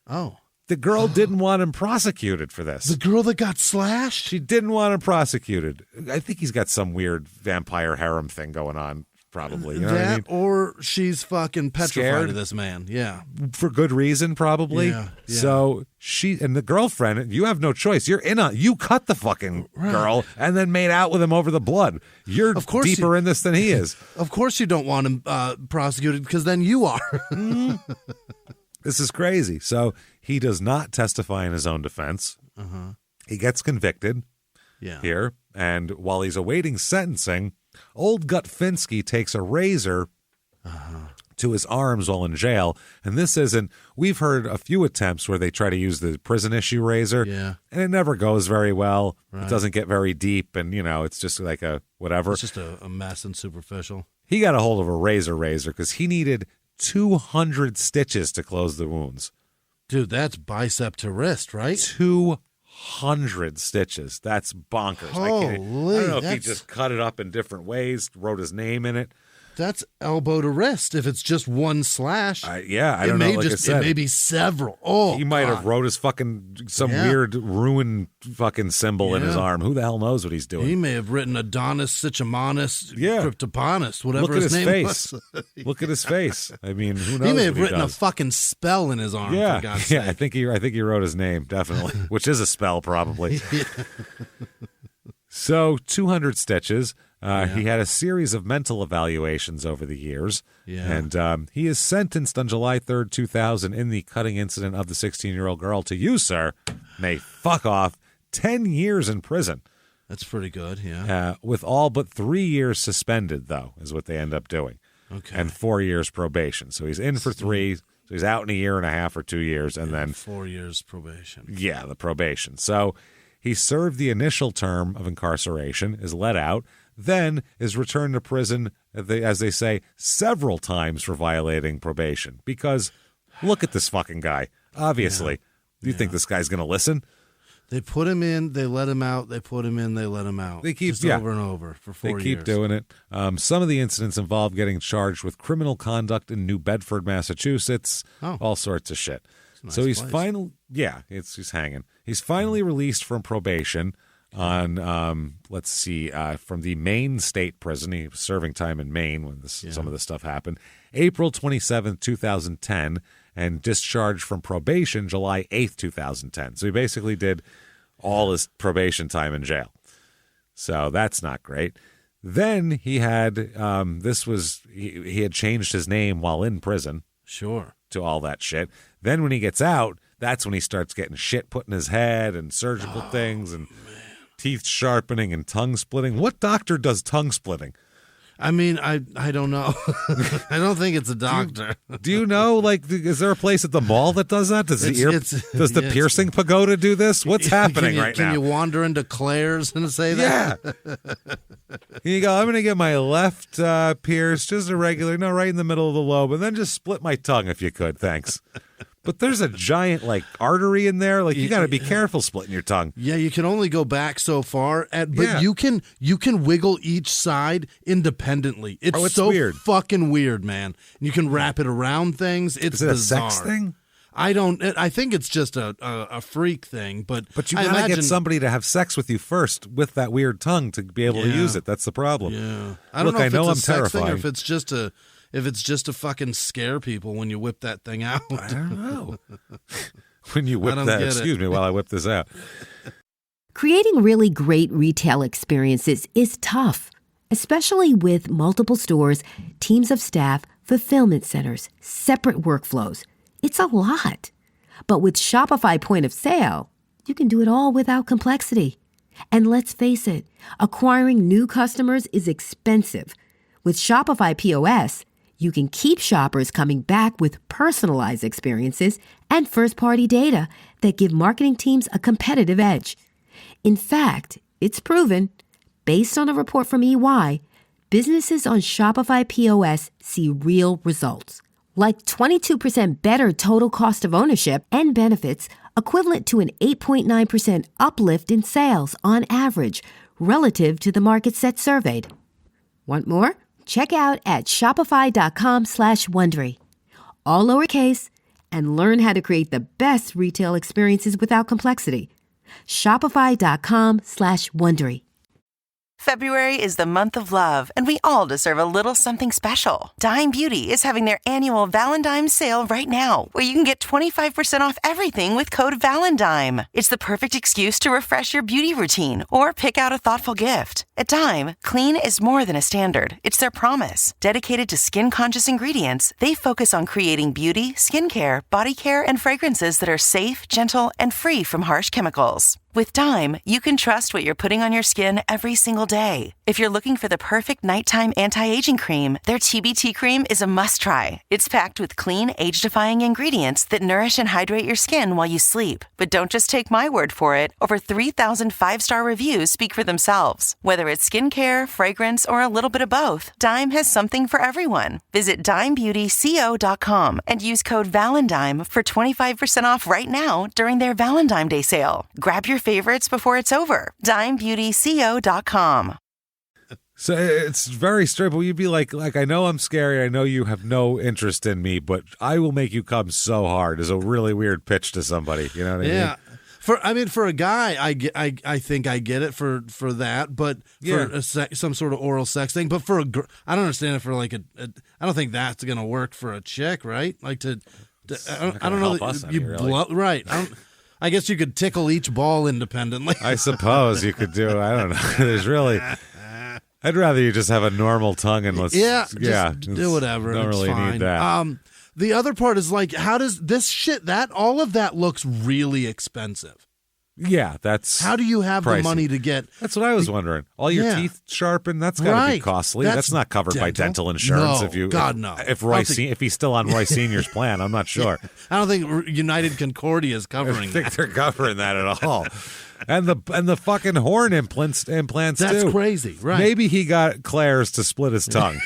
Oh. The girl didn't want him prosecuted for this. The girl that got slashed? She didn't want him prosecuted. I think he's got some weird vampire harem thing going on, probably. You know what I mean? Or she's fucking petrified Scared? of this man. Yeah. For good reason, probably. Yeah. So she and the girlfriend, you have no choice. You're in on. You cut the fucking girl and then made out with him over the blood. You're deeper in this than he is. Of course you don't want him prosecuted because then you are. This is crazy. So he does not testify in his own defense. He gets convicted here. And while he's awaiting sentencing, old Gutfinski takes a razor to his arms while in jail. And this isn't, we've heard a few attempts where they try to use the prison issue razor. Yeah. And it never goes very well. Right. It doesn't get very deep. And, it's just like a whatever. It's just a mess and superficial. He got a hold of a razor because he needed 200 stitches to close the wounds. Dude, that's bicep to wrist, right? 200 stitches. That's bonkers. Holy, I don't know if he just cut it up in different ways, wrote his name in it. That's elbow to wrist if it's just one slash. I don't know. Like I said, it may be several. Oh, he might have wrote his fucking weird ruin fucking symbol in his arm. Who the hell knows what he's doing? He may have written Adonis, Sychamonus, Cryptoponus, whatever Look his name face. was. Look at his face. I mean, who knows? He may have what written a fucking spell in his arm. Yeah, for God's sake. I think he wrote his name definitely, which is a spell probably. So 200 stitches. He had a series of mental evaluations over the years, and he is sentenced on July 3rd, 2000 in the cutting incident of the 16-year-old girl to you, sir, may fuck off, 10 years in prison. That's pretty good, yeah. With all but 3 years suspended, though, is what they end up doing. Okay. And 4 years probation. So he's in for 3, so he's out in a year and a half or 2 years, and then 4 years probation. Yeah, the probation. So he served the initial term of incarceration, is let out, then is returned to prison, as they say, several times for violating probation. Because look at this fucking guy. Obviously. Do you think this guy's going to listen? They put him in, they let him out, they put him in, they let him out. They keep just over and over for 4 years. They keep doing it. Some of the incidents involve getting charged with criminal conduct in New Bedford, Massachusetts, all sorts of shit. Nice so he's place. finally, he's hanging. He's finally released from probation on, from the Maine State Prison. He was serving time in Maine when some of this stuff happened. April 27th, 2010, and discharged from probation July 8th, 2010. So he basically did all his probation time in jail. So that's not great. Then he had, he had changed his name while in prison. Sure. To all that shit. Then when he gets out, that's when he starts getting shit put in his head and surgical things and teeth sharpening and tongue splitting. What doctor does tongue splitting? I mean, I don't know. I don't think it's a doctor. Do you know, is there a place at the mall that does that? Does the piercing pagoda do this? What's happening right now? Can you wander into Claire's and say that? Yeah. You go, I'm going to get my left pierced, just a regular, right in the middle of the lobe, and then just split my tongue if you could. Thanks. But there's a giant artery in there. You got to be careful splitting your tongue. Yeah, you can only go back so far, but you can wiggle each side independently. It's so weird. Fucking weird, man. You can wrap it around things. It's Is it bizarre. a sex thing? I think it's just a freak thing, but you gotta get somebody to have sex with you first with that weird tongue to be able to use it. That's the problem. Yeah, I don't know if it's a sex thing or if it's just to fucking scare people when you whip that thing out. I don't know. When you whip that, excuse me, while I whip this out. Creating really great retail experiences is tough, especially with multiple stores, teams of staff, fulfillment centers, separate workflows. It's a lot. But with Shopify Point of Sale, you can do it all without complexity. And let's face it, acquiring new customers is expensive. With Shopify POS, you can keep shoppers coming back with personalized experiences and first-party data that give marketing teams a competitive edge. In fact, it's proven, based on a report from EY, businesses on Shopify POS see real results, like 22% better total cost of ownership and benefits, equivalent to an 8.9% uplift in sales on average relative to the market set surveyed. Want more? Check out at shopify.com/Wondery. All lowercase, and learn how to create the best retail experiences without complexity. Shopify.com/Wondery. February is the month of love, and we all deserve a little something special. Dime Beauty is having their annual Valentine's sale right now, where you can get 25% off everything with code VALENTINE. It's the perfect excuse to refresh your beauty routine or pick out a thoughtful gift. At Dime, clean is more than a standard. It's their promise. Dedicated to skin-conscious ingredients, they focus on creating beauty, skincare, body care, and fragrances that are safe, gentle, and free from harsh chemicals. With Dime, you can trust what you're putting on your skin every single day. If you're looking for the perfect nighttime anti-aging cream, their TBT cream is a must-try. It's packed with clean, age-defying ingredients that nourish and hydrate your skin while you sleep. But don't just take my word for it. Over 3,000 five-star reviews speak for themselves. Whether it's skincare, fragrance, or a little bit of both, Dime has something for everyone. Visit DimeBeautyCO.com and use code VALENTINE for 25% off right now during their Valentine's Day sale. Grab your favorites before it's over. DimeBeautyCO.com. So it's very straight, but you'd be like, I know I'm scary. I know you have no interest in me, but I will make you come so hard is a really weird pitch to somebody. You know what I mean? Yeah. For a guy, I think I get it for that, but for some sort of oral sex thing. But for a girl, I don't understand it for like I don't think that's gonna work for a chick, right? Like I don't know that you blow right. I guess you could tickle each ball independently. I suppose you could do. I don't know. There's really. I'd rather you just have a normal tongue and let's do whatever. Don't really fine. need that. The other part is like, how does this shit all of that looks really expensive. Yeah, that's how do you have pricey. The money to get? That's what I was wondering. All your teeth sharpened, that's got to be costly. That's not covered by dental insurance. No, God no. If he's still on Roy Senior's plan, I'm not sure. I don't think United Concordia is covering. I think they're covering that at all. And the fucking horn implants That's too. Crazy, right? Maybe he got Claire's to split his tongue.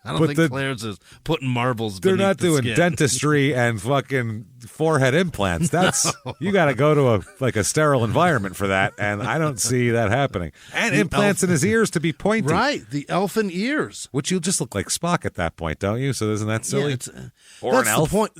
I don't think Claire's is putting marbles. They're not doing skin. dentistry and fucking forehead implants. That's you got to go to a sterile environment for that, and I don't see that happening. And implants in his ears to be pointy, right? The elfin ears, which you just look like Spock at that point, don't you? So isn't that silly? Yeah, or an elf? The point.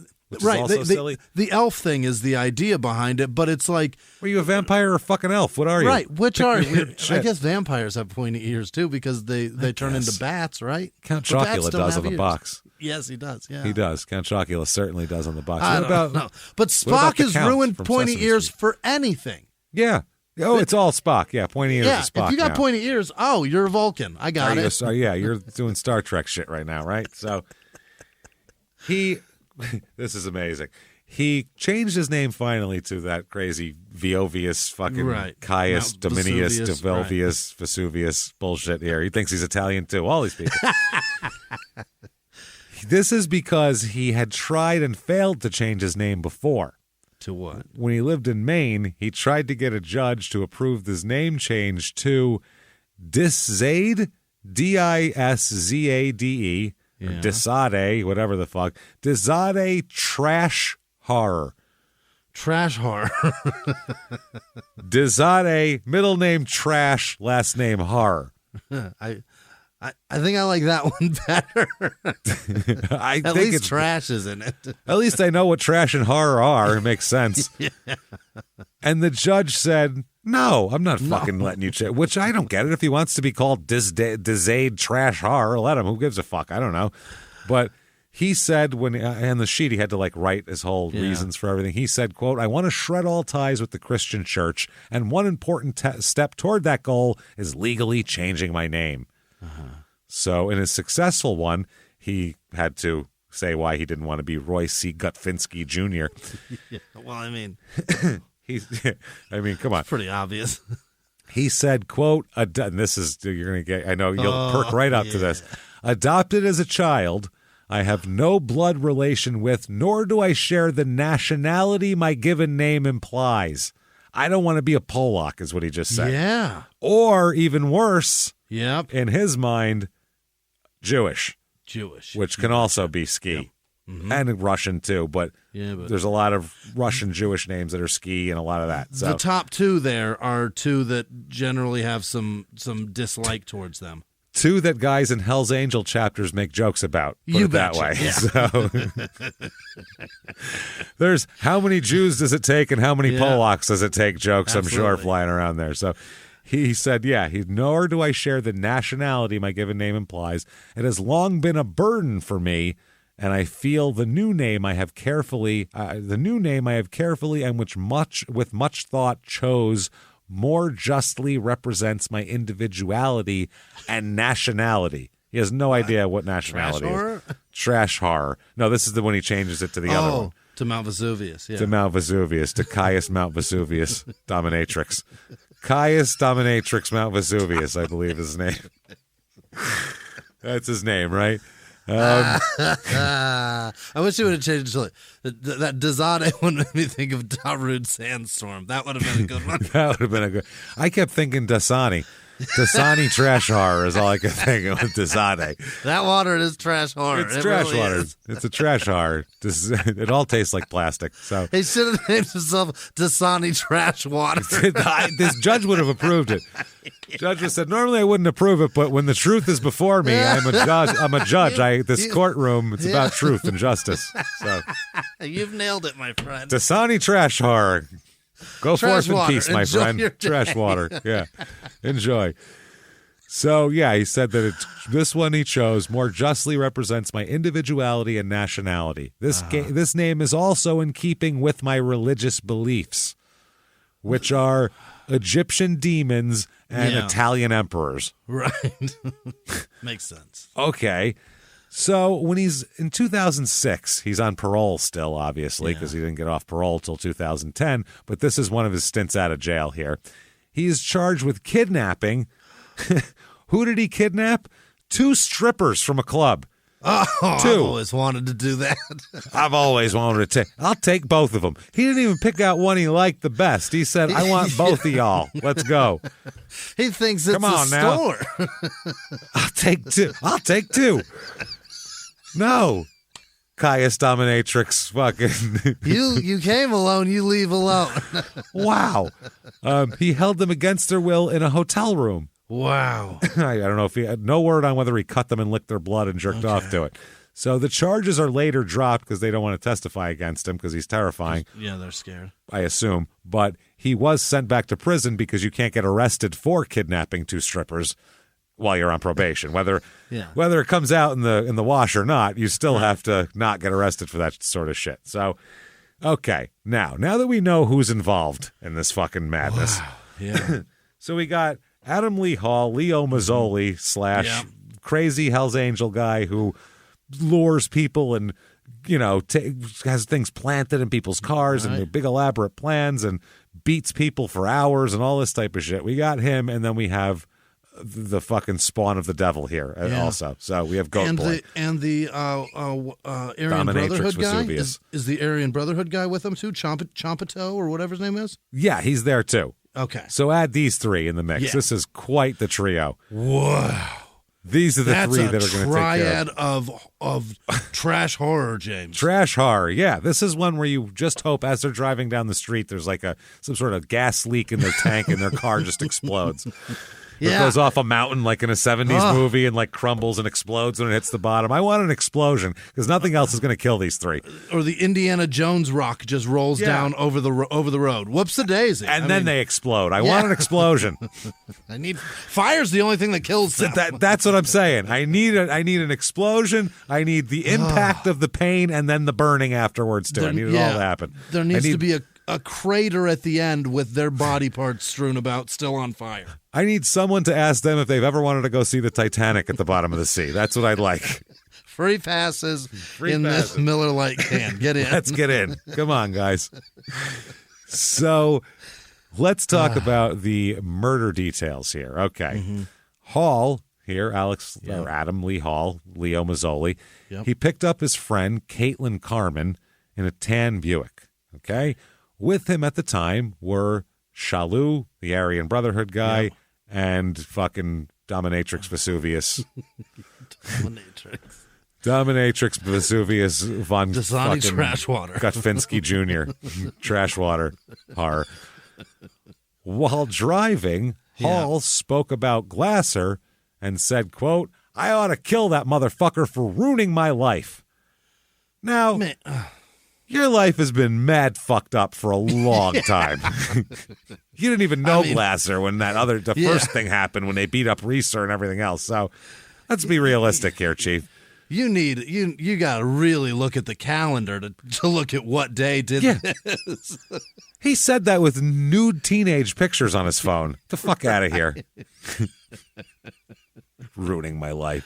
Right, silly. The elf thing is the idea behind it, but it's like, are you a vampire or a fucking elf? What are you? Right, which are weird shit. I guess vampires have pointy ears too because they turn into bats, right? Count Chocula does on the box. Yes, he does. Yeah, he does. Count Chocula certainly does on the box. I don't know. But Spock has ruined pointy ears for anything. Yeah. Oh, it's all Spock. Yeah, pointy ears is Spock. If you got pointy ears, you're a Vulcan. I got it. You're doing Star Trek shit right now, right? So this is amazing. He changed his name finally to that crazy Veovius fucking Caius Dominius Develvius Vesuvius bullshit here. He thinks he's Italian too. All these people. This is because he had tried and failed to change his name before. To what? When he lived in Maine, he tried to get a judge to approve his name change to Diszade, Diszade, Disade, whatever the fuck. Disade Trash Horror. Trash Horror. Disade, middle name Trash, last name Horror. I I think I like that one better. At least it's trash is in it. At least I know what trash and horror are. It makes sense. Yeah. And the judge said, no, I'm not fucking letting you check. Which I don't get it. If he wants to be called disade trash horror, let him. Who gives a fuck? I don't know. But he said when on the sheet he had to like write his whole reasons for everything. He said, quote, I want to shred all ties with the Christian church. And one important step toward that goal is legally changing my name. So in his successful one, he had to say why he didn't want to be Roy C. Gutfinski Jr. Yeah, well, I mean, come on. It's pretty obvious. He said, quote, and this is, you're going to get, I know you'll perk right up to this. Adopted as a child, I have no blood relation with, nor do I share the nationality my given name implies. I don't want to be a Polak, is what he just said. Yeah. Or even worse, in his mind, Jewish, which can also be ski. Yep. Mm-hmm. And Russian too, but there's a lot of Russian Jewish names that are ski and a lot of that. So the top two there are two that generally have some dislike towards them. Two that guys in Hell's Angel chapters make jokes about. Put it that way. Yeah. So there's how many Jews does it take and how many Polacks does it take jokes, Absolutely. I'm sure, flying around there. So he said, nor do I share the nationality my given name implies. It has long been a burden for me, and I feel the new name I have carefully, and with much thought chose, more justly represents my individuality and nationality. He has no idea what nationality is. Trash horror. No, this is the one he changes it to the other one. To Mount Vesuvius. Yeah. To Mount Vesuvius. To Caius Mount Vesuvius Dominatrix. Caius Dominatrix Mount Vesuvius, I believe is his name. That's his name, right? I wish you would have changed it to that Dazade one made me think of Darude Sandstorm. That would have been a good one. That would have been a good. I kept thinking Dasani. Dasani trash horror is all I could think of with Dazade. That water is trash horror. It's trash really water. Is. It's a trash horror. It all tastes like plastic. So he should have named himself Dasani Trash Water. This judge would have approved it. Judge would have said, normally I wouldn't approve it, but when the truth is before me, I'm a judge. This courtroom, it's about truth and justice. So you've nailed it, my friend. Dasani trash horror. Go trash forth water. in peace, my Enjoy friend. Trash water. Yeah. Enjoy. So, he said that this one he chose more justly represents my individuality and nationality. This name is also in keeping with my religious beliefs, which are Egyptian demons and Italian emperors. Right. Makes sense. Okay. So when he's in 2006, he's on parole still, obviously, because he didn't get off parole till 2010. But this is one of his stints out of jail here. He is charged with kidnapping. Who did he kidnap? 2 strippers from a club. Oh, 2. I've always wanted to do that. I've always wanted to take. I'll take both of them. He didn't even pick out one he liked the best. He said, I want both of y'all. Let's go. He thinks it's a store. I'll take 2. No. Caius Dominatrix fucking. You came alone, you leave alone. Wow. He held them against their will in a hotel room. Wow. I don't know if he had no word on whether he cut them and licked their blood and jerked off to it. So the charges are later dropped because they don't want to testify against him because he's terrifying. Yeah, they're scared. I assume. But he was sent back to prison because you can't get arrested for kidnapping 2 strippers while you're on probation. Whether it comes out in the wash or not, you still have to not get arrested for that sort of shit. So, okay. Now that we know who's involved in this fucking madness. Wow. Yeah. So we got Adam Lee Hall, Leo Mazzoli / crazy Hell's Angel guy who lures people and, has things planted in people's cars and big elaborate plans and beats people for hours and all this type of shit. We got him, and then we have the fucking spawn of the devil here also. So we have Goat Boy. And the Aryan Brotherhood guy? Is the Aryan Brotherhood guy with him too? Chompato or whatever his name is? Yeah, he's there too. Okay. So add these 3 in the mix. Yeah. This is quite the trio. Wow. These are the 3 that are going to take care triad of trash horror, James. Trash horror, yeah. This is one where you just hope as they're driving down the street, there's like some sort of gas leak in their tank and their car just explodes. It goes off a mountain like in a 70s movie and like crumbles and explodes when it hits the bottom. I want an explosion because nothing else is going to kill these three. Or the Indiana Jones rock just rolls down over the road. Whoops a daisy. And then they explode. I want an explosion. Fire's the only thing that kills them. That's what I'm saying. I need an explosion. I need the impact of the pain and then the burning afterwards too. I need it all to happen. There needs to be a crater at the end with their body parts strewn about, still on fire. I need someone to ask them if they've ever wanted to go see the Titanic at the bottom of the sea. That's what I'd like. Free passes this Miller Lite can. Get in. Let's get in. Come on, guys. So let's talk about the murder details here. Okay. Mm-hmm. Hall here, or Adam Lee Hall, Leo Mazzoli, he picked up his friend, Caitlin Carmen, in a tan Buick. Okay. With him at the time were Shalou, the Aryan Brotherhood guy, and fucking Dominatrix Vesuvius. Dominatrix Vesuvius von Dasani Trashwater. Gutfinski Jr. Trashwater. Har. While driving, Hall spoke about Glasser and said, quote, I ought to kill that motherfucker for ruining my life. Now, your life has been mad fucked up for a long time. You didn't even know Glasser when the first thing happened when they beat up Reeser and everything else. So let's be realistic here, Chief. You got to really look at the calendar to look at what day did this. He said that with nude teenage pictures on his phone. Get the fuck out of here. Ruining my life.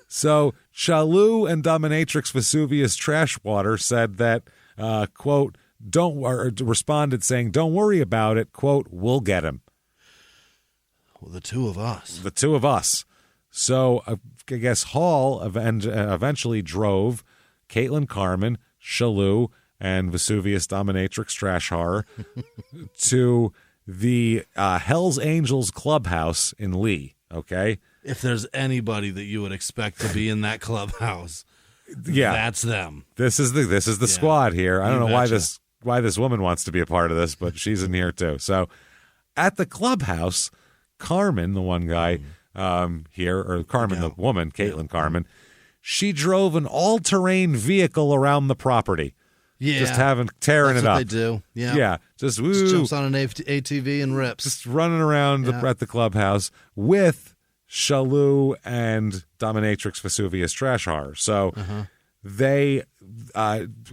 So Shalou and Dominatrix Vesuvius Trashwater said that, quote, responded saying, don't worry about it, quote, we'll get him. Well, the two of us. The two of us. So I guess Hall eventually drove Caitlin Carmen, Shalou, and Vesuvius Dominatrix Trash Horror to the Hells Angels clubhouse in Lee, okay? If there's anybody that you would expect to be in that clubhouse, that's them. This is the squad here. I don't know why this woman wants to be a part of this, but she's in here too. So at the clubhouse, Carmen, the one guy the woman, Caitlin Carmen, she drove an all-terrain vehicle around the property. Yeah. Just tearing it up. They do. Yeah. Yeah. Just jumps on an ATV and rips. Just running around at the clubhouse with Shalou and Dominatrix Vesuvius Trash Horror. So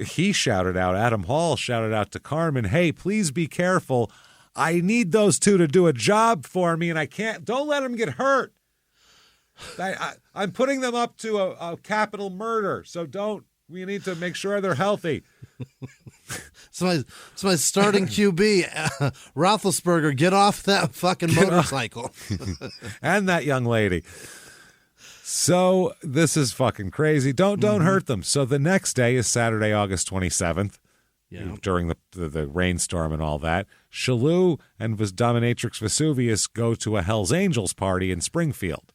he shouted out, Adam Hall shouted out to Carmen, hey, please be careful. I need those two to do a job for me, and don't let them get hurt. I'm putting them up to a capital murder, so we need to make sure they're healthy. So my starting QB, Roethlisberger, get off that fucking motorcycle. And that young lady. So this is fucking crazy. Don't hurt them. So the next day is Saturday, August 27th. Yeah. During the rainstorm and all that, Shalou and Dominatrix Vesuvius go to a Hells Angels party in Springfield.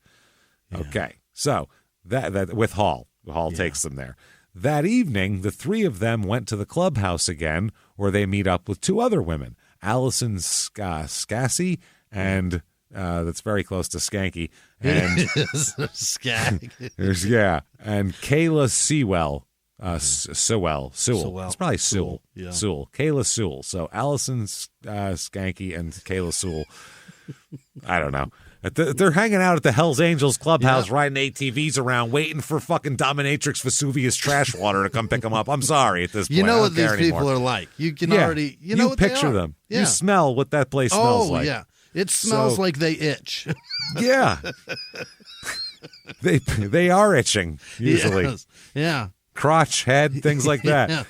Yeah. Okay, so that with Hall takes them there. That evening, the three of them went to the clubhouse again, where they meet up with two other women, Allison Scassi, and that's very close to Skanky, and Skank. And Kayla Sewell. Sewell. It's probably Sewell. Yeah. Sewell. Kayla Sewell. So Allison Skanky and Kayla Sewell. I don't know. They're hanging out at the Hells Angels clubhouse, riding ATVs around, waiting for fucking Dominatrix Vesuvius Trashwater to come pick them up. I'm sorry at this point. You know what these people are like. You can already, you know what picture they are. them. Yeah. You smell what that place smells like. Oh, yeah. It smells like they itch. Yeah. They are itching, usually. Yes. Yeah. Crotch, head, things like that. Yeah.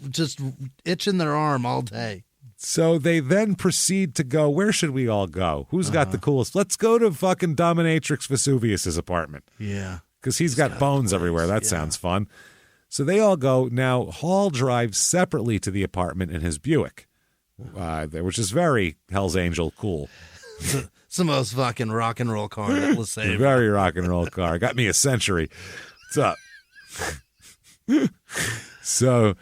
Just itching their arm all day. So they then proceed to go, where should we all go? Who's got the coolest? Let's go to fucking Dominatrix Vesuvius's apartment. Yeah. Because he's got bones everywhere. That sounds fun. So they all go. Now, Hall drives separately to the apartment in his Buick, which is very Hell's Angel cool. It's the most fucking rock and roll car that was saved. Very rock and roll car. Got me a Century. What's up? So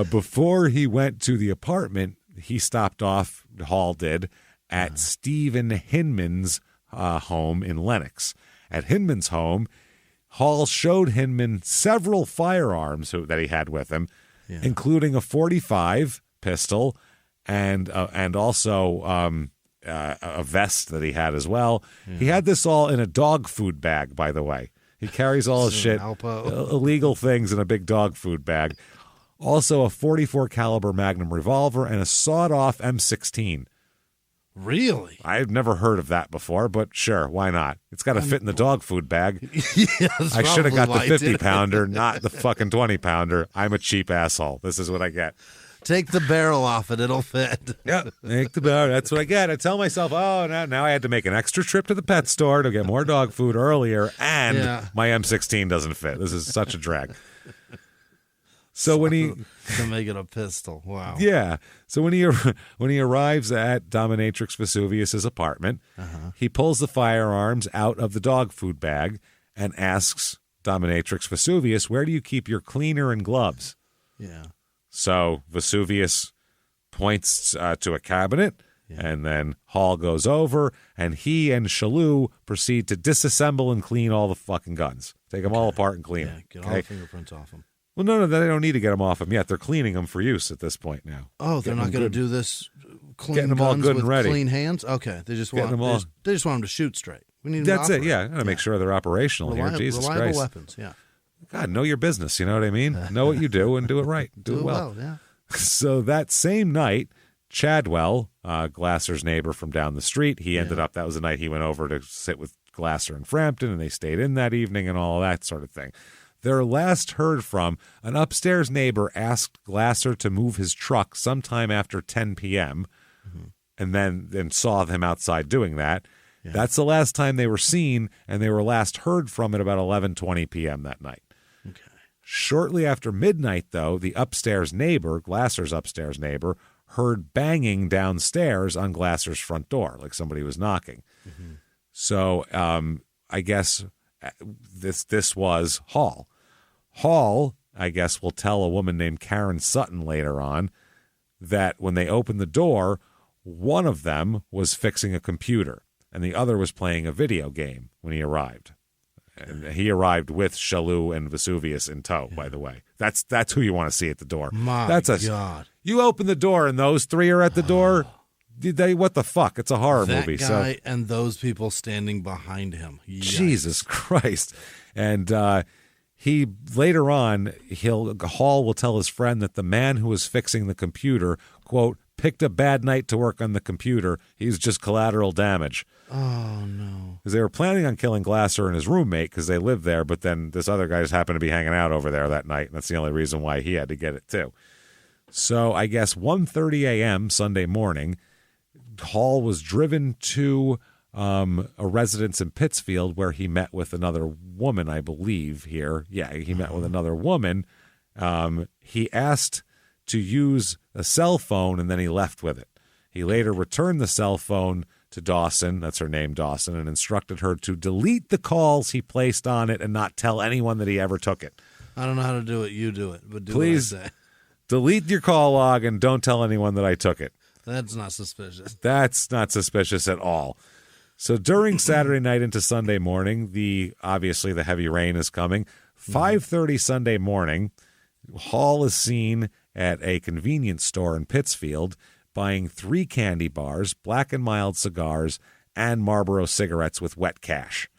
before he went to the apartment, he stopped off, Hall did, at Stephen Hinman's home in Lenox. At Hinman's home, Hall showed Hinman several firearms that he had with him, including a .45 pistol and also a vest that he had as well. He had this all in a dog food bag, by the way. He carries all his shit, illegal things in a big dog food bag. Also a .44 caliber Magnum revolver and a sawed-off M16. Really? I've never heard of that before, but sure, why not? It's got to fit in the dog food bag. I should have got the 50-pounder, not the fucking 20-pounder. I'm a cheap asshole. This is what I get. Take the barrel off it. It'll fit. Yeah, take the barrel. That's what I get. I tell myself, oh, now I had to make an extra trip to the pet store to get more dog food earlier, and my M16 doesn't fit. This is such a drag. So when he to make it a pistol, wow. Yeah. So when he arrives at Dominatrix Vesuvius's apartment, he pulls the firearms out of the dog food bag and asks Dominatrix Vesuvius, "Where do you keep your cleaner and gloves?" Yeah. So Vesuvius points to a cabinet, and then Hall goes over, and he and Shalou proceed to disassemble and clean all the fucking guns. Take them all apart and clean them. Get all the fingerprints off them. Well, no, they don't need to get them off them yet. They're cleaning them for use at this point now. Oh, they're not going to do this clean getting them all guns good with and ready. Clean hands? Okay, they just want they just want them to shoot straight. We need That's it, yeah. Gotta make sure they're operational here. Jesus reliable Christ. Weapons, yeah. God, know your business, you know what I mean? Know what you do and do it right. Do it well. Yeah. So that same night, Chadwell, Glasser's neighbor from down the street, he ended up, that was the night he went over to sit with Glasser in Frampton, and they stayed in that evening and all that sort of thing. They're last heard from, an upstairs neighbor asked Glasser to move his truck sometime after 10 p.m., and then saw him outside doing that. Yeah. That's the last time they were seen, and they were last heard from at about 11:20 p.m. that night. Okay. Shortly after midnight, though, the upstairs neighbor, Glasser's upstairs neighbor, heard banging downstairs on Glasser's front door, like somebody was knocking. So I guess this was Hall. Hall, I guess, will tell a woman named Karen Sutton later on that when they opened the door, one of them was fixing a computer and the other was playing a video game when he arrived. And he arrived with Shalou and Vesuvius in tow, by the way. That's who you want to see at the door. My God. You open the door and those three are at the door. What the fuck? It's a horror movie. That guy and those people standing behind him. Yikes. Jesus Christ. And he later on, Hall will tell his friend that the man who was fixing the computer, quote, picked a bad night to work on the computer. He's just collateral damage. Oh, no. Because they were planning on killing Glasser and his roommate because they lived there, but then this other guy just happened to be hanging out over there that night, and that's the only reason why he had to get it too. So I guess 1:30 a.m. Sunday morning, Hall was driven to a residence in Pittsfield where he met with another woman, I believe, here. Yeah, he met with another woman. He asked to use a cell phone, and then he left with it. He later returned the cell phone to Dawson, that's her name, Dawson, and instructed her to delete the calls he placed on it and not tell anyone that he ever took it. I don't know how to do it. You do it, but do Please what I say. Delete your call log and don't tell anyone that I took it. That's not suspicious. That's not suspicious at all. So during Saturday night into Sunday morning, obviously the heavy rain is coming. 5:30 Sunday morning, Hall is seen at a convenience store in Pittsfield buying 3 candy bars, Black and Mild cigars, and Marlboro cigarettes with wet cash.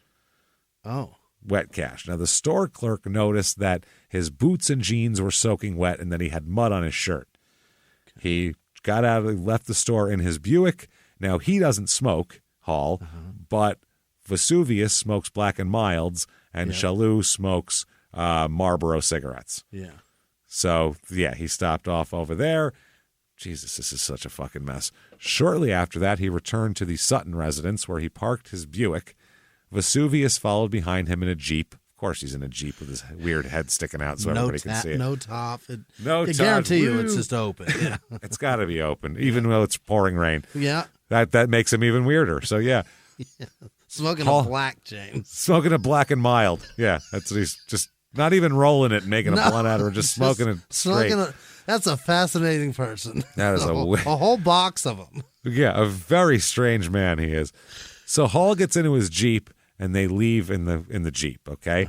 Oh. Wet cash. Now, the store clerk noticed that his boots and jeans were soaking wet and that he had mud on his shirt. He got out, left the store in his Buick. Now, he doesn't smoke, Hall, but Vesuvius smokes Black and Milds, and Shalou smokes Marlboro cigarettes. Yeah. So, yeah, he stopped off over there. Jesus, this is such a fucking mess. Shortly after that, he returned to the Sutton residence where he parked his Buick. Vesuvius followed behind him in a Jeep. Of course, he's in a Jeep with his weird head sticking out so everybody can see it. No top. No top. I guarantee you it's just open. Yeah. It's got to be open, even though it's pouring rain. Yeah. That makes him even weirder. So, yeah. Smoking a black, James. Smoking a Black and Mild. Yeah, that's what he's just not even rolling it and making a blunt out of it, just smoking it straight. That's a fascinating person. That is a whole box of them. Yeah, a very strange man he is. So Hall gets into his Jeep, and they leave in the Jeep, okay?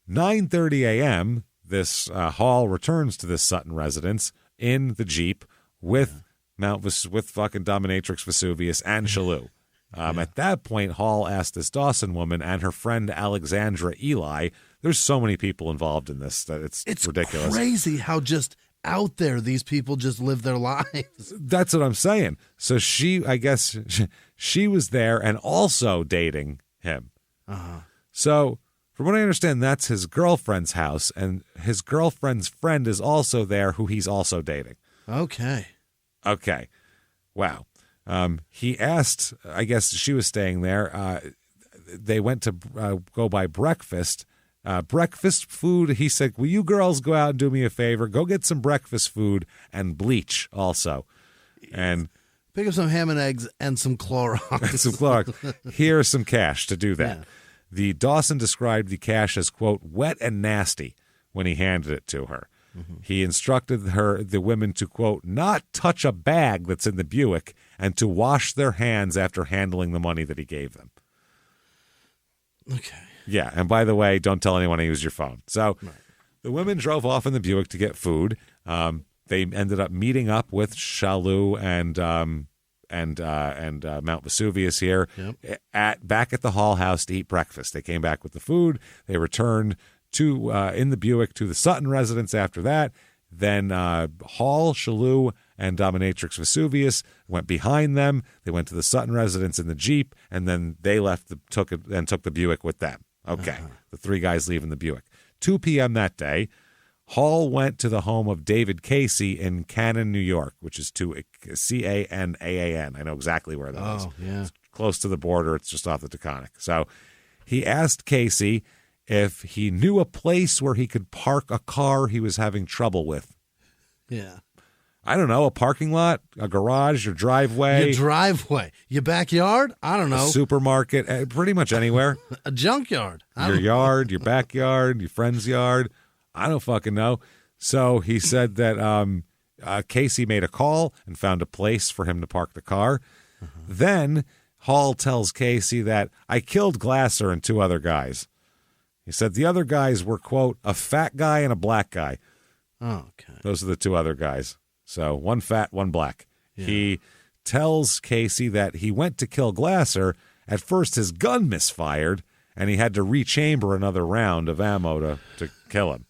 9:30 a.m., this Hall returns to this Sutton residence in the Jeep with with fucking Dominatrix Vesuvius and Shalou. At that point, Hall asked this Dawson woman and her friend Alexandra Eli. There's so many people involved in this that it's ridiculous. It's crazy how just out there these people just live their lives. That's what I'm saying. So I guess she was there and also dating him. So from what I understand, that's his girlfriend's house, and his girlfriend's friend is also there, who he's also dating. Okay. Wow. He asked, I guess she was staying there. They went to go buy breakfast. Breakfast food. He said, will you girls go out and do me a favor? Go get some breakfast food and bleach also. And pick up some ham and eggs and some Clorox. Here's some cash to do that. Yeah. The Dawson described the cash as, quote, wet and nasty when he handed it to her. He instructed the women to, quote, not touch a bag that's in the Buick and to wash their hands after handling the money that he gave them. Okay. Yeah, and by the way, don't tell anyone I used your phone. So the women drove off in the Buick to get food. They ended up meeting up with Shalou and Mount Vesuvius here back at the Hall house to eat breakfast. They came back with the food. They returned to in the Buick to the Sutton residence after that. Then Hall, Shalou, and Dominatrix Vesuvius went behind them. They went to the Sutton residence in the Jeep, and then they took the Buick with them. Okay, the three guys leaving the Buick. 2 p.m. that day, Hall went to the home of David Casey in Canaan, New York, which is Canaan. I know exactly where that is. Yeah. It's close to the border. It's just off the Taconic. So he asked Casey if he knew a place where he could park a car he was having trouble with. Yeah. I don't know, a parking lot, a garage, your driveway. Your backyard? I don't know. A supermarket, pretty much anywhere. A junkyard. Your yard, your backyard, your friend's yard. I don't fucking know. So he said that Casey made a call and found a place for him to park the car. Then Hall tells Casey that I killed Glasser and 2 other guys. He said the other guys were, quote, a fat guy and a black guy. Oh, okay. Those are the 2 other guys. So 1 fat, 1 black. Yeah. He tells Casey that he went to kill Glasser. At first, his gun misfired, and he had to rechamber another round of ammo to kill him.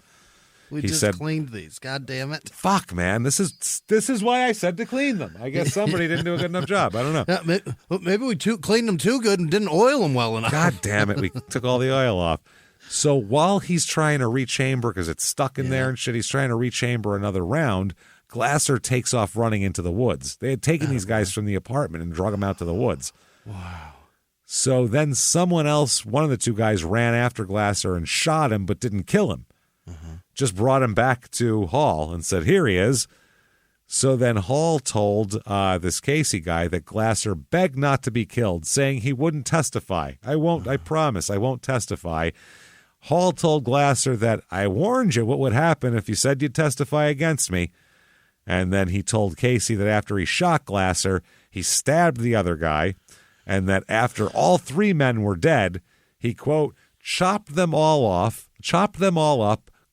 We he just said, cleaned these. God damn it. Fuck, man. This is why I said to clean them. I guess somebody didn't do a good enough job. I don't know. Yeah, maybe we cleaned them too good and didn't oil them well enough. God damn it. We took all the oil off. So while he's trying to rechamber, because it's stuck in there and shit, he's trying to rechamber another round, Glasser takes off running into the woods. They had taken these guys from the apartment and drug them out to the woods. Wow. So then someone else, one of the 2 guys, ran after Glasser and shot him but didn't kill him. Just brought him back to Hall and said, here he is. So then Hall told this Casey guy that Glasser begged not to be killed, saying he wouldn't testify. I promise, I won't testify. Hall told Glasser that I warned you what would happen if you said you'd testify against me. And then he told Casey that after he shot Glasser, he stabbed the other guy, and that after all 3 men were dead, he, quote, chopped them all up,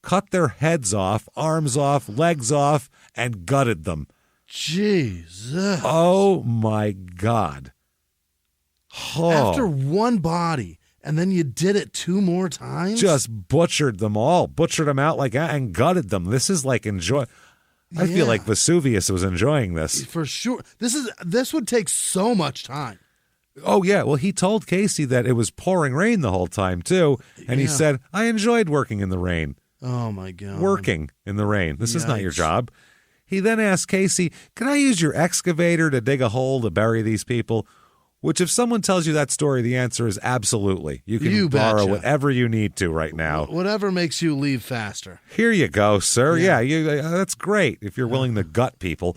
cut their heads off, arms off, legs off, and gutted them. Jesus. Oh, my God. Oh. After 1 body, and then you did it 2 more times? Just butchered them all, butchered them out and gutted them. This is like I feel like Vesuvius was enjoying this. For sure. This would take so much time. Oh, yeah. Well, he told Casey that it was pouring rain the whole time, too. And he said, I enjoyed working in the rain. Oh, my God. Working in the rain. This is not your job. He then asked Casey, can I use your excavator to dig a hole to bury these people? Which, if someone tells you that story, the answer is absolutely. You can borrow whatever you need to right now. Whatever makes you leave faster. Here you go, sir. Yeah, that's great if you're willing to gut people.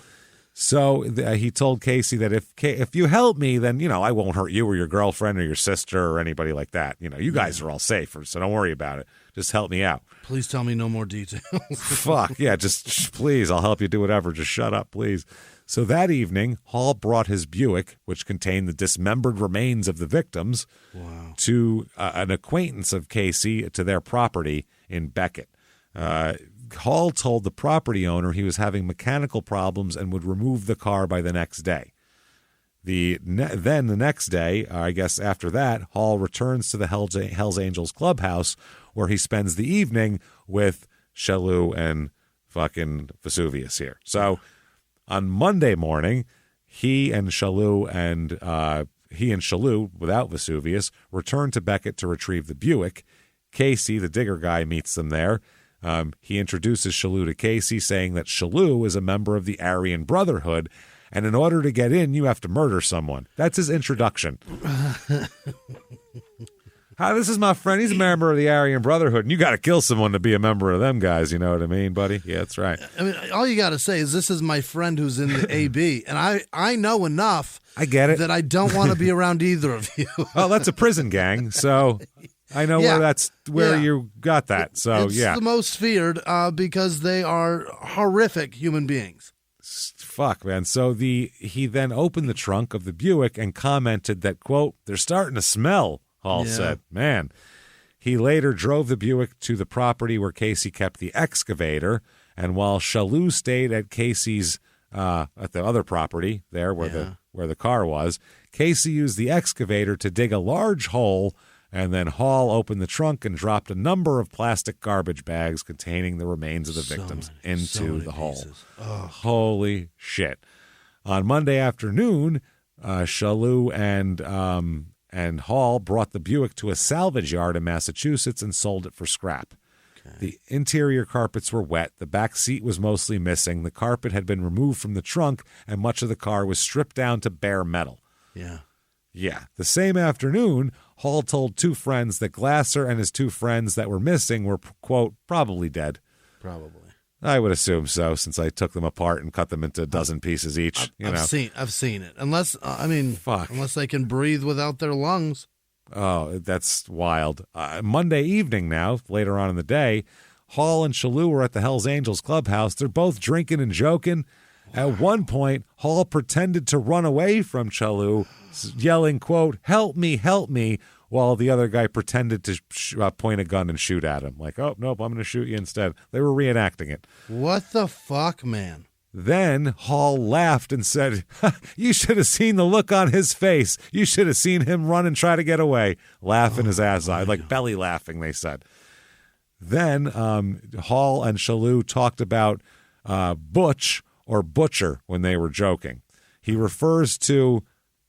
So he told Casey that if you help me, then, I won't hurt you or your girlfriend or your sister or anybody like that. You guys are all safe, so don't worry about it. Just help me out. Please tell me no more details. Fuck, yeah, just please, I'll help you do whatever. Just shut up, please. So that evening, Hall brought his Buick, which contained the dismembered remains of the victims, to an acquaintance of Casey to their property in Beckett. Hall told the property owner he was having mechanical problems and would remove the car by the next day. Then the next day, I guess after that, Hall returns to the Hells Angels clubhouse where he spends the evening with Shalhoub and fucking Vesuvius here. So on Monday morning, he and Shalhoub without Vesuvius return to Beckett to retrieve the Buick. Casey, the digger guy, meets them there. He introduces Shalhoub to Casey, saying that Shalhoub is a member of the Aryan Brotherhood, and in order to get in, you have to murder someone. That's his introduction. Hi, this is my friend. He's a member of the Aryan Brotherhood, and you got to kill someone to be a member of them guys. You know what I mean, buddy? Yeah, that's right. I mean, all you got to say is this is my friend who's in the AB, and I know enough. I get it. That I don't want to be around either of you. Well, that's a prison gang, so I know where you got that. So it's the most feared because they are horrific human beings. Fuck, man. So he then opened the trunk of the Buick and commented that, quote, "They're starting to smell," Hall said. Man. He later drove the Buick to the property where Casey kept the excavator, and while Shalhoub stayed at Casey's at the other property there where the car was, Casey used the excavator to dig a large hole, and then Hall opened the trunk and dropped a number of plastic garbage bags containing the remains of the victims into the hole. Holy shit. On Monday afternoon, Shalhoub and Hall brought the Buick to a salvage yard in Massachusetts and sold it for scrap. Okay. The interior carpets were wet. The back seat was mostly missing. The carpet had been removed from the trunk, and much of the car was stripped down to bare metal. Yeah. The same afternoon, Hall told two friends that Glasser and his two friends that were missing were, quote, probably dead. Probably. I would assume so, since I took them apart and cut them into a dozen pieces each. I've seen it. Unless they can breathe without their lungs. Oh, that's wild. Monday evening now, later on in the day, Hall and Shalhoub were at the Hells Angels clubhouse. They're both drinking and joking. At one point, Hall pretended to run away from Shalhoub, yelling, quote, "Help me, help me," while the other guy pretended to point a gun and shoot at him. Like, oh, nope, I'm going to shoot you instead. They were reenacting it. What the fuck, man? Then Hall laughed and said, "You should have seen the look on his face. You should have seen him run and try to get away." Laughing his ass off, like belly laughing, they said. Then Hall and Shalhoub talked about Butch or Butcher when they were joking. He refers to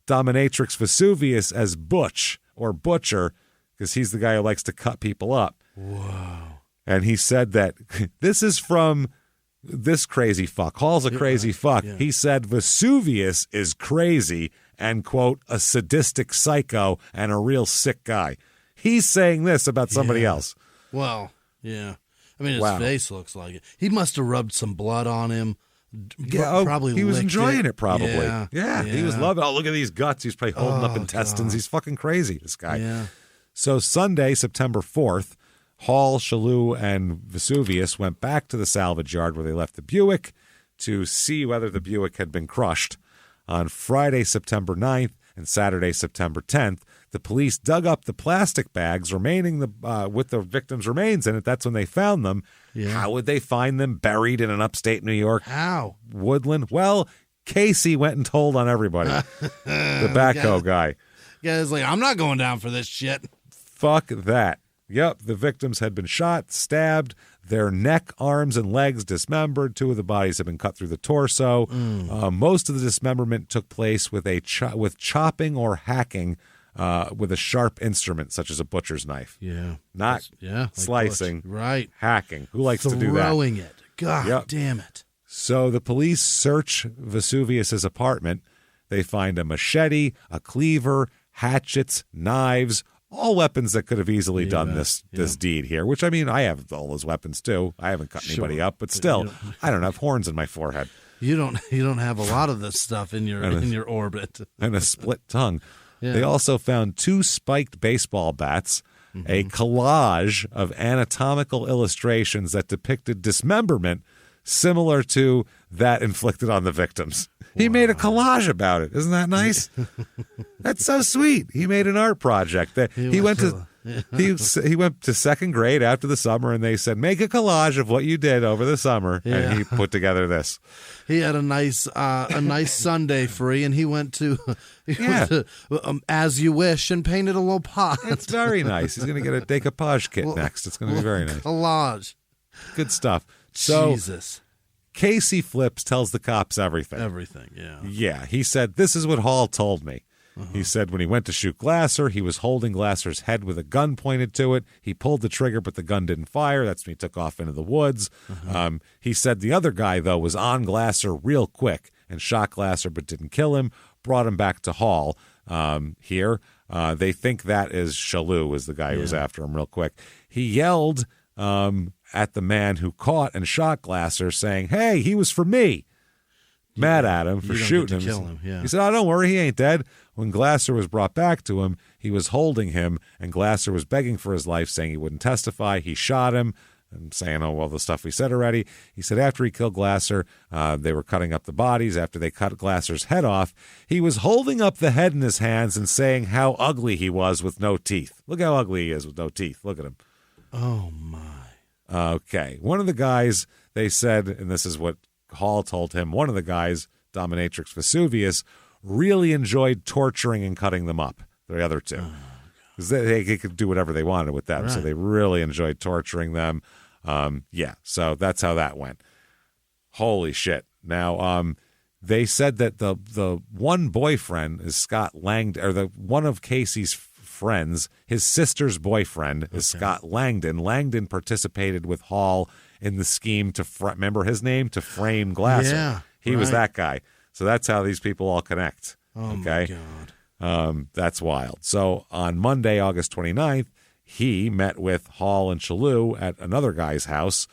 dominatrix Vesuvius as Butch or Butcher because he's the guy who likes to cut people up. Whoa. And he said that this is from this crazy fuck. Hall's a crazy fuck. Yeah. He said Vesuvius is crazy and, quote, a sadistic psycho and a real sick guy. He's saying this about somebody else. Well, yeah. I mean, his face looks like it. He must have rubbed some blood on him. Yeah, probably he was enjoying it probably. Yeah. He was loving it. Oh, look at these guts. He's probably holding up intestines. God. He's fucking crazy, this guy. Yeah. So Sunday, September 4th, Hall, Shalhoub, and Vesuvius went back to the salvage yard where they left the Buick to see whether the Buick had been crushed. On Friday, September 9th, and Saturday, September 10th, the police dug up the plastic bags remaining with the victims' remains in it. That's when they found them. Yeah. How would they find them buried in an upstate New York woodland? Well, Casey went and told on everybody. The backhoe guy. Yeah, it's like, I'm not going down for this shit. Fuck that. Yep, the victims had been shot, stabbed, their neck, arms, and legs dismembered. Two of the bodies had been cut through the torso. Most of the dismemberment took place with chopping or hacking with a sharp instrument, such as a butcher's knife. Yeah. Not slicing. Like right. Hacking. Who likes to do that? Throwing it. God damn it. So the police search Vesuvius's apartment. They find a machete, a cleaver, hatchets, knives, all weapons that could have easily done this deed here, which, I mean, I have all those weapons too. I haven't cut anybody up, but still, I don't have horns in my forehead. You don't have a lot of this stuff in your orbit. And a split tongue. Yeah. They also found 2 spiked baseball bats, a collage of anatomical illustrations that depicted dismemberment similar to that inflicted on the victims. He made a collage about it. Isn't that nice? That's so sweet. He made an art project. He went to second grade after the summer, and they said, make a collage of what you did over the summer, and he put together this. He had a nice Sunday free, and he went to As You Wish and painted a little pot. It's very nice. He's going to get a decoupage kit next. It's going to be very nice. Collage. Good stuff. So, Jesus. Casey Flips tells the cops everything. Everything, yeah. Yeah, he said, this is what Hall told me. He said when he went to shoot Glasser, he was holding Glasser's head with a gun pointed to it. He pulled the trigger, but the gun didn't fire. That's when he took off into the woods. He said the other guy, though, was on Glasser real quick and shot Glasser but didn't kill him, brought him back to Hall here. They think that is Shalou, is the guy who was after him real quick. He yelled at the man who caught and shot Glasser, saying, hey, he was for me. Mad at him for shooting him. Kill him. Yeah. He said, oh, don't worry, he ain't dead. When Glasser was brought back to him, he was holding him, and Glasser was begging for his life, saying he wouldn't testify. He shot him, and saying, oh, well, the stuff we said already. He said after he killed Glasser, they were cutting up the bodies. After they cut Glasser's head off, he was holding up the head in his hands and saying how ugly he was with no teeth. Look how ugly he is with no teeth. Look at him. Oh, my. Okay. One of the guys, they said, and this is what Hall told him, one of the guys, Dominatrix Vesuvius, really enjoyed torturing and cutting them up, the other two. Because they could do whatever they wanted with them, so they really enjoyed torturing them. So that's how that went. Holy shit. Now, they said that the one boyfriend is Scott Langdon, or one of Casey's friends, his sister's boyfriend is Scott Langdon. Langdon participated with Hall in the scheme to remember his name, to frame Glasser. Yeah, he was that guy. So that's how these people all connect. Oh, okay? my God. That's wild. So on Monday, August 29th, he met with Hall and Shalou at another guy's house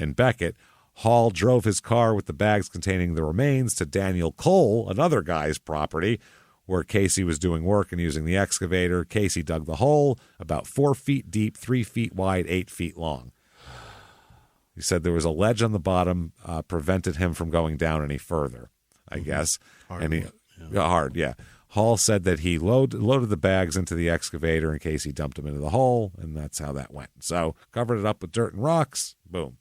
in Beckett. Hall drove his car with the bags containing the remains to Daniel Cole, another guy's property, where Casey was doing work and using the excavator. Casey dug the hole about 4 feet deep, 3 feet wide, 8 feet long. He said there was a ledge on the bottom, prevented him from going down any further, I guess. Hard. Hall said that he loaded the bags into the excavator in case he dumped them into the hole, and that's how that went. So covered it up with dirt and rocks. Boom.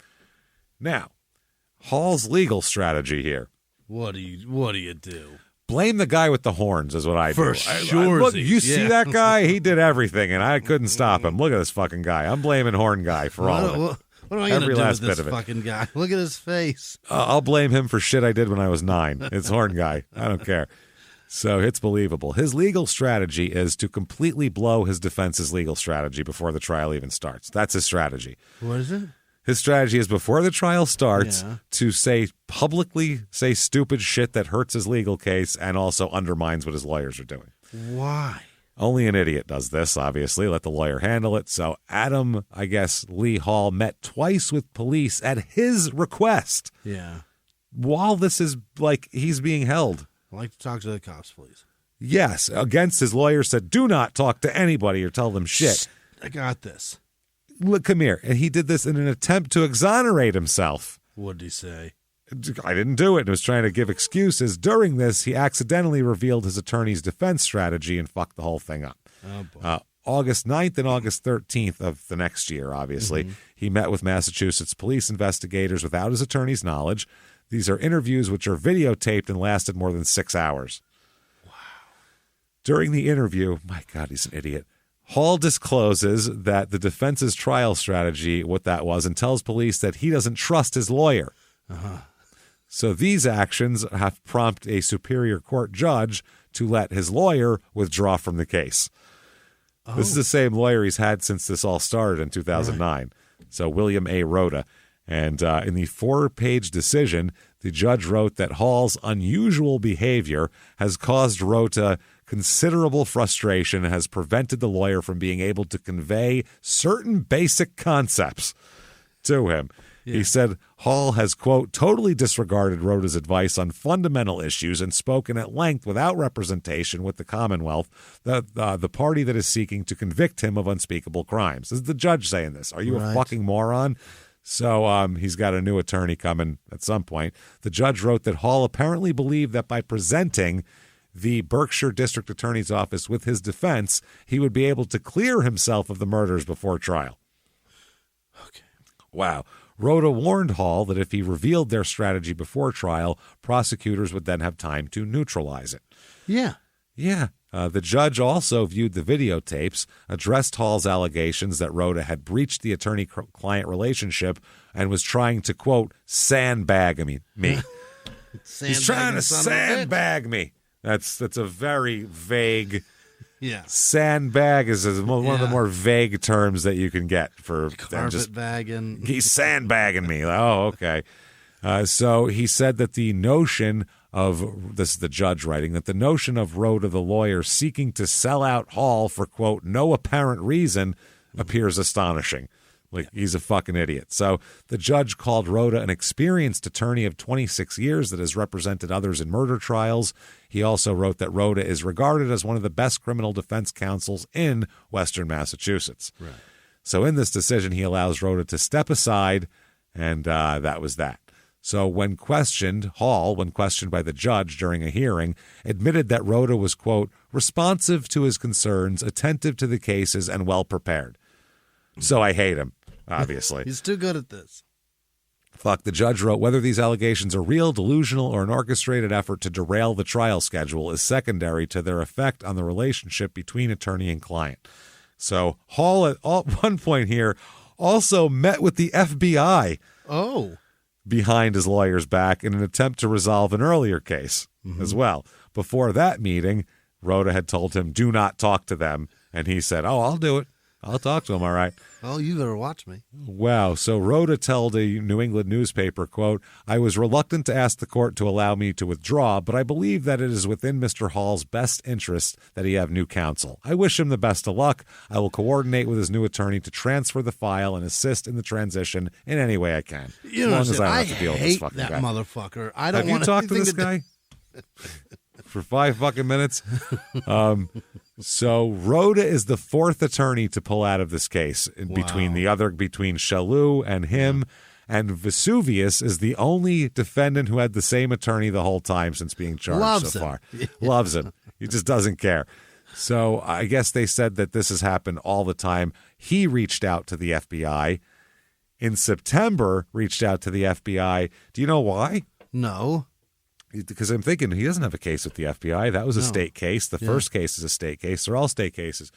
Now, Hall's legal strategy here. What do you do? Blame the guy with the horns is what I do. For sure. Look, you see that guy? He did everything, and I couldn't stop him. Look at this fucking guy. I'm blaming Horn Guy for all of it. What am I going to do with this fucking guy? Look at his face. I'll blame him for shit I did when I was 9. It's Horn Guy. I don't care. So it's believable. His legal strategy is to completely blow his defense's legal strategy before the trial even starts. That's his strategy. What is it? His strategy is before the trial starts to publicly say stupid shit that hurts his legal case and also undermines what his lawyers are doing. Why? Only an idiot does this, obviously. Let the lawyer handle it. So Adam, Lee Hall, met twice with police at his request. Yeah. While this is he's being held. I'd like to talk to the cops, please. Yes. Against his lawyer said, do not talk to anybody or tell them shit. I got this. Look, come here. And he did this in an attempt to exonerate himself. What did he say? I didn't do it and was trying to give excuses. During this, he accidentally revealed his attorney's defense strategy and fucked the whole thing up. Oh, boy. August 9th and August 13th of the next year, obviously, he met with Massachusetts police investigators without his attorney's knowledge. These are interviews which are videotaped and lasted more than 6 hours. Wow. During the interview, my God, he's an idiot. Hall discloses that the defense's trial strategy, what that was, and tells police that he doesn't trust his lawyer. So these actions have prompted a superior court judge to let his lawyer withdraw from the case. This is the same lawyer he's had since this all started in 2009. Right. So William A. Rhoda. And in the 4-page decision, the judge wrote that Hall's unusual behavior has caused Rhoda considerable frustration and has prevented the lawyer from being able to convey certain basic concepts to him. He said Hall has, quote, totally disregarded Rhoda's advice on fundamental issues and spoken at length without representation with the Commonwealth, the party that is seeking to convict him of unspeakable crimes. This is the judge saying this. Are you a fucking moron? So he's got a new attorney coming at some point. The judge wrote that Hall apparently believed that by presenting the Berkshire District Attorney's Office with his defense, he would be able to clear himself of the murders before trial. Okay. Wow. Rhoda warned Hall that if he revealed their strategy before trial, prosecutors would then have time to neutralize it. Yeah. Yeah. The judge also viewed the videotapes, addressed Hall's allegations that Rhoda had breached the attorney-client relationship and was trying to, quote, sandbag me. He's trying to sandbag me. That's a very vague... Yeah. Sandbag is one of the more vague terms that you can get for carpet bagging. He's sandbagging me. Oh, okay. So he said that the notion of, this is the judge writing, that the notion of Rhoda, the lawyer, seeking to sell out Hall for, quote, no apparent reason appears astonishing. Like, he's a fucking idiot. So the judge called Rhoda an experienced attorney of 26 years that has represented others in murder trials. He also wrote that Rhoda is regarded as one of the best criminal defense counsels in Western Massachusetts. Right. So in this decision, he allows Rhoda to step aside, and that was that. So when questioned, Hall, when questioned by the judge during a hearing, admitted that Rhoda was, quote, responsive to his concerns, attentive to the cases, and well prepared. So I hate him. Obviously. He's too good at this. Fuck, the judge wrote, whether these allegations are real, delusional, or an orchestrated effort to derail the trial schedule is secondary to their effect on the relationship between attorney and client. So Hall, at one point here, also met with the FBI behind his lawyer's back in an attempt to resolve an earlier case as well. Before that meeting, Rhoda had told him, do not talk to them. And he said, oh, I'll do it. I'll talk to him, all right. Oh, you better watch me. Wow. So Rhoda told a New England newspaper, quote, I was reluctant to ask the court to allow me to withdraw, but I believe that it is within Mr. Hall's best interest that he have new counsel. I wish him the best of luck. I will coordinate with his new attorney to transfer the file and assist in the transition in any way I can. You know, as long as I don't have to deal with this fucking guy. Motherfucker. I don't want to talk to this guy for 5 fucking minutes. So Rhoda is the fourth attorney to pull out of this case between Shalou and him. And Vesuvius is the only defendant who had the same attorney the whole time since being charged so far. Loves him. He just doesn't care. So I guess they said that this has happened all the time. He reached out to the FBI. In September, reached out to the FBI. Do you know why? No. Because I'm thinking he doesn't have a case with the FBI. That was a state case. The first case is a state case. They're all state cases.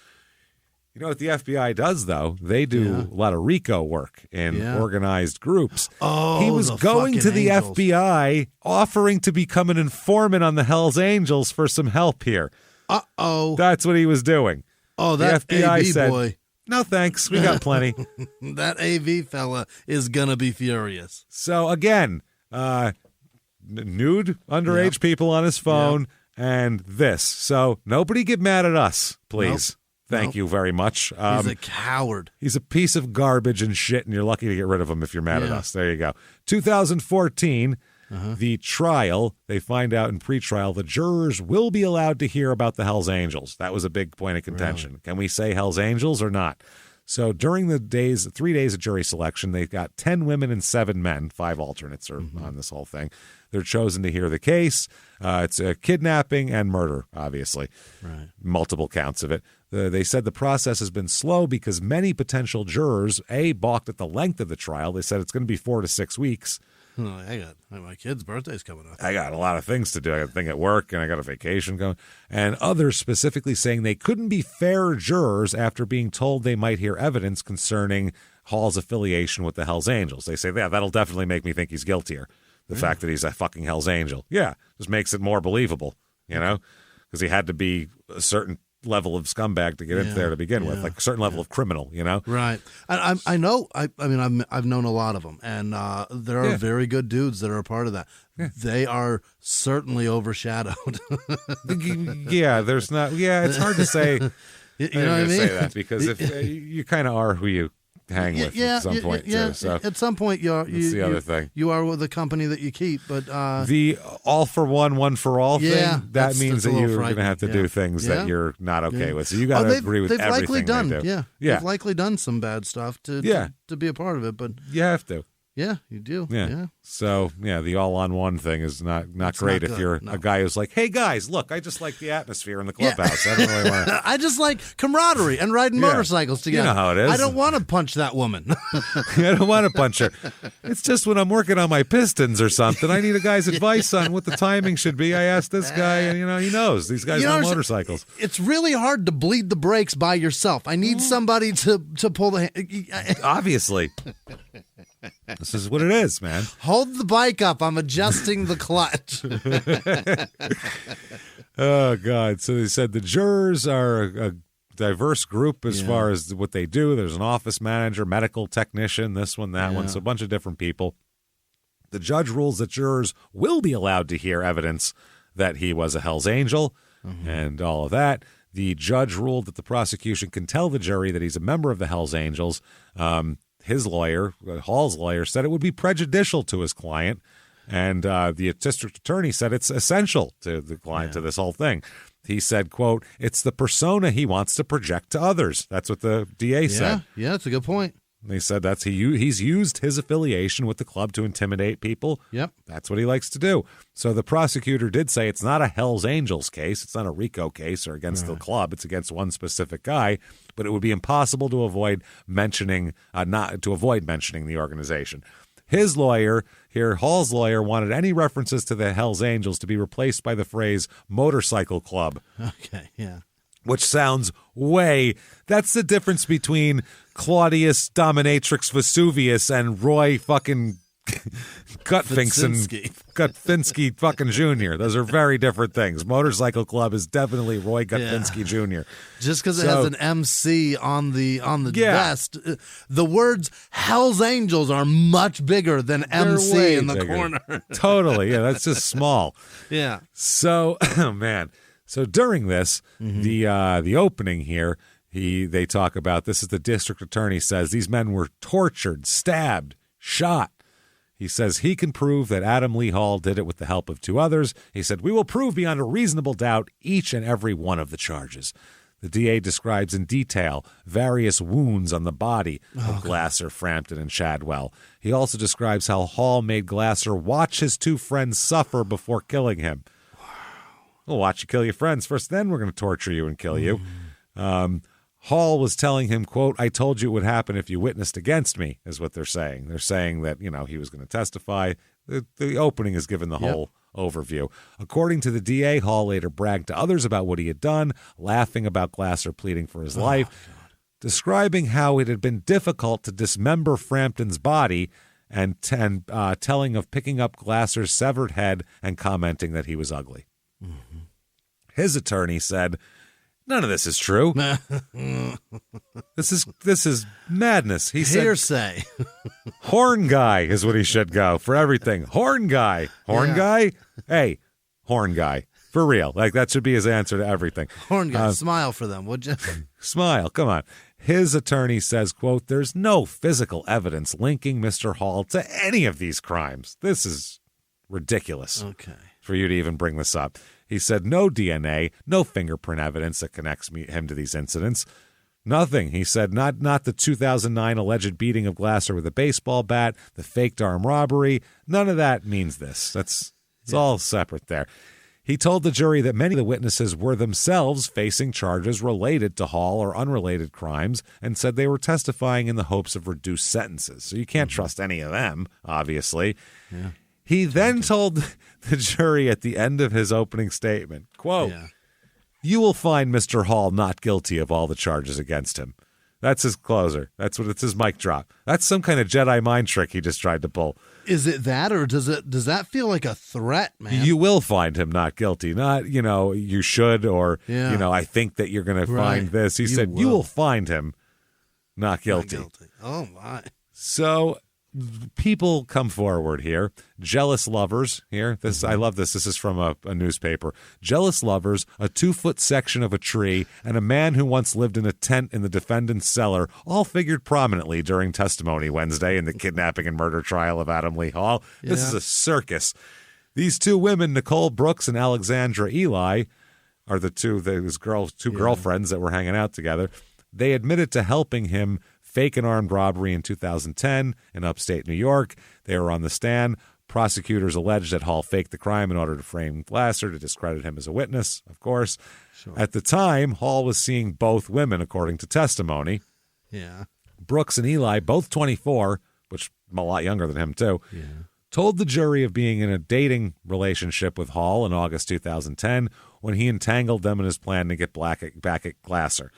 You know what the FBI does, though? They do a lot of RICO work in organized groups. Oh, he was going to the FBI offering to become an informant on the Hells Angels for some help here. Uh-oh. That's what he was doing. Oh, that the FBI AV said, boy. No, thanks. We got plenty. That AV fella is going to be furious. So, again, nude underage people on his phone and this. So nobody get mad at us, please. Nope. Thank you very much. He's a coward. He's a piece of garbage and shit, and you're lucky to get rid of him if you're mad at us. There you go. 2014, the trial, they find out in pretrial the jurors will be allowed to hear about the Hells Angels. That was a big point of contention. Really? Can we say Hells Angels or not? So during the 3 days of jury selection, they got 10 women and 7 men. 5 alternates are on this whole thing. They're chosen to hear the case. It's a kidnapping and murder, obviously. Right. Multiple counts of it. They said the process has been slow because many potential jurors, balked at the length of the trial. They said it's going to be 4 to 6 weeks. Oh, my kid's birthday's coming up. I got a lot of things to do. I got a thing at work, and I got a vacation going. And others specifically saying they couldn't be fair jurors after being told they might hear evidence concerning Hall's affiliation with the Hells Angels. They say, that'll definitely make me think he's guiltier. The fact that he's a fucking Hells Angel. Yeah, just makes it more believable, because he had to be a certain level of scumbag to get into there to begin with, like a certain level of criminal, Right. I know. I've known a lot of them, and there are very good dudes that are a part of that. Yeah. They are certainly overshadowed. There's not. Yeah, it's hard to say. You know what I mean? Say that because if you kind of are who you hang with at some point too. So at some point that's the other thing. You are with the company that you keep, but the all for one for all thing, that means that you're going to have to do things that you're not okay with. So you got to agree with everything likely done, they do. Yeah. They've likely done some bad stuff to be a part of it, but you have to. Yeah, you do. Yeah. So, the all-on-one thing is not great if you're a guy who's like, hey, guys, look, I just like the atmosphere in the clubhouse. I don't really want to. I just like camaraderie and riding motorcycles together. You know how it is. I don't want to punch that woman. I don't want to punch her. It's just when I'm working on my pistons or something, I need a guy's advice on what the timing should be. I asked this guy, and, he knows. These guys know motorcycles. It's really hard to bleed the brakes by yourself. I need somebody to pull the... Obviously. This is what it is, man. Hold the bike up. I'm adjusting the clutch. Oh, God. So they said the jurors are a diverse group as far as what they do. There's an office manager, medical technician, this one, that one. So a bunch of different people. The judge rules that jurors will be allowed to hear evidence that he was a Hell's Angel and all of that. The judge ruled that the prosecution can tell the jury that he's a member of the Hell's Angels. His lawyer, Hall's lawyer, said it would be prejudicial to his client, and the district attorney said it's essential to the client, to this whole thing. He said, quote, it's the persona he wants to project to others. That's what the DA said. Yeah, that's a good point. They said he's used his affiliation with the club to intimidate people. Yep. That's what he likes to do. So the prosecutor did say it's not a Hell's Angels case. It's not a RICO case or against the club. It's against one specific guy. But it would be impossible to avoid mentioning the organization. His lawyer here, Hall's lawyer, wanted any references to the Hell's Angels to be replaced by the phrase motorcycle club. Okay, yeah. Which sounds that's the difference between Claudius Dominatrix Vesuvius and Roy fucking Gutfinski fucking Jr. Those are very different things. Motorcycle Club is definitely Roy Gutfinski Jr. Just because it has an MC on the vest, the words Hell's Angels are much bigger than MC in the corner. Totally, that's just small. Yeah. So, oh man. So during this, the opening here, they talk about, this is the district attorney says, these men were tortured, stabbed, shot. He says he can prove that Adam Lee Hall did it with the help of two others. He said, we will prove beyond a reasonable doubt each and every one of the charges. The DA describes in detail various wounds on the body of Glasser, Frampton, and Shadwell. He also describes how Hall made Glasser watch his two friends suffer before killing him. We'll watch you kill your friends first, then we're going to torture you and kill you. Hall was telling him, quote, I told you it would happen if you witnessed against me, is what they're saying. They're saying that, he was going to testify. The opening is given the whole overview. According to the DA, Hall later bragged to others about what he had done, laughing about Glasser pleading for his life, describing how it had been difficult to dismember Frampton's body, and telling of picking up Glasser's severed head and commenting that he was ugly. His attorney said, none of this is true. This is madness. He said, hearsay. Horn guy is what he should go for everything. Horn guy. Horn guy? Hey, horn guy. For real. Like, that should be his answer to everything. Horn guy, smile for them, would you? Smile, come on. His attorney says, quote, there's no physical evidence linking Mr. Hall to any of these crimes. This is ridiculous. Okay. For you to even bring this up. He said no DNA, no fingerprint evidence that connects him to these incidents. Nothing. He said not the 2009 alleged beating of Glasser with a baseball bat, the faked armed robbery. None of that means this. It's all separate there. He told the jury that many of the witnesses were themselves facing charges related to Hall or unrelated crimes and said they were testifying in the hopes of reduced sentences. So you can't trust any of them, obviously. Yeah. He then told the jury at the end of his opening statement, quote, you will find Mr. Hall not guilty of all the charges against him. That's his closer. It's his mic drop. That's some kind of Jedi mind trick he just tried to pull. Is it that, or does that feel like a threat, man? You will find him not guilty. Not, you should, or, I think that you're going to find this. He said, you will find him not guilty. Oh, my. So people come forward here. Jealous lovers here. I love this. This is from a newspaper. Jealous lovers, a 2-foot section of a tree, and a man who once lived in a tent in the defendant's cellar all figured prominently during testimony Wednesday in the kidnapping and murder trial of Adam Lee Hall. This is a circus. These two women, Nicole Brooks and Alexandra Ely, are the two girlfriends that were hanging out together. They admitted to helping him fake an armed robbery in 2010 in upstate New York. They were on the stand. Prosecutors alleged that Hall faked the crime in order to frame Glasser to discredit him as a witness, of course. Sure. At the time, Hall was seeing both women, according to testimony. Yeah. Brooks and Ely, both 24, which I'm a lot younger than him, too, told the jury of being in a dating relationship with Hall in August 2010 when he entangled them in his plan to get back at Glasser.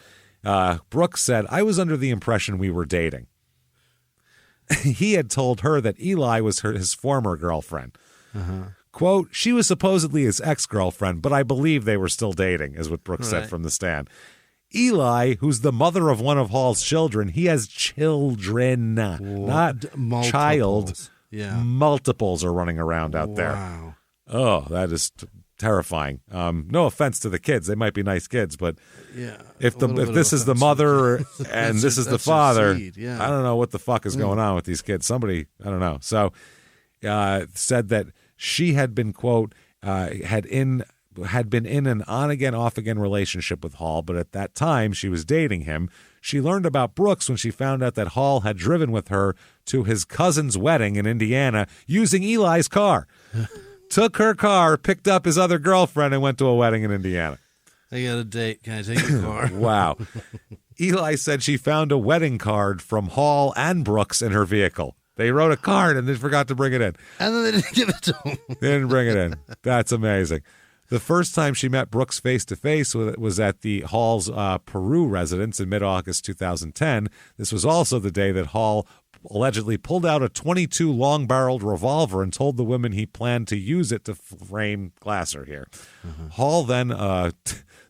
Brooks said, I was under the impression we were dating. He had told her that Ely was his former girlfriend. Quote, she was supposedly his ex-girlfriend, but I believe they were still dating, is what Brooks said from the stand. Eli, who's the mother of one of Hall's children, he has children, not multiples. Child. Yeah. Multiples are running around out there. Oh, that is terrifying. No offense to the kids. They might be nice kids, but if this is the mother and this is the father, I don't know what the fuck is going on with these kids. Somebody, I don't know. So said that she had been, quote, had been in an on-again, off-again relationship with Hall, but at that time she was dating him. She learned about Brooks when she found out that Hall had driven with her to his cousin's wedding in Indiana using Eli's car. Took her car, picked up his other girlfriend, and went to a wedding in Indiana. I got a date. Can I take your car? Wow. Eli said she found a wedding card from Hall and Brooks in her vehicle. They wrote a card and they forgot to bring it in. And then they didn't give it to him. They didn't bring it in. That's amazing. The first time she met Brooks face-to-face was at the Hall's Peru residence in mid-August 2010. This was also the day that Hall allegedly pulled out a .22 long-barreled revolver and told the women he planned to use it to frame Glasser here. Hall then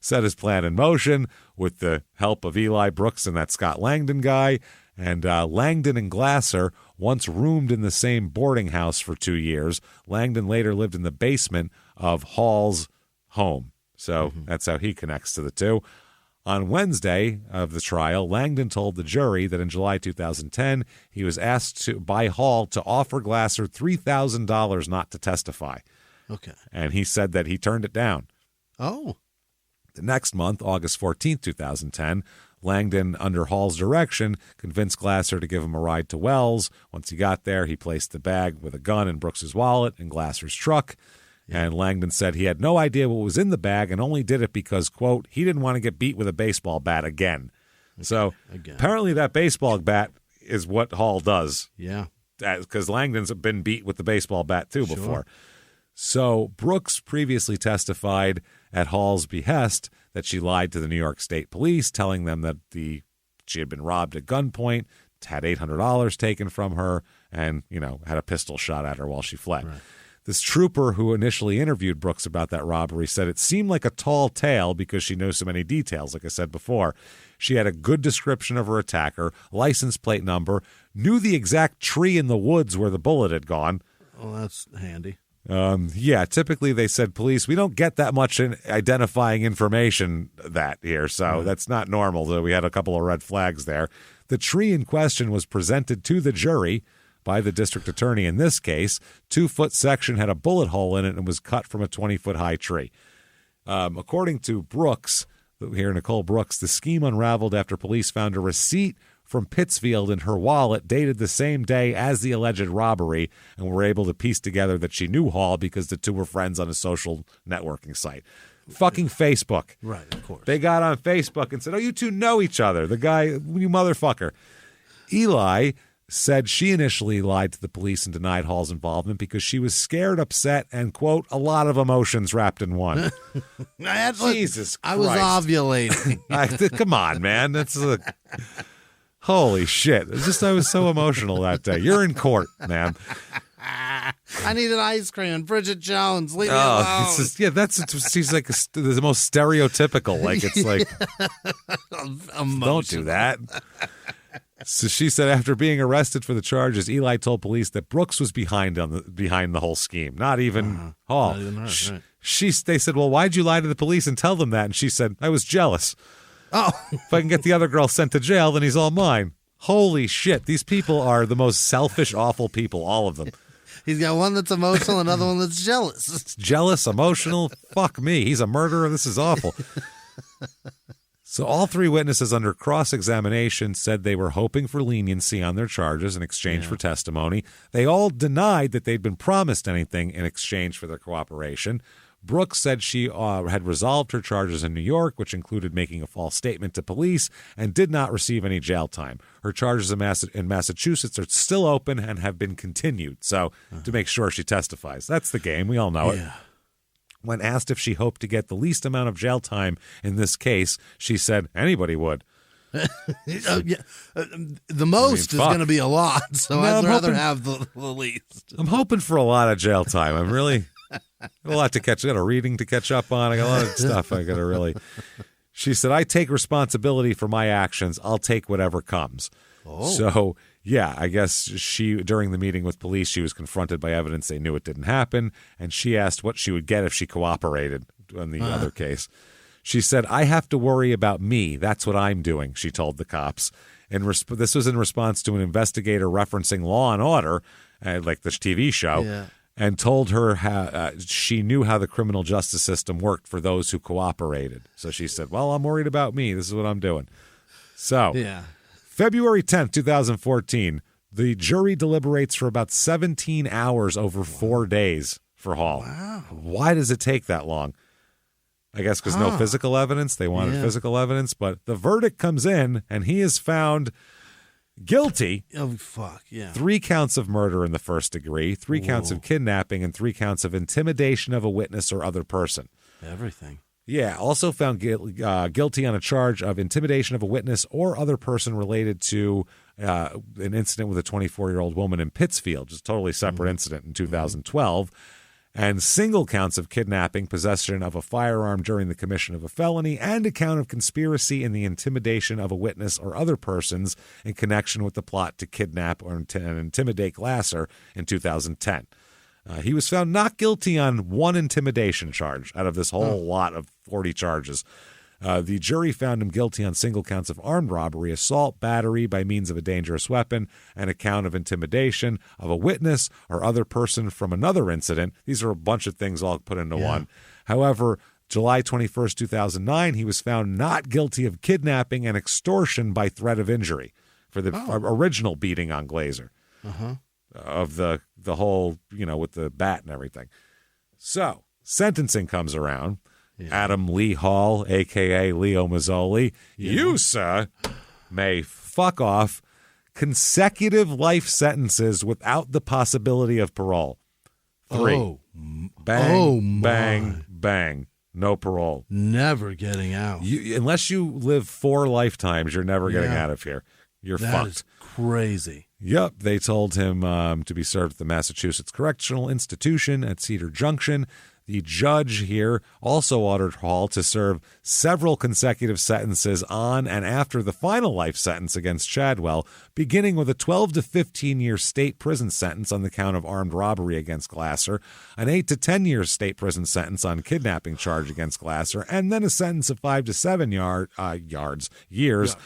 set his plan in motion with the help of Eli Brooks and that Scott Langdon guy. And Langdon and Glasser once roomed in the same boarding house for 2 years. Langdon later lived in the basement of Hall's home. So that's how he connects to the two. On Wednesday of the trial, Langdon told the jury that in July 2010, he was asked by Hall to offer Glasser $3,000 not to testify. Okay. And he said that he turned it down. Oh. The next month, August 14th, 2010, Langdon, under Hall's direction, convinced Glasser to give him a ride to Wells. Once he got there, he placed the bag with a gun in Brooks's wallet in Glasser's truck. And Langdon said he had no idea what was in the bag and only did it because, quote, he didn't want to get beat with a baseball bat again. So apparently that baseball bat is what Hall does. Yeah. Because Langdon's been beat with the baseball bat, too, before. So Brooks previously testified at Hall's behest that she lied to the New York State Police, telling them that she had been robbed at gunpoint, had $800 taken from her, and, had a pistol shot at her while she fled. Right. This trooper who initially interviewed Brooks about that robbery said it seemed like a tall tale because she knows so many details, like I said before. She had a good description of her attacker, license plate number, knew the exact tree in the woods where the bullet had gone. Oh, that's handy. Typically they said, police, we don't get that much identifying information here, so that's not normal. So we had a couple of red flags there. The tree in question was presented to the jury by the district attorney in this case. 2-foot section had a bullet hole in it and was cut from a 20-foot high tree. According to Brooks, Nicole Brooks, the scheme unraveled after police found a receipt from Pittsfield in her wallet dated the same day as the alleged robbery and were able to piece together that she knew Hall because the two were friends on a social networking site. Fucking Facebook. Right, of course. They got on Facebook and said, oh, you two know each other. The guy, you motherfucker. Eli said she initially lied to the police and denied Hall's involvement because she was scared, upset, and, quote, a lot of emotions wrapped in one. Jesus Christ. I was ovulating. Come on, man. That's holy shit. I was so emotional that day. You're in court, man. I need an ice cream. Bridget Jones, leave me alone. She's like the most stereotypical. Like, it's like, don't do that. So she said after being arrested for the charges, Eli told police that Brooks was behind the whole scheme, not even Hall. Not even her, right. They said, well, why'd you lie to the police and tell them that? And she said, I was jealous. Oh, If I can get the other girl sent to jail, then he's all mine. Holy shit. These people are the most selfish, awful people, all of them. he's got one that's emotional, another one that's jealous. Jealous, emotional. Fuck me. He's a murderer. This is awful. So all three witnesses under cross-examination said they were hoping for leniency on their charges in exchange for testimony. They all denied that they'd been promised anything in exchange for their cooperation. Brooks said she had resolved her charges in New York, which included making a false statement to police, and did not receive any jail time. Her charges in Massachusetts are still open and have been continued, so to make sure she testifies. That's the game. We all know it. When asked if she hoped to get the least amount of jail time in this case, she said anybody would. The most is going to be a lot, so I'd rather have the least. I'm hoping for a lot of jail time. I'm really a lot to catch. I got a reading to catch up on. I got a lot of stuff I got to really. She said, I take responsibility for my actions. I'll take whatever comes. Oh. So, yeah, I guess during the meeting with police, she was confronted by evidence they knew it didn't happen, and she asked what she would get if she cooperated in the other case. She said, I have to worry about me. That's what I'm doing, she told the cops. This was in response to an investigator referencing Law and Order, like the TV show, and told her how she knew how the criminal justice system worked for those who cooperated. So she said, well, I'm worried about me. This is what I'm doing. So, February 10th, 2014, the jury deliberates for about 17 hours over 4 days for Hall. Wow. Why does it take that long? I guess because no physical evidence. They wanted physical evidence, but the verdict comes in, and he is found guilty. Oh, fuck, yeah. 3 counts of murder in the first degree, 3 counts of kidnapping, and 3 counts of intimidation of a witness or other person. Everything. Yeah, also found guilty on a charge of intimidation of a witness or other person related to an incident with a 24-year-old woman in Pittsfield, just a totally separate incident in 2012, and single counts of kidnapping, possession of a firearm during the commission of a felony, and a count of conspiracy in the intimidation of a witness or other persons in connection with the plot to kidnap or intimidate Glasser in 2010. He was found not guilty on 1 intimidation charge out of this whole lot of 40 charges. The jury found him guilty on single counts of armed robbery, assault, battery by means of a dangerous weapon, and a count of intimidation of a witness or other person from another incident. These are a bunch of things all put into one. However, July 21st, 2009, he was found not guilty of kidnapping and extortion by threat of injury for the original beating on Glazer. Of the whole, with the bat and everything. So, sentencing comes around. Adam Lee Hall, a.k.a. Leo Mazzoli, you, sir, may fuck off consecutive life sentences without the possibility of parole. 3. Bang, bang, bang. No parole. Never getting out. Unless you live 4 lifetimes, you're never getting out of here. You're fucked. That is crazy. Yep, they told him to be served at the Massachusetts Correctional Institution at Cedar Junction. The judge here also ordered Hall to serve several consecutive sentences on and after the final life sentence against Chadwell, beginning with a 12 to 15-year state prison sentence on the count of armed robbery against Glasser, an 8 to 10-year state prison sentence on kidnapping charge against Glasser, and then a sentence of 5 to 7 years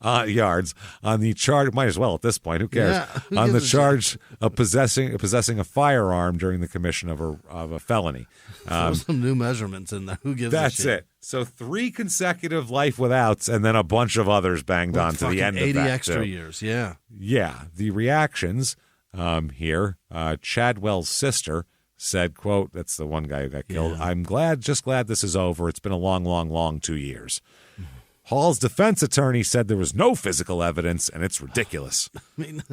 on the charge. Might as well at this point. Who cares? On the charge of possessing a firearm during the commission of a felony. Throw some new measurements in there. Who gives a shit? That's it. So 3 consecutive life withouts, and then a bunch of others banged on to the end of that. 80 extra years. Yeah. Yeah. The reactions here. Chadwell's sister said, "Quote, that's the one guy who got killed. I'm just glad this is over. It's been a long, long, long 2 years." Hall's defense attorney said there was no physical evidence, and it's ridiculous. I mean,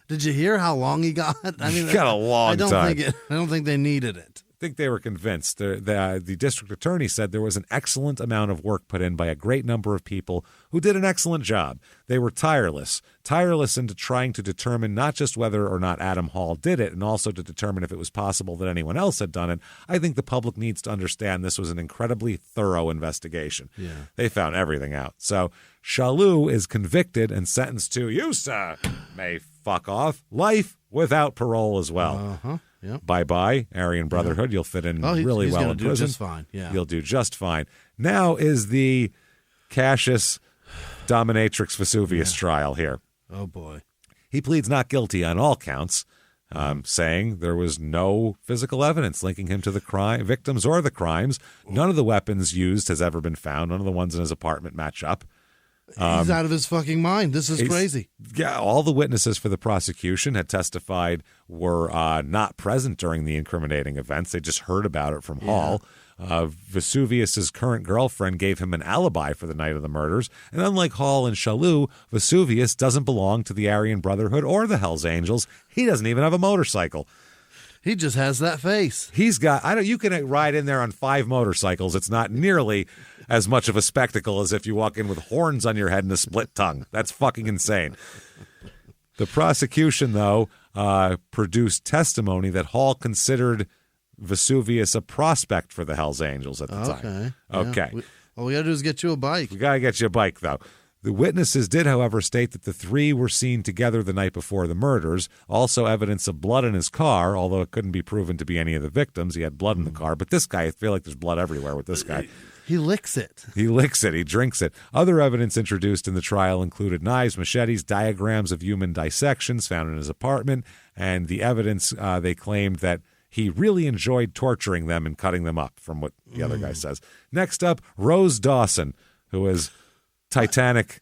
did you hear how long he got? I mean, he got a long time. I don't think they needed it. think they were convinced. The district attorney said there was an excellent amount of work put in by a great number of people who did an excellent job. They were tireless into trying to determine not just whether or not Adam Hall did it, and also to determine if it was possible that anyone else had done it. I think the public needs to understand this was an incredibly thorough investigation. Yeah. They found everything out. So Shalhoub is convicted and sentenced to, you, sir, may fuck off, life without parole as well. Uh-huh. Yep. Bye-bye, Aryan Brotherhood. You'll fit in really well in prison. He's just fine. Yeah. You'll do just fine. Now is the Cassius Dominatrix Vesuvius trial here. Oh, boy. He pleads not guilty on all counts, saying there was no physical evidence linking him to the crime, victims or the crimes. None of the weapons used has ever been found. None of the ones in his apartment match up. He's out of his fucking mind. This is crazy. Yeah, all the witnesses for the prosecution had testified were not present during the incriminating events. They just heard about it from Hall. Vesuvius's current girlfriend gave him an alibi for the night of the murders. And unlike Hall and Shalhoub, Vesuvius doesn't belong to the Aryan Brotherhood or the Hells Angels. He doesn't even have a motorcycle. He just has that face. He's got, you can ride in there on 5 motorcycles. It's not nearly as much of a spectacle as if you walk in with horns on your head and a split tongue. That's fucking insane. The prosecution, though, produced testimony that Hall considered Vesuvius a prospect for the Hells Angels at the time. Okay. Yeah. All we got to do is get you a bike. We got to get you a bike, though. The witnesses did, however, state that the 3 were seen together the night before the murders. Also evidence of blood in his car, although it couldn't be proven to be any of the victims. He had blood in the car. But this guy, I feel like there's blood everywhere with this guy. He licks it. He licks it. He drinks it. Other evidence introduced in the trial included knives, machetes, diagrams of human dissections found in his apartment, and the evidence they claimed that he really enjoyed torturing them and cutting them up, from what the other guy says. Next up, Rose Dawson, who was Titanic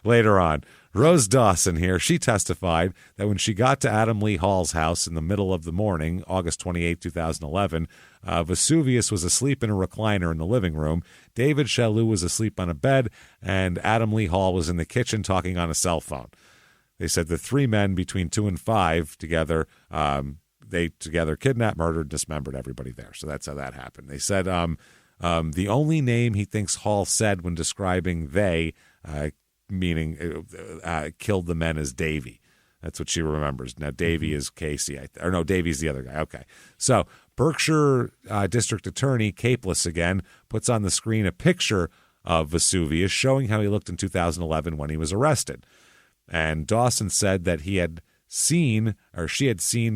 later on. Rose Dawson here, she testified that when she got to Adam Lee Hall's house in the middle of the morning, August 28, 2011, Vesuvius was asleep in a recliner in the living room. David Shalhoub was asleep on a bed, and Adam Lee Hall was in the kitchen talking on a cell phone. They said the 3 men between 2 and 5 together, they together kidnapped, murdered, dismembered everybody there. So that's how that happened. They said the only name he thinks Hall said when describing they, meaning killed the men, is Davy. That's what she remembers. Now, Davy is Casey. Davy's the other guy. Okay. So Berkshire District Attorney Capeless again puts on the screen a picture of Vesuvius showing how he looked in 2011 when he was arrested. And Dawson said that she had seen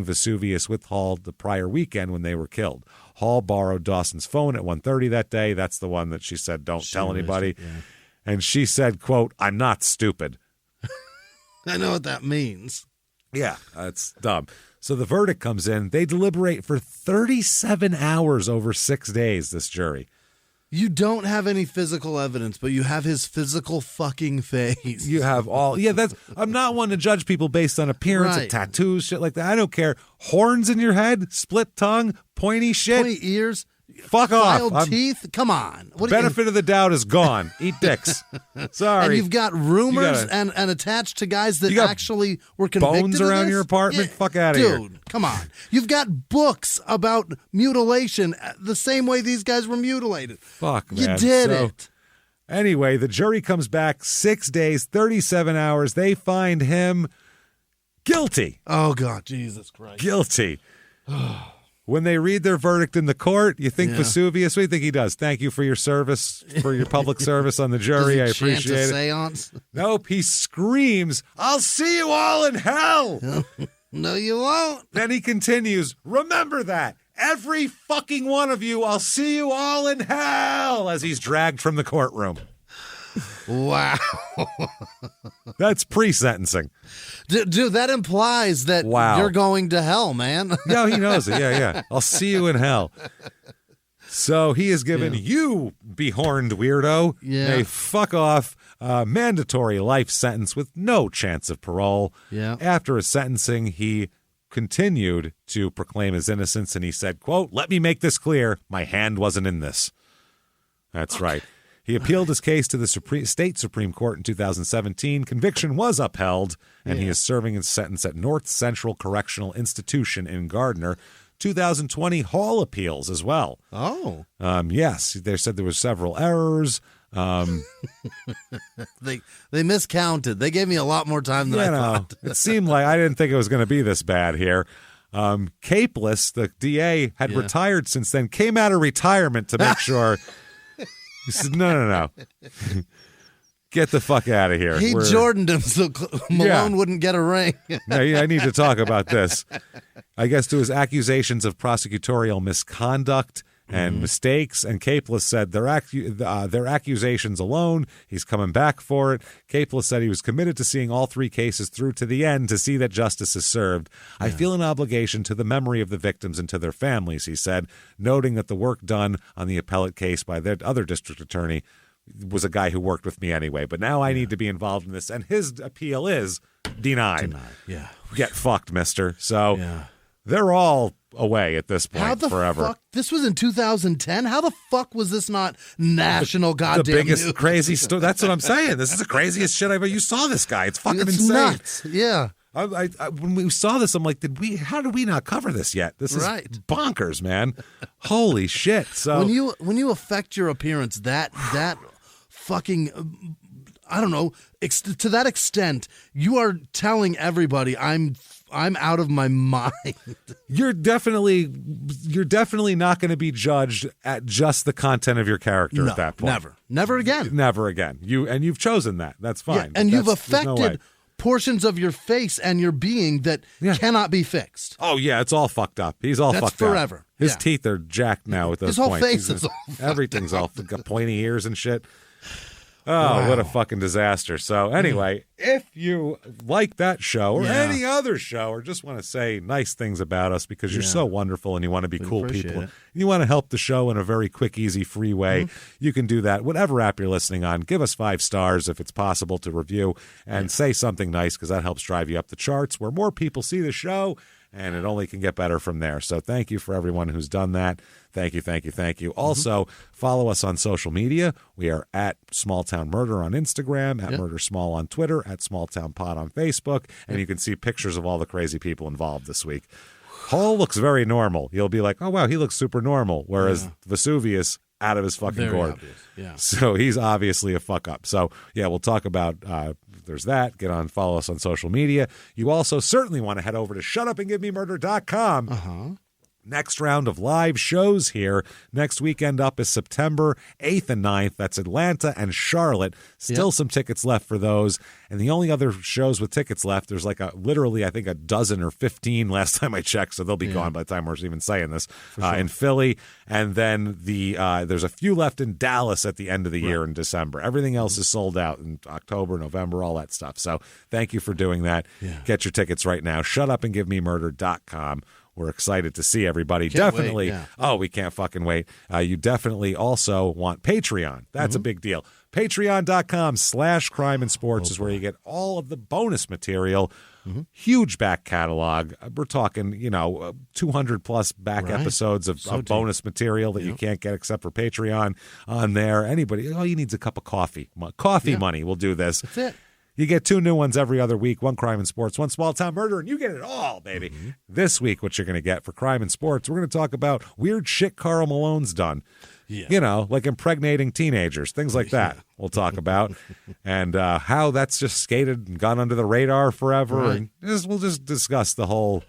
Vesuvius with Hall the prior weekend when they were killed. Hall borrowed Dawson's phone at 1:30 that day. That's the one that she said, don't tell anybody. Yeah. And she said, quote, "I'm not stupid." I know what that means. Yeah, that's dumb. So the verdict comes in. They deliberate for 37 hours over 6 days, this jury. You don't have any physical evidence, but you have his physical fucking face. You have all. Yeah, I'm not one to judge people based on appearance, right. Tattoos, shit like that. I don't care. Horns in your head, split tongue, pointy shit. Pointy ears. Fuck off. Filed teeth. Come on. Benefit of the doubt is gone. Eat dicks. Sorry. And you've got rumors and attached to guys that actually were convicted bones around your apartment? Yeah. Fuck out of here. Dude, come on. You've got books about mutilation the same way these guys were mutilated. Fuck, man. You did it. Anyway, the jury comes back 6 days, 37 hours. They find him guilty. Oh, God. Jesus Christ. Guilty. When they read their verdict in the court, you think Vesuvius, what do you think he does? Thank you for your service, for your public service on the jury. I appreciate it. Seance? Nope. He screams, "I'll see you all in hell." No, you won't. Then he continues, "Remember that. Every fucking one of you, I'll see you all in hell," as he's dragged from the courtroom. Wow. That's pre-sentencing. Dude, that implies that you're going to hell, man. No, he knows it. Yeah. I'll see you in hell. So he is given, you behorned weirdo, a fuck off mandatory life sentence with no chance of parole. Yeah. After his sentencing, he continued to proclaim his innocence, and he said, quote, "Let me make this clear. My hand wasn't in this." That's right. He appealed his case to the state Supreme Court in 2017. Conviction was upheld, and he is serving his sentence at North Central Correctional Institution in Gardner. 2020 Hall appeals as well. Oh. Yes, they said there was several errors. They miscounted. They gave me a lot more time than I thought. It seemed like I didn't think it was going to be this bad here. Capeless, the DA, had retired since then, came out of retirement to make sure. He said, no. Get the fuck out of here. He Jordaned him so Malone wouldn't get a ring. No, I need to talk about this. I guess there was accusations of prosecutorial misconduct and mistakes, and Capeless said their accusations alone, he's coming back for it. Capeless said he was committed to seeing all three cases through to the end to see that justice is served. I feel an obligation to the memory of the victims and to their families, he said, noting that the work done on the appellate case by their other district attorney was a guy who worked with me anyway, but now I need to be involved in this, and his appeal is denied. Yeah. Get fucked, mister. So they're all away at this point forever. Fuck? This was in 2010? How the fuck was this not national goddamn the biggest news? Crazy story. That's what I'm saying. This is the craziest shit I've ever. You saw this guy. It's fucking insane. Nuts. Yeah. I when we saw this, I'm like, how did we not cover this yet? This is bonkers, man. Holy shit. So when you affect your appearance that fucking I don't know, to that extent, you are telling everybody I'm out of my mind. You're definitely not going to be judged at just the content of your character at that point. Never again. You've chosen that. That's fine. Yeah, and you've affected portions of your face and your being that cannot be fixed. Oh yeah, it's all fucked up. He's all fucked up. That's forever. His teeth are jacked now with those points. His whole face is all everything's all got pointy ears and shit. Oh, what a fucking disaster. So anyway, if you like that show or any other show or just want to say nice things about us because you're so wonderful and you want to be cool people, and you want to help the show in a very quick, easy, free way, you can do that. Whatever app you're listening on, give us 5 stars if it's possible to review and say something nice because that helps drive you up the charts where more people see the show. And it only can get better from there. So thank you for everyone who's done that. Thank you. Also, follow us on social media. We are at Small Town Murder on Instagram, at Murder Small on Twitter, at Small Town Pod on Facebook. And you can see pictures of all the crazy people involved this week. Hall looks very normal. You'll be like, oh, wow, he looks super normal. Whereas Vesuvius, out of his fucking gourd. So he's obviously a fuck up. So, we'll talk about there's that. Get on, follow us on social media. You also certainly want to head over to shutupandgivememurder.com. Next round of live shows here. Next weekend up is September 8th and 9th. That's Atlanta and Charlotte. Still some tickets left for those. And the only other shows with tickets left, there's like literally, I think, a dozen or 15 last time I checked. So they'll be gone by the time we're even saying this in Philly. And then there's a few left in Dallas at the end of the year in December. Everything else is sold out in October, November, all that stuff. So thank you for doing that. Get your tickets right now. Shutupandgivememurder.com. We're excited to see everybody. Definitely. Wait, Oh, we can't fucking wait. You definitely also want Patreon. That's a big deal. Patreon.com/crime and sports is where you get all of the bonus material. Huge back catalog. We're talking, 200 plus back episodes of bonus material that you can't get except for Patreon on there. Anybody, all you need is a cup of coffee. Money will do this. That's it. You get 2 new ones every other week, 1 crime and sports, 1 small town murder, and you get it all, baby. This week, what you're going to get for crime and sports, we're going to talk about weird shit Karl Malone's done. Like impregnating teenagers, things like that we'll talk about. And how that's just skated and gone under the radar forever. And we'll just discuss the whole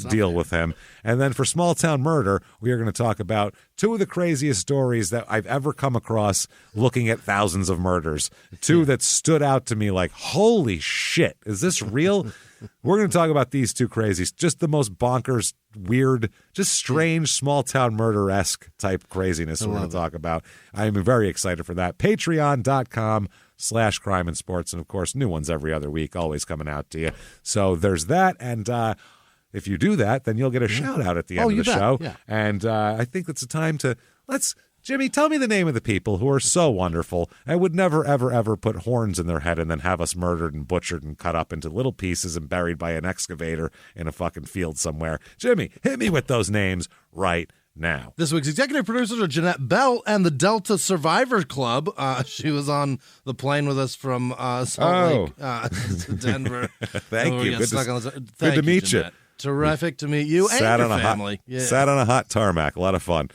deal with him. And then for small town murder, we are going to talk about 2 of the craziest stories that I've ever come across looking at thousands of murders. 2 that stood out to me like, holy shit, is this real? We're going to talk about these 2 crazies, just the most bonkers, weird, just strange small town murder-esque type craziness we're going to talk about. I am very excited for that. Patreon.com/crime and sports. And of course, new ones every other week, always coming out to you. So there's that. And if you do that, then you'll get a shout out at the end of the show. Yeah. And I think it's a time to Jimmie, tell me the name of the people who are so wonderful and would never, ever, ever put horns in their head and then have us murdered and butchered and cut up into little pieces and buried by an excavator in a fucking field somewhere. Jimmie, hit me with those names right now. This week's executive producers are Jeanette Bell and the Delta Survivor Club. She was on the plane with us from Salt Lake to Denver. Thank you. Good to meet you. Terrific to meet you and your family. Sat on a hot tarmac. A lot of fun.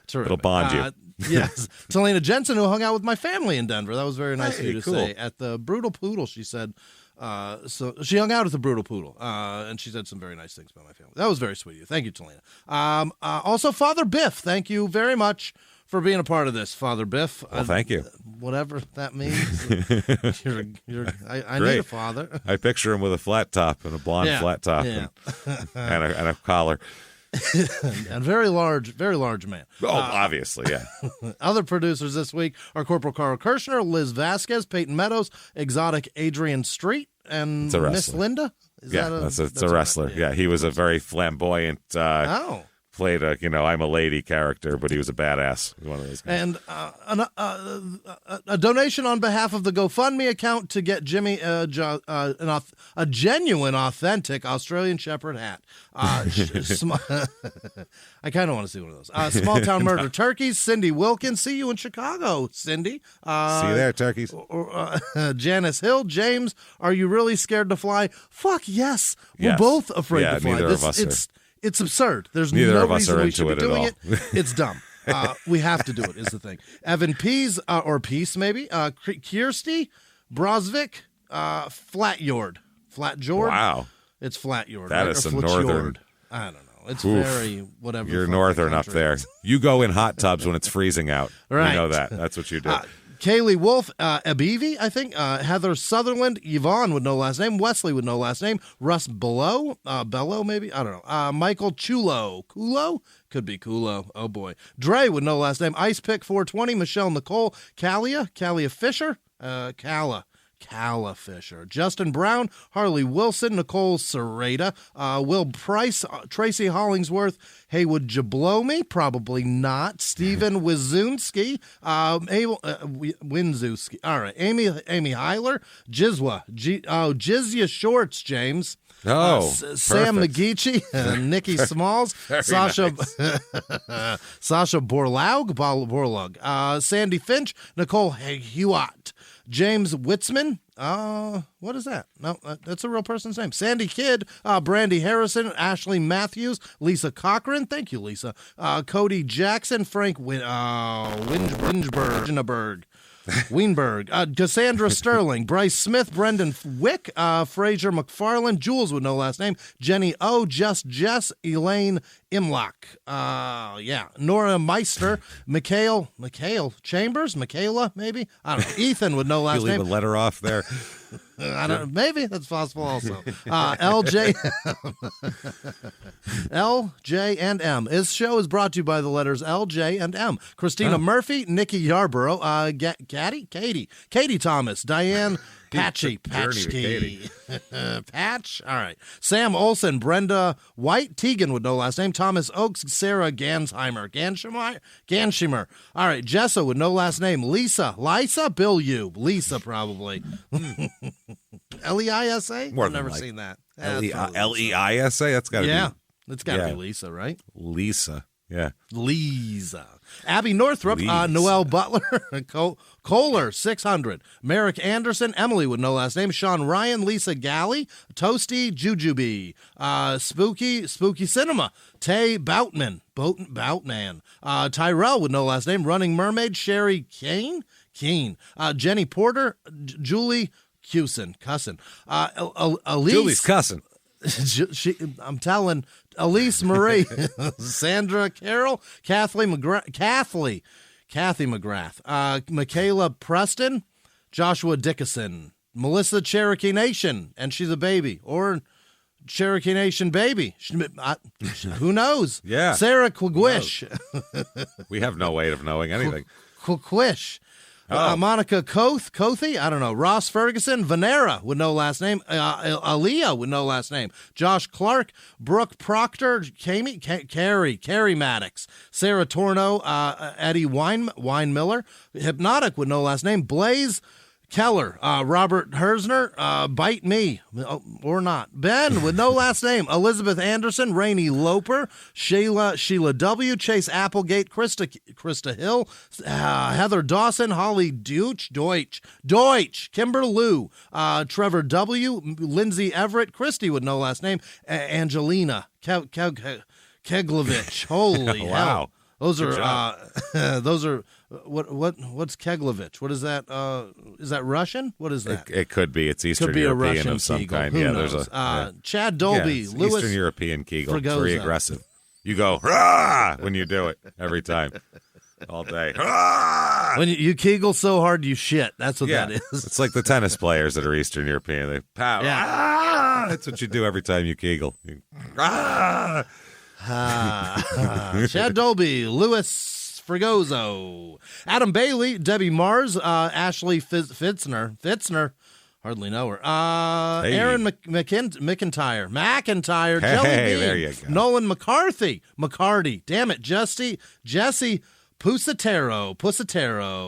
Terrific. It'll bond you. Yes. Talena Jensen, who hung out with my family in Denver. That was very nice of you to say. At the Brutal Poodle, she said, so she hung out at the Brutal Poodle, and she said some very nice things about my family. That was very sweet of you. Thank you, Talena. Also, Father Biff, thank you very much for being a part of this, Father Biff. Well, thank you. Whatever that means. I need a father. I picture him with a flat top and a blonde flat top and a collar. A very large man. Oh, obviously, yeah. Other producers this week are Corporal Carl Kirshner, Liz Vasquez, Peyton Meadows, Exotic Adrian Street, and Miss Linda. It's a wrestler. Right? Yeah, he was a very flamboyant. Played a I'm a lady character, but he was a badass. He was one of those guys. And a donation on behalf of the GoFundMe account to get Jimmie a genuine, authentic Australian Shepherd hat. I kind of want to see one of those. Small Town Murder Turkeys, Cindy Wilkins. See you in Chicago, Cindy. See you there, turkeys. Janice Hill, James, are you really scared to fly? Fuck yes. We're both afraid to fly. Neither of us are. It's absurd. There's neither no of us reason are we should into be it doing at it. It's dumb. We have to do it is the thing. Evan Pease, or Peace maybe. Kirsty Brosvik, Flatjord. Flatjord? Wow. It's Flatjord. That right? is or some Flatjord. northern. I don't know. It's very whatever. You're northern up there. You go in hot tubs when it's freezing out. Right. You know that. That's what you do. Kaylee Wolf, Abivi, I think, Heather Sutherland, Yvonne with no last name, Wesley with no last name, Russ Bellow, maybe, I don't know, Michael Kulo, could be Kulo, oh boy, Dre with no last name, Ice Pick 420, Michelle Nicole, Callia Fisher, Calla Fisher, Justin Brown, Harley Wilson, Nicole Serrata, Will Price, Tracy Hollingsworth, Haywood Jablomi, probably not, Stephen Wizinski, Winzewski, all right, Amy Heiler, Jizya Shorts, James. Sam McGeechee, Nikki Smalls, Sasha Borlaug, Sandy Finch, Nicole Hewitt, James Witzman. What is that? No, that's a real person's name. Sandy Kidd, Brandy Harrison, Ashley Matthews, Lisa Cochran. Thank you, Lisa. Cody Jackson, Frank Weinberg, Cassandra Sterling, Bryce Smith, Brendan Wick, Fraser McFarland, Jules with no last name, Jenny O, Jess, Elaine Imlock, Nora Meister, Mikhail Chambers, Michaela, maybe? I don't know. Ethan with no last name. You leave a letter off there. I don't know. Maybe that's possible also. LJ and M. This show is brought to you by the letters LJ and M. Christina Murphy, Nikki Yarborough, Katie Thomas, Diane Patchy. Patch. All right. Sam Olson, Brenda White, Tegan with no last name, Thomas Oakes, Sarah Ganshimer. All right. Jessa with no last name, Lisa, Bill Yu, Lisa probably. Leisa? I've never seen that. Leisa? That's got to be. It's got to be Lisa, right? Lisa. Yeah. Lisa. Abby Northrup, Noelle Butler, Kohler, 600. Merrick Anderson, Emily with no last name, Sean Ryan, Lisa Galley, Toasty Jujubee, Spooky Cinema, Tay Boutman, Tyrell with no last name, Running Mermaid, Sherry Keen, Jenny Porter, Julie Cussin, Elise. Julie's cussing. I'm telling Elise Marie, Sandra Carroll, Kathy McGrath, Michaela Preston, Joshua Dickinson, Melissa Cherokee Nation, and she's a baby, or Cherokee Nation baby. Who knows? Yeah. Sarah Quigwish. We have no way of knowing anything. Quigwish. Monica Kothy, I don't know. Ross Ferguson, Vanera with no last name. Aaliyah with no last name. Josh Clark, Brooke Proctor, Carrie Maddox, Sarah Torno, Eddie Wine Miller, Hypnotic with no last name. Blaze Keller, Robert Herzner, Bite Me, or not. Ben, with no last name. Elizabeth Anderson, Rainey Loper, Sheila W., Chase Applegate, Krista Hill, Heather Dawson, Holly Deutsch, Kimber Lou, Trevor W., Lindsay Everett, Christy with no last name, Angelina Keglovich. Holy wow. hell. Those are what's Keglovich? What is that? Is that Russian? What is that? It could be. It's Eastern could be European a Russian of some Kegel. kind. Who Yeah, knows? there's a Chad Dolby, it's Lewis Eastern European Kegel. It's Fregoso. very aggressive. You go rah when you do it every time, all day. Rah! When you Kegel so hard you shit. That's what that is. It's like the tennis players that are Eastern European. They pow. Yeah. Ah! That's what you do every time you Kegel. Ah! Chad Dolby, Louis Fregoso, Adam Bailey, Debbie Mars, Ashley Fitzner, hardly know her. Aaron McIntyre, Jelly Bean, there you go. Nolan McCarty, damn it, Jesse Pusatero.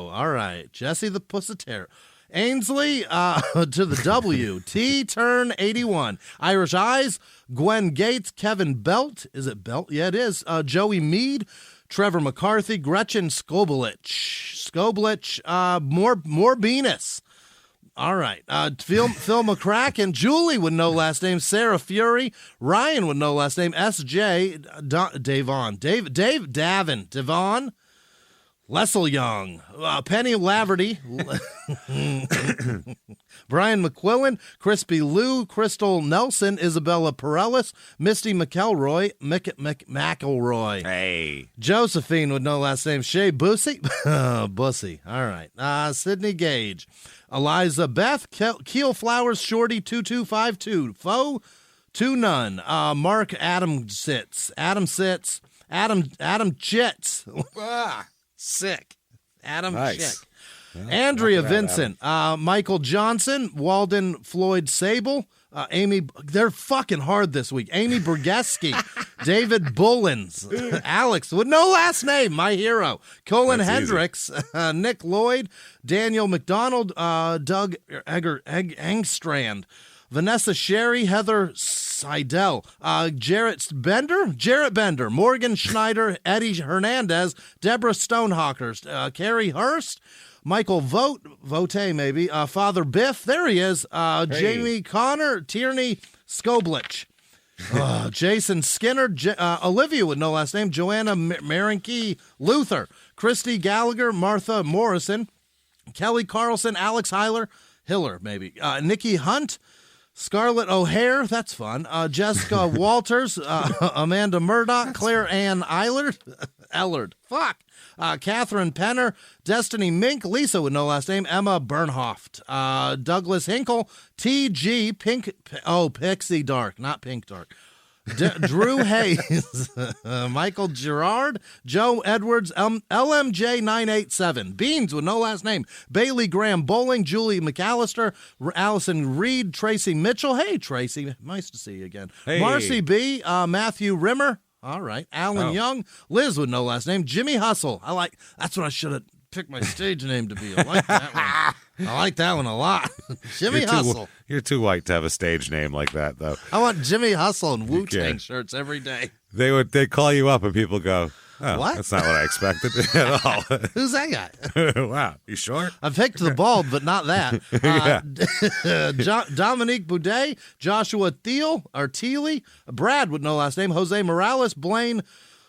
All right, Jesse the Pusatero. Ainsley to the W. T-Turn 81. Irish Eyes. Gwen Gates. Kevin Belt. Is it Belt? Yeah, it is. Joey Mead. Trevor McCarthy. Gretchen Skoblich. More Venus. All right. Phil McCracken. Julie with no last name. Sarah Fury. Ryan with no last name. S.J. Davon. Devon. Lessel Young, Penny Laverty, Brian McQuillan, Crispy Lou, Crystal Nelson, Isabella Perellis, Misty McElroy, McElroy. Hey. Josephine with no last name, Shay Bussy. Bussy. All right. Sydney Gage, Eliza Beth, Keel Flowers, Shorty 2252, Foe 2 None, Mark Adam Chits. Sick. Adam Nice. Chick. Well, Andrea Vincent, Michael Johnson, Walden Floyd Sable, Amy, they're fucking hard this week. Amy Burgeski, David Bullens, Alex with no last name, my hero, Colin That's Hendricks, Nick Lloyd, Daniel McDonald, Doug Engstrand, Vanessa Sherry, Heather Seidel, Jarrett Bender, Morgan Schneider, Eddie Hernandez, Deborah Stonehawkers, Carrie Hurst, Michael Vote maybe, Father Biff, there he is, Jamie Connor, Tierney Skoblich, Jason Skinner, Olivia with no last name, Joanna Marinke Luther, Christy Gallagher, Martha Morrison, Kelly Carlson, Alex Hiller maybe, Nikki Hunt, Scarlett O'Hare, that's fun. Jessica Walters, Amanda Murdoch, Claire Ann Ellard. Fuck. Catherine Penner, Destiny Mink, Lisa with no last name, Emma Bernhoft, Douglas Hinkle, T.G. Pixie Dark, not Pink Dark. Drew Hayes, Michael Gerard, Joe Edwards, LMJ 987, Beans with no last name, Bailey Graham Bowling, Julie McAllister, Allison Reed, Tracy Mitchell. Hey, Tracy, nice to see you again. Hey. Marcy B, Matthew Rimmer. All right, Alan Young, Liz with no last name, Jimmy Hustle. That's what I should have picked my stage name to be. I like that one. I like that one a lot. Jimmy Hustle. You're too white to have a stage name like that, though. I want Jimmy Hustle and Wu-Tang shirts every day. They'd call you up and people go, oh, what? That's not what I expected at all. Who's that guy? Wow, you sure? I picked the bald, but not that. Dominique Boudet, Joshua Thiele, Brad with no last name, Jose Morales, Blaine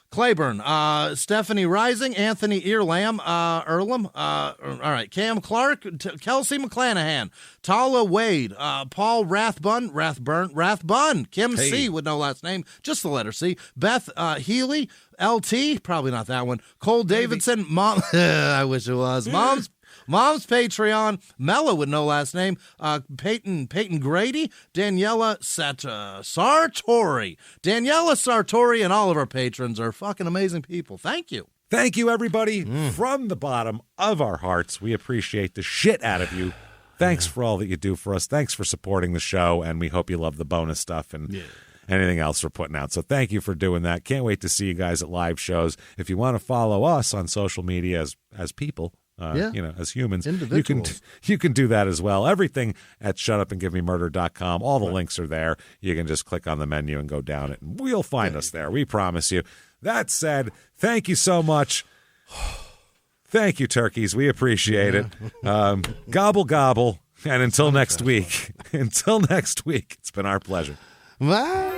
Claiborne, Stephanie Rising, Anthony Earlam, all right, Cam Clark, Kelsey McClanahan, Tala Wade, Paul Rathbun, Kim C with no last name, just the letter C, Beth Healy, LT, probably not that one, Cole Davidson, Mom, I wish it was, Mom's Patreon, Mella with no last name, Peyton Grady, Daniela Sartori. Daniela Sartori and all of our patrons are fucking amazing people. Thank you. Thank you, everybody, from the bottom of our hearts. We appreciate the shit out of you. Thanks for all that you do for us. Thanks for supporting the show, and we hope you love the bonus stuff and anything else we're putting out. So thank you for doing that. Can't wait to see you guys at live shows. If you want to follow us on social media as people, as humans. Individuals. You can do that as well. Everything at shutupandgivememurder.com. All the links are there. You can just click on the menu and go down it, and we'll find us there. We promise you. That said, thank you so much. Thank you, turkeys. We appreciate it. Gobble, gobble. And until next week, it's been our pleasure. Bye.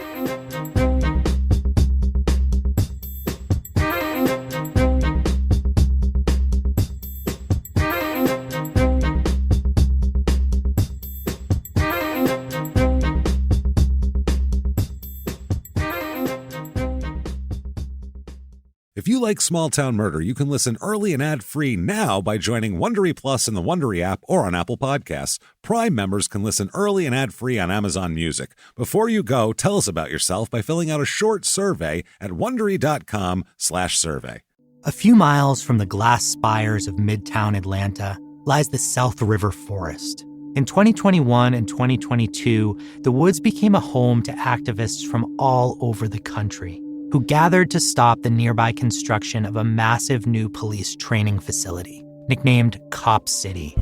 If you like Small Town Murder, you can listen early and ad-free now by joining Wondery Plus in the Wondery app or on Apple Podcasts. Prime members can listen early and ad-free on Amazon Music. Before you go, tell us about yourself by filling out a short survey at Wondery.com/survey. A few miles from the glass spires of Midtown Atlanta lies the South River Forest. In 2021 and 2022, the woods became a home to activists from all over the country who gathered to stop the nearby construction of a massive new police training facility, nicknamed Cop City.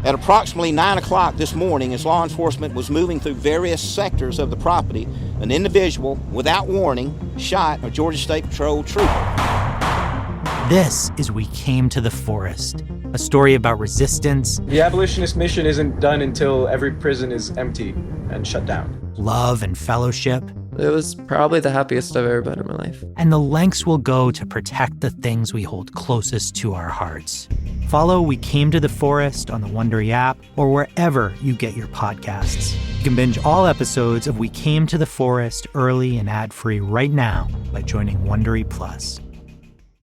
At approximately 9 o'clock this morning, as law enforcement was moving through various sectors of the property, an individual, without warning, shot a Georgia State Patrol trooper. This is We Came to the Forest, a story about resistance. The abolitionist mission isn't done until every prison is empty and shut down. Love and fellowship. It was probably the happiest I've ever been in my life. And the lengths we'll go to protect the things we hold closest to our hearts. Follow We Came to the Forest on the Wondery app or wherever you get your podcasts. You can binge all episodes of We Came to the Forest early and ad-free right now by joining Wondery Plus.